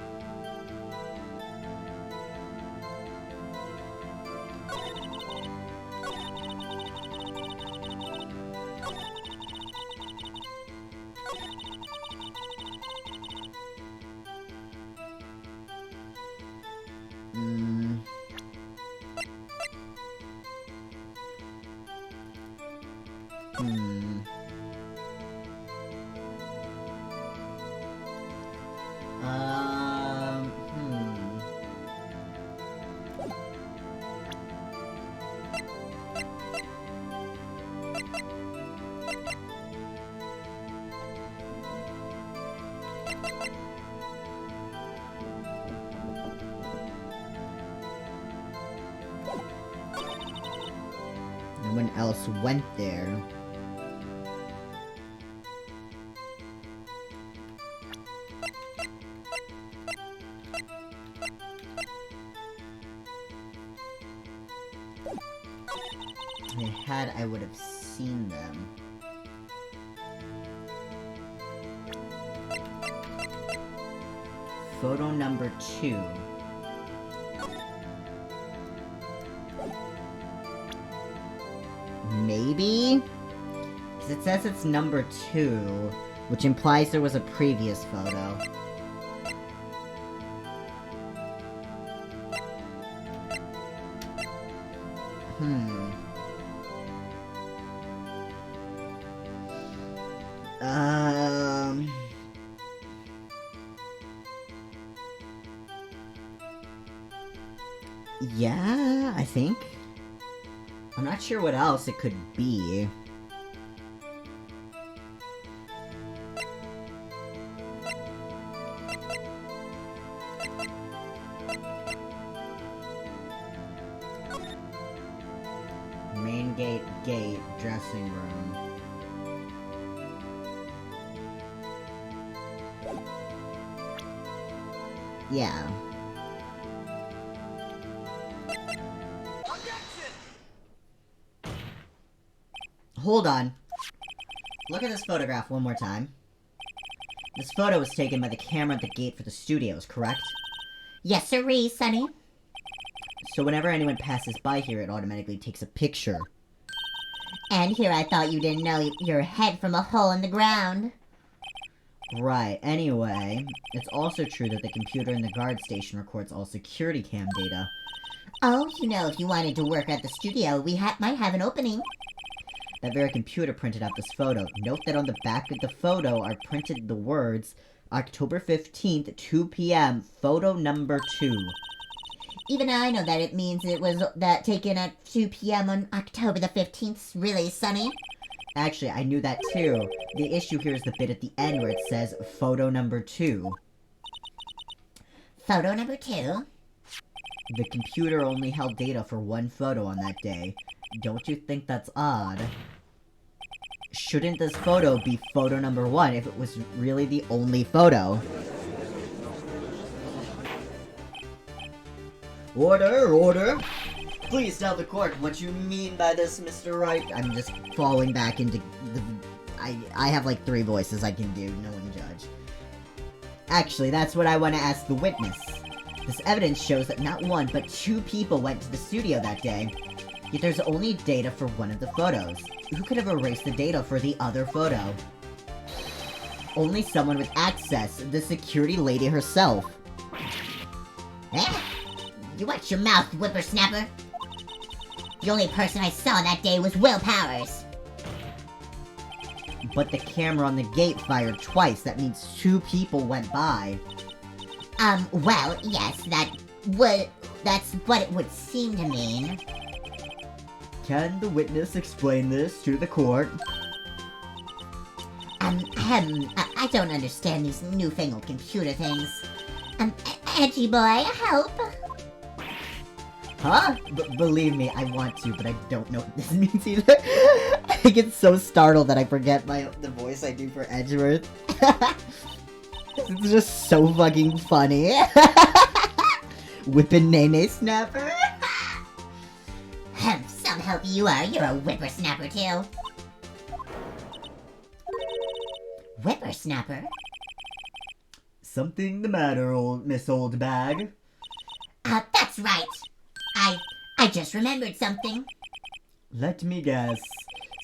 No one else went there. If they had, I would have seen them. Photo number 2. Maybe? Because it says it's number 2, which implies there was a previous photo. Yeah, I think. I'm not sure what else it could be. Main gate, dressing room. Yeah. Hold on. Look at this photograph one more time. This photo was taken by the camera at the gate for the studios, correct? Yes, sirree, Sonny. So whenever anyone passes by here, it automatically takes a picture. And here I thought you didn't know your head from a hole in the ground. Right, anyway, it's also true that the computer in the guard station records all security cam data. Oh, you know, if you wanted to work at the studio, we might have an opening. That very computer printed out this photo. Note that on the back of the photo are printed the words, October 15th, 2 p.m., photo number 2. Even I know that it means it was that taken at 2 p.m. on October the 15th. Really, Sonny? Actually, I knew that too. The issue here is the bit at the end where it says photo number 2. Photo number 2? The computer only held data for one photo on that day. Don't you think that's odd? Shouldn't this photo be photo number 1 if it was really the only photo? Order, order! Please tell the court what you mean by this, Mr. Wright. I'm just falling back into the... I have like 3 voices I can do, no one judge. Actually, that's what I want to ask the witness. This evidence shows that not 1, but 2 people went to the studio that day. Yet there's only data for one of the photos. Who could have erased the data for the other photo? Only someone with access, the security lady herself. Eh? You watch your mouth, whippersnapper. The only person I saw that day was Will Powers. But the camera on the gate fired twice. That means 2 people went by. Well, yes, that's what it would seem to mean. Can the witness explain this to the court? I don't understand these newfangled computer things. Edgy boy, help! Huh? Believe me, I want to, but I don't know what this means either. I get so startled that I forget the voice I do for Edgeworth. It's just so fucking funny. Whippin' Nene Snapper. Some help you are, you're a whippersnapper too. Whippersnapper? Something the matter, Miss Old Bag? That's right. I just remembered something. Let me guess.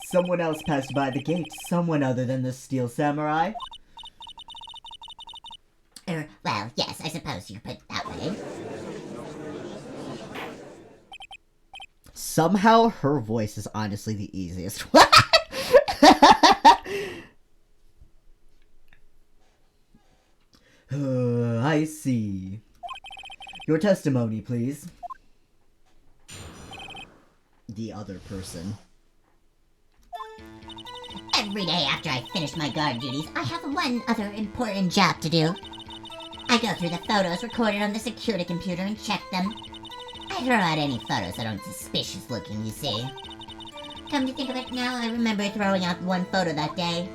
Someone else passed by the gate, someone other than the Steel Samurai? Well, yes, I suppose you could put it that way. Somehow, her voice is honestly the easiest. I see. Your testimony, please. The other person. Every day after I finish my guard duties, I have one other important job to do. I go through the photos recorded on the security computer and check them. I throw out any photos that aren't suspicious looking, you see. Come to think of it now, I remember throwing out one photo that day.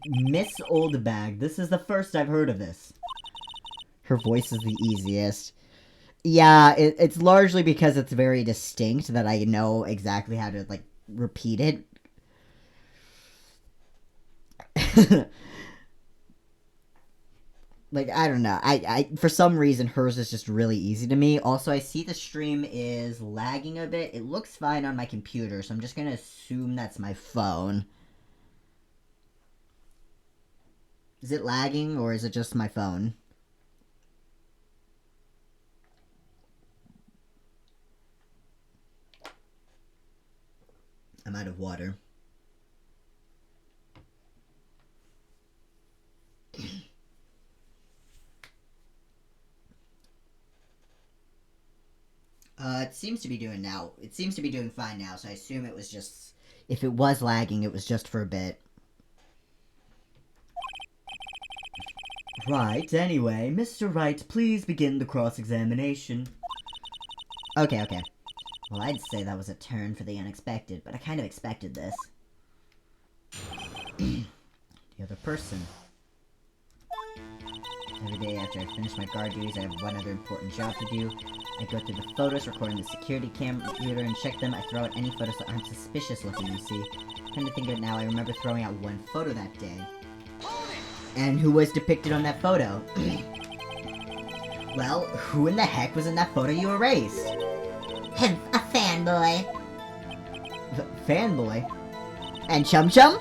Miss Oldbag, this is the first I've heard of this. Her voice is the easiest. Yeah, it's largely because it's very distinct that I know exactly how to, like, repeat it. Like, I don't know. I for some reason, hers is just really easy to me. Also, I see the stream is lagging a bit. It looks fine on my computer, so I'm just gonna assume that's my phone. Is it lagging, or is it just my phone? I'm out of water. It seems to be doing now. It seems to be doing fine now, so I assume it was just... If it was lagging, it was just for a bit. Right, anyway, Mr. Wright, please begin the cross-examination. Okay. Well, I'd say that was a turn for the unexpected, but I kind of expected this. The other person. Every day after I finish my guard duties, I have one other important job to do. I go through the photos, recording the security computer, and check them. I throw out any photos that aren't suspicious looking, you see. Come to think of it now, I remember throwing out one photo that day. And who was depicted on that photo? Well, who in the heck was in that photo you erased? A fanboy. Fanboy? And Chum Chum?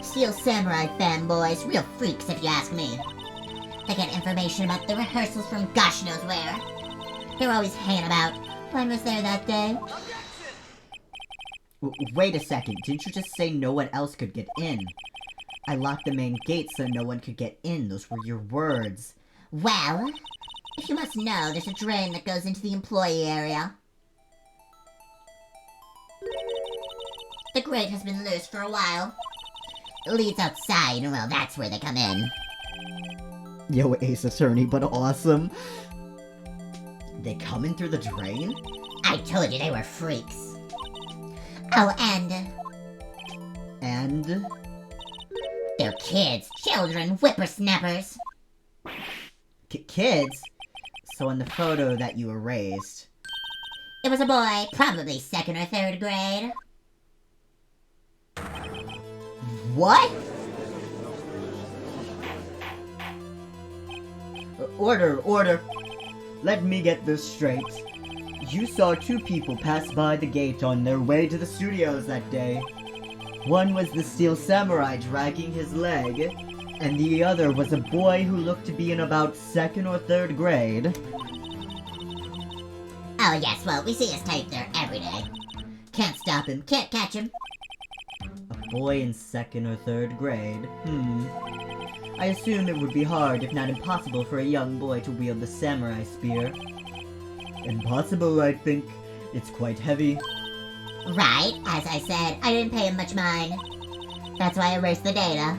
Steel Samurai fanboys, real freaks if you ask me. They get information about the rehearsals from gosh knows where. They're always hanging about. When was there that day? Wait a second, didn't you just say no one else could get in? I locked the main gate so no one could get in, those were your words. Well, If you must know, there's a drain that goes into the employee area. The grate has been loose for a while. It leads outside, and well, that's where they come in. Yo, Ace Attorney, but awesome. They come in through the drain? I told you they were freaks. Oh, and And... they're kids, children, whippersnappers. kids? So in the photo that you erased... It was a boy, probably 2nd or 3rd grade. What? Order. Let me get this straight. You saw 2 people pass by the gate on their way to the studios that day. One was the Steel Samurai dragging his leg, and the other was a boy who looked to be in about 2nd or 3rd grade. Oh yes, well, we see his type there every day. Can't stop him, can't catch him. A boy in 2nd or 3rd grade? I assume it would be hard, if not impossible, for a young boy to wield the samurai spear. Impossible, I think. It's quite heavy. Right, as I said, I didn't pay him much mind. That's why I erased the data.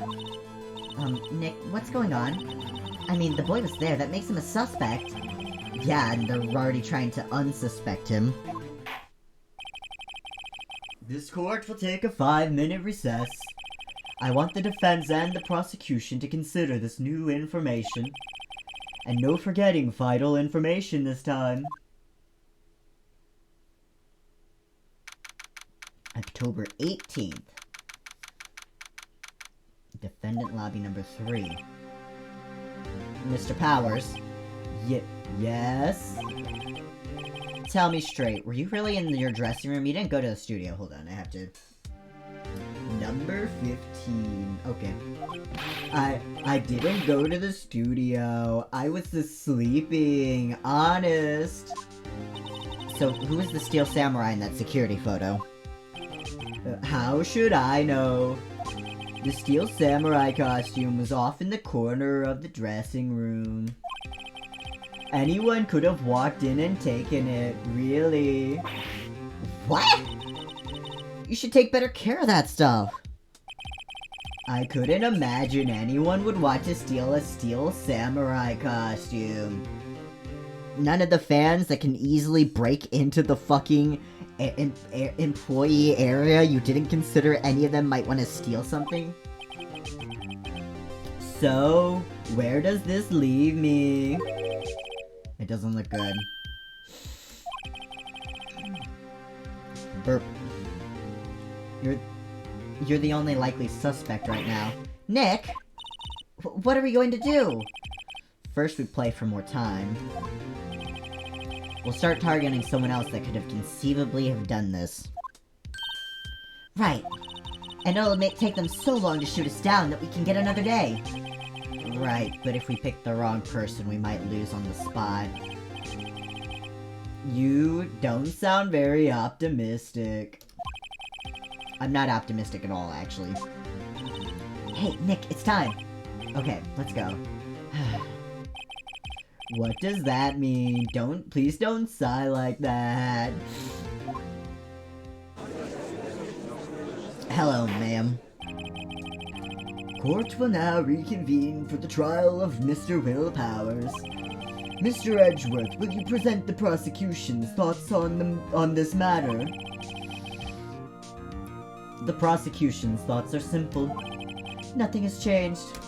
Nick, what's going on? I mean, the boy was there, that makes him a suspect. Yeah, and they're already trying to unsuspect him. This court will take a 5-minute recess. I want the defense and the prosecution to consider this new information. And no forgetting vital information this time. October 18th. Defendant lobby number 3. Mr. Powers. Yes? Tell me straight, were you really in your dressing room? You didn't go to the studio. Hold on, I have to... Number 15. Okay. I didn't go to the studio. I was just sleeping. Honest. So, who is the Steel Samurai in that security photo? How should I know? The Steel Samurai costume was off in the corner of the dressing room. Anyone could have walked in and taken it, really. What? You should take better care of that stuff. I couldn't imagine anyone would want to steal a Steel Samurai costume. None of the fans that can easily break into the fucking employee area, you didn't consider any of them might want to steal something? So, where does this leave me? It doesn't look good. Burp. You're the only likely suspect right now. Nick! What are we going to do? First we play for more time. We'll start targeting someone else that could have conceivably have done this. Right. And it'll take them so long to shoot us down that we can get another day. Right, but if we pick the wrong person, we might lose on the spot. You don't sound very optimistic. I'm not optimistic at all, actually. Hey, Nick, it's time. Okay, let's go. What does that mean? Please don't sigh like that. Hello, ma'am. Court will now reconvene for the trial of Mr. Will Powers. Mr. Edgeworth, will you present the prosecution's thoughts on this matter? The prosecution's thoughts are simple. Nothing has changed.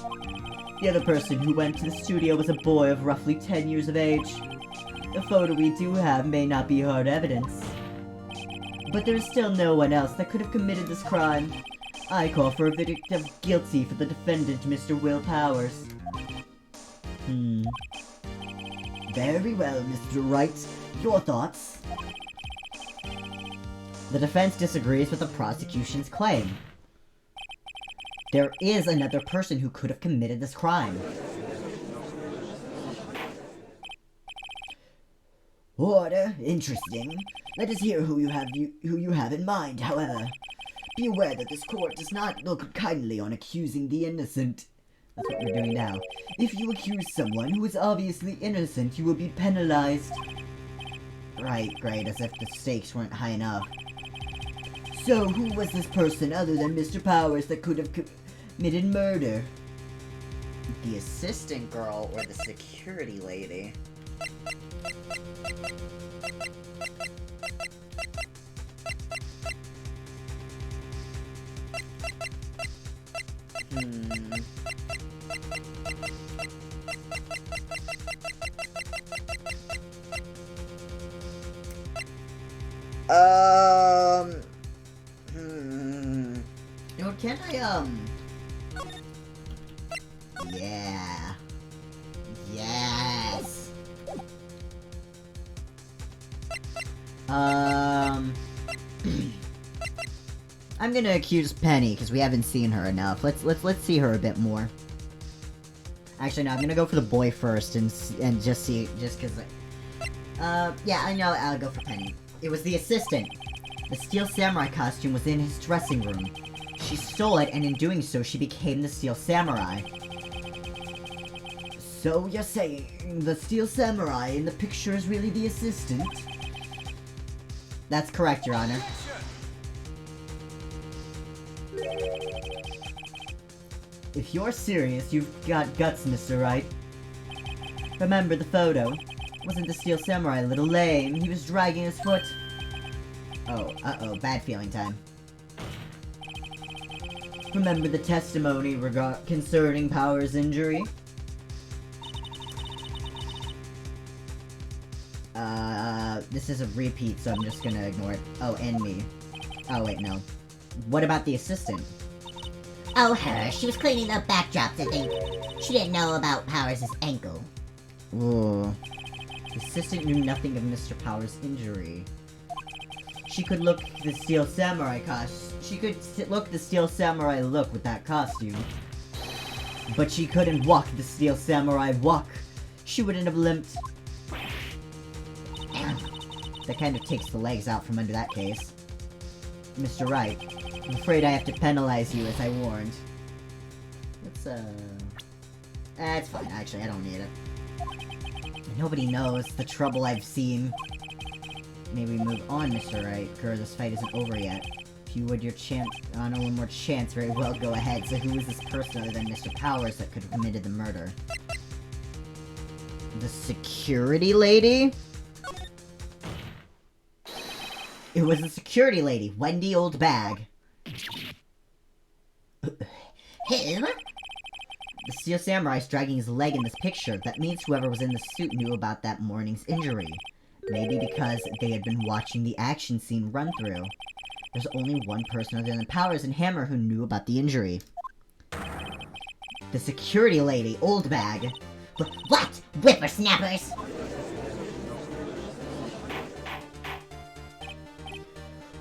The other person who went to the studio was a boy of roughly 10 years of age. The photo we do have may not be hard evidence. But there is still no one else that could have committed this crime. I call for a verdict of guilty for the defendant, Mr. Will Powers. Very well, Mr. Wright. Your thoughts? The defense disagrees with the prosecution's claim. There is another person who could have committed this crime. Order. Interesting. Let us hear who you have in mind, however. Be aware that this court does not look kindly on accusing the innocent. That's what we're doing now. If you accuse someone who is obviously innocent, you will be penalized. Right, great, as if the stakes weren't high enough. So, who was this person other than Mr. Powers that could have committed murder? The assistant girl or the security lady? You know, can I, Yeah. Yes! I'm gonna accuse Penny, because we haven't seen her enough. Let's see her a bit more. Actually, no, I'm gonna go for the boy first, and just see, just because, yeah, I know, I'll go for Penny. It was the assistant. The Steel Samurai costume was in his dressing room. She stole it, and in doing so, she became the Steel Samurai. So you're saying the Steel Samurai in the picture is really the assistant? That's correct, Your Honor. If you're serious, you've got guts, Mr. Wright. Remember the photo? Wasn't the Steel Samurai a little lame? He was dragging his foot. Oh, uh-oh, bad feeling time. Remember the testimony concerning Powers' injury? This is a repeat, so I'm just gonna ignore it. Oh, and me. Oh, wait, no. What about the assistant? Oh, her. She was cleaning up backdrops, I think. She didn't know about Powers' ankle. Ooh. The assistant knew nothing of Mr. Powers' injury. She could look the Steel Samurai She could look the Steel Samurai look with that costume. But she couldn't walk the Steel Samurai walk. She wouldn't have limped. That kind of takes the legs out from under that case. Mr. Wright, I'm afraid I have to penalize you as I warned. Let's, it's fine, actually, I don't need it. Nobody knows the trouble I've seen. Maybe move on, Mr. Wright. Girl, this fight isn't over yet. If you would one more chance, very well, go ahead. So who is this person other than Mr. Powers that could have committed the murder? The security lady? It was the security lady, Wendy Oldbag. Who? The Steel Samurai's dragging his leg in this picture. That means whoever was in the suit knew about that morning's injury. Maybe because they had been watching the action scene run through. There's only one person other than Powers and Hammer who knew about the injury. The security lady, Oldbag. What? Whippersnappers?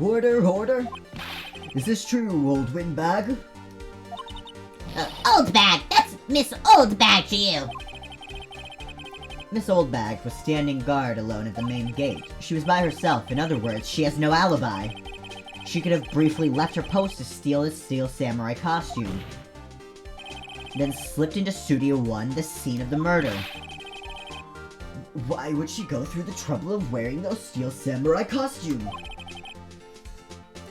Order! Is this true, Old Windbag? Oldbag! That's Miss Oldbag to you! Miss Oldbag was standing guard alone at the main gate. She was by herself, in other words, she has no alibi. She could have briefly left her post to steal his Steel Samurai costume. Then slipped into Studio 1, the scene of the murder. Why would she go through the trouble of wearing those Steel Samurai costume?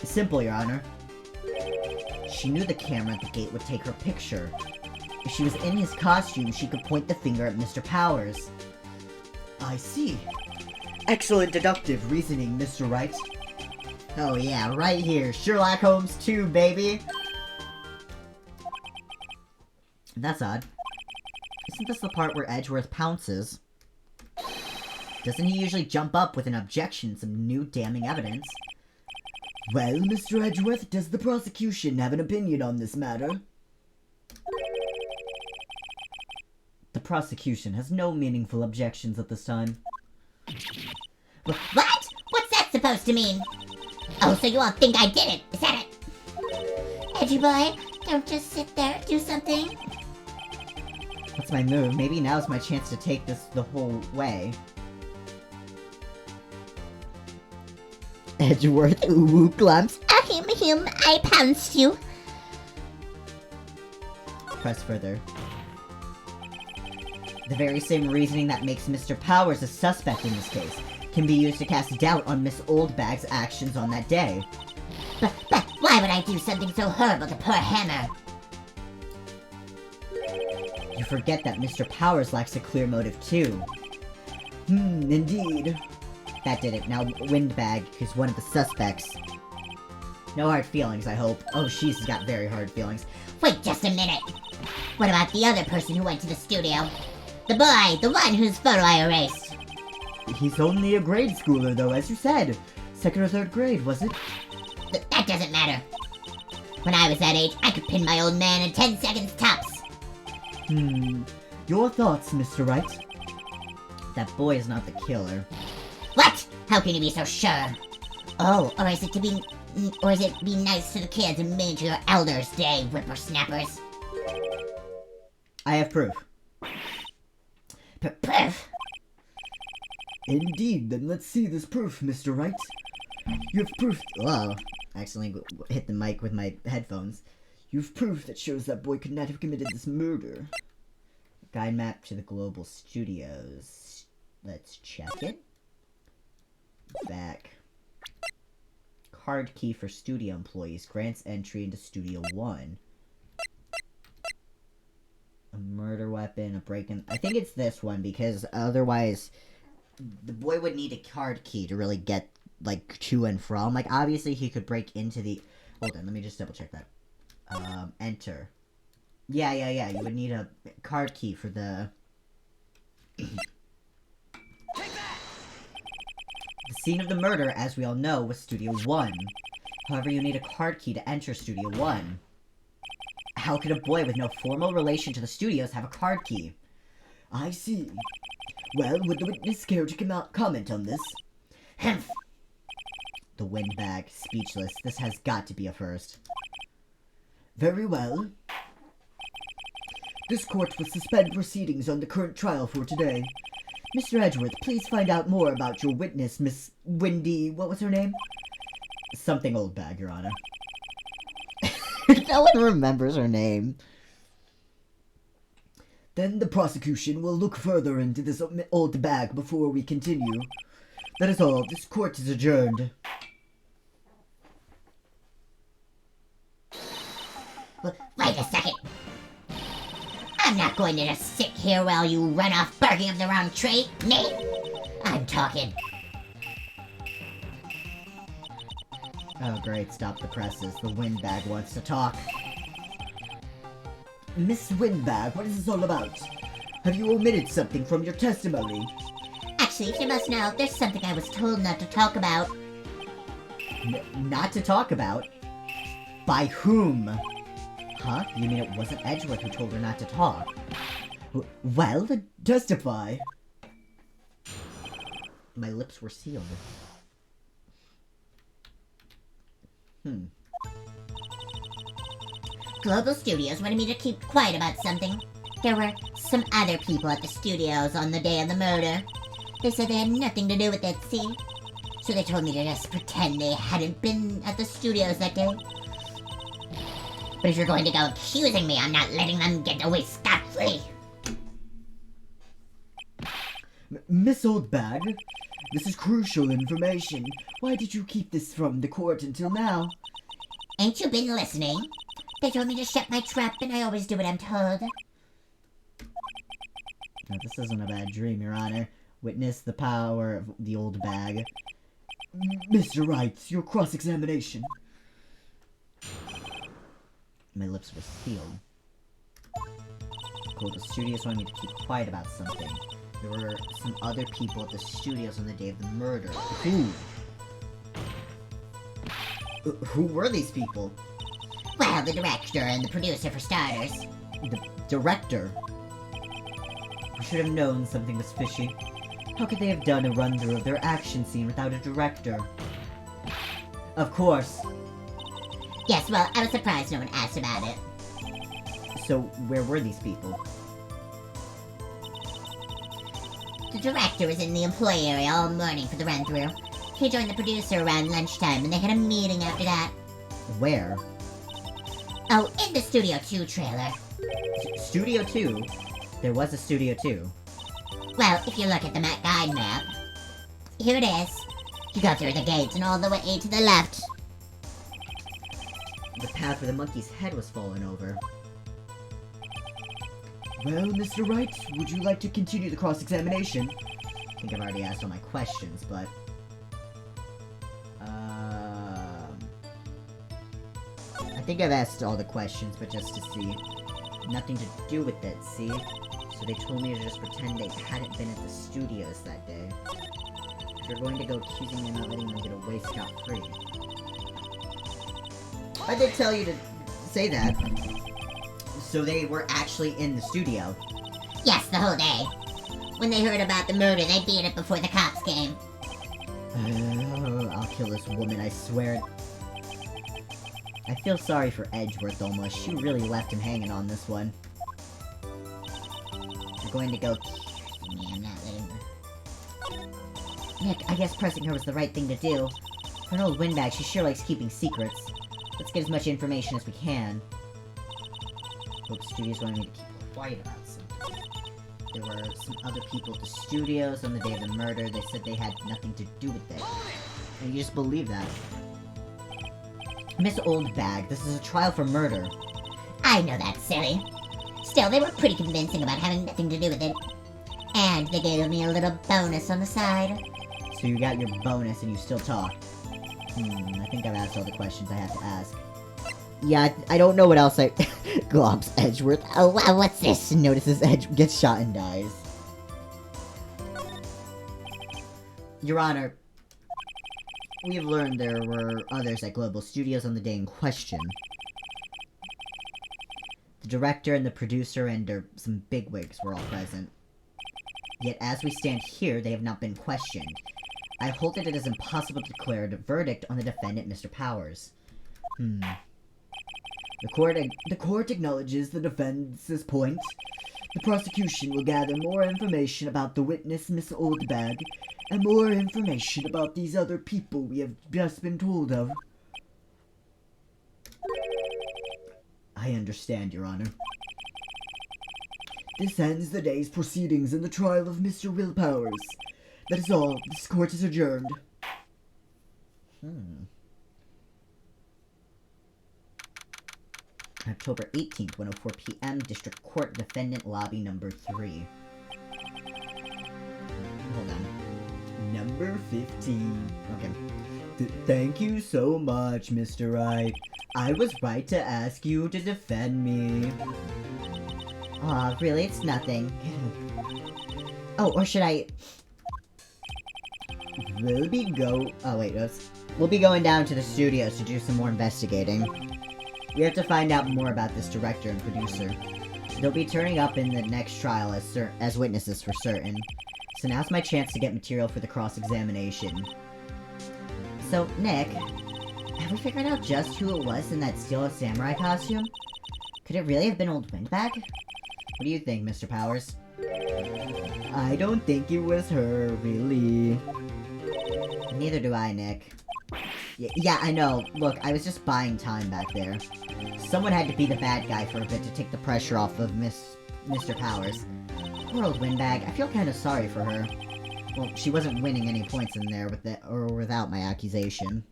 Simple, Your Honor. She knew the camera at the gate would take her picture. If she was in his costume, she could point the finger at Mr. Powers. I see. Excellent deductive reasoning, Mr. Wright. Oh yeah, right here. Sherlock Holmes 2, baby! That's odd. Isn't this the part where Edgeworth pounces? Doesn't he usually jump up with an objection, some new damning evidence? Well, Mr. Edgeworth, does the prosecution have an opinion on this matter? The prosecution has no meaningful objections at this time. What? What's that supposed to mean? Oh, so you all think I did it, is that it? Edgy boy, don't just sit there, do something. What's my move? Maybe now's my chance to take this the whole way. Edgeworth, ooh, glumps. I pounced you. Press further. The very same reasoning that makes Mr. Powers a suspect in this case can be used to cast doubt on Miss Oldbag's actions on that day. But why would I do something so horrible to poor Hammer? You forget that Mr. Powers lacks a clear motive too. Indeed. That did it. Now Windbag, who's one of the suspects. No hard feelings, I hope. Oh, she's got very hard feelings. Wait just a minute. What about the other person who went to the studio? The boy, the one whose photo I erased. He's only a grade schooler, though, as you said. 2nd or 3rd grade, was it? That doesn't matter. When I was that age, I could pin my old man in 10 seconds tops. Your thoughts, Mr. Wright? That boy is not the killer. What? How can you be so sure? Oh, or is it be nice to the kids and mean to your elders, day whippersnappers? I have proof. Proof? Indeed, then let's see this proof, Mr. Wright. You have proof. Whoa, I accidentally hit the mic with my headphones. You have proof that shows that boy could not have committed this murder. Guide map to the global studios. Let's check it. Back. Card key for studio employees grants entry into Studio 1. A murder weapon, a break-in. I think it's this one because otherwise the boy would need a card key to really get, like, to and from. Like, obviously he could break into the... Hold on, let me just double check that. Enter. Yeah. You would need a card key for the... The scene of the murder, as we all know, was Studio 1. However, you need a card key to enter Studio 1. How could a boy with no formal relation to the studios have a card key? I see. Well, would the witness care to comment on this? Humph. The Windbag, speechless. This has got to be a first. Very well. This court will suspend proceedings on the current trial for today. Mr. Edgeworth, please find out more about your witness, Miss Windy... What was her name? Something Oldbag, Your Honor. No one remembers her name. Then the prosecution will look further into this old bag before we continue. That is all. This court is adjourned. Wait a second. I'm not going to just sit here while you run off barking up the wrong tree, me. I'm talking. Oh great, stop the presses. The Windbag wants to talk. Miss Windbag, what is this all about? Have you omitted something from your testimony? Actually, if you must know, there's something I was told not to talk about. Not to talk about? By whom? Huh? You mean it wasn't Edgeworth who told her not to talk? Well, then testify. My lips were sealed. Global Studios wanted me to keep quiet about something. There were some other people at the studios on the day of the murder. They said they had nothing to do with it, see? So they told me to just pretend they hadn't been at the studios that day. But if you're going to go accusing me, I'm not letting them get away scot-free. Miss Oldbag, this is crucial information. Why did you keep this from the court until now? Ain't you been listening? They told me to shut my trap, and I always do what I'm told. No, this isn't a bad dream, Your Honor. Witness the power of the old bag. Mr. Wright, your cross-examination. My lips were sealed. Cool, the studios wanted me to keep quiet about something. There were some other people at the studios on the day of the murder. Who? Who were these people? Well, the director and the producer, for starters. The director? We should have known something was fishy. How could they have done a run-through of their action scene without a director? Of course. Yes, well, I was surprised no one asked about it. So, where were these people? The director was in the employee area all morning for the run-through. He joined the producer around lunchtime, and they had a meeting after that. Where? Oh, in the Studio 2 trailer. Studio 2? There was a studio too. Well, if you look at the map guide map, here it is. You go through the gates and all the way to the left. The path where the monkey's head was fallen over. Well, Mr. Wright, would you like to continue the cross-examination? I think I've already asked all my questions, but... I think I've asked all the questions, but just to see. Nothing to do with it, see? So they told me to just pretend they hadn't been at the studios that day. If you're going to go accusing me of not letting them get away scot-free. I did tell you to say that. So they were actually in the studio. Yes, the whole day. When they heard about the murder, they beat it before the cops came. I'll kill this woman, I swear. I feel sorry for Edgeworth almost. She really left him hanging on this one. You're going to go... Yeah, I'm not letting her. Nick, I guess pressing her was the right thing to do. For an old windbag, she sure likes keeping secrets. Let's get as much information as we can. Hope Studios wanted me to keep quiet about something. There were some other people at the studios on the day of the murder. They said they had nothing to do with it. And you just believe that. Miss Oldbag, this is a trial for murder. I know that's silly. Still, they were pretty convincing about having nothing to do with it. And they gave me a little bonus on the side. So you got your bonus and you still talk. I think I've asked all the questions I have to ask. Yeah, I don't know what else I... Glomps Edgeworth. Oh, wow, what's this? Notices Edge gets shot and dies. Your Honor, we have learned there were others at Global Studios on the day in question. The director and the producer and some bigwigs were all present. Yet as we stand here, they have not been questioned. I hold that it is impossible to declare a verdict on the defendant, Mr. Powers. The court acknowledges the defense's point. The prosecution will gather more information about the witness, Miss Oldbag, and more information about these other people we have just been told of. I understand, Your Honor. This ends the day's proceedings in the trial of Mr. Will Powers. That is all. This court is adjourned. October 18th, 1:04 p.m., District Court, Defendant Lobby Number 3. Hold on. Number 15. Okay. Thank you so much, Mr. Wright. I was right to ask you to defend me. Aw, really? It's nothing. Oh, or should I... We'll be going down to the studios to do some more investigating. We have to find out more about this director and producer. They'll be turning up in the next trial as witnesses for certain. So now's my chance to get material for the cross-examination. So, Nick, have we figured out just who it was in that steel samurai costume? Could it really have been Old Windbag? What do you think, Mr. Powers? I don't think it was her, really. Neither do I, Nick. Yeah, I know. Look, I was just buying time back there. Someone had to be the bad guy for a bit to take the pressure off of Mr. Powers. Poor Old Windbag. I feel kind of sorry for her. Well, she wasn't winning any points in there with it, or without my accusation.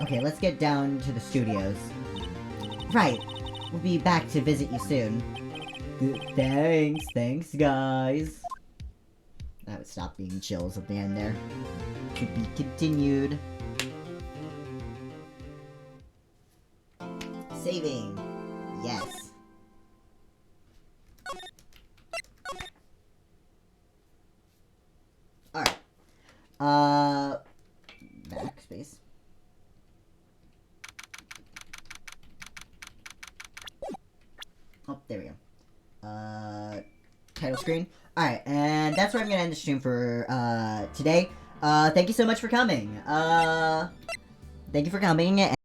Okay, let's get down to the studios. Right. We'll be back to visit you soon. Thanks, guys. That would stop being chills at the end there. To be continued. Saving. Yes. Alright. Backspace. Oh, there we go. Title screen. Alright, and that's where I'm gonna end the stream for, today. Thank you so much for coming. Thank you for coming.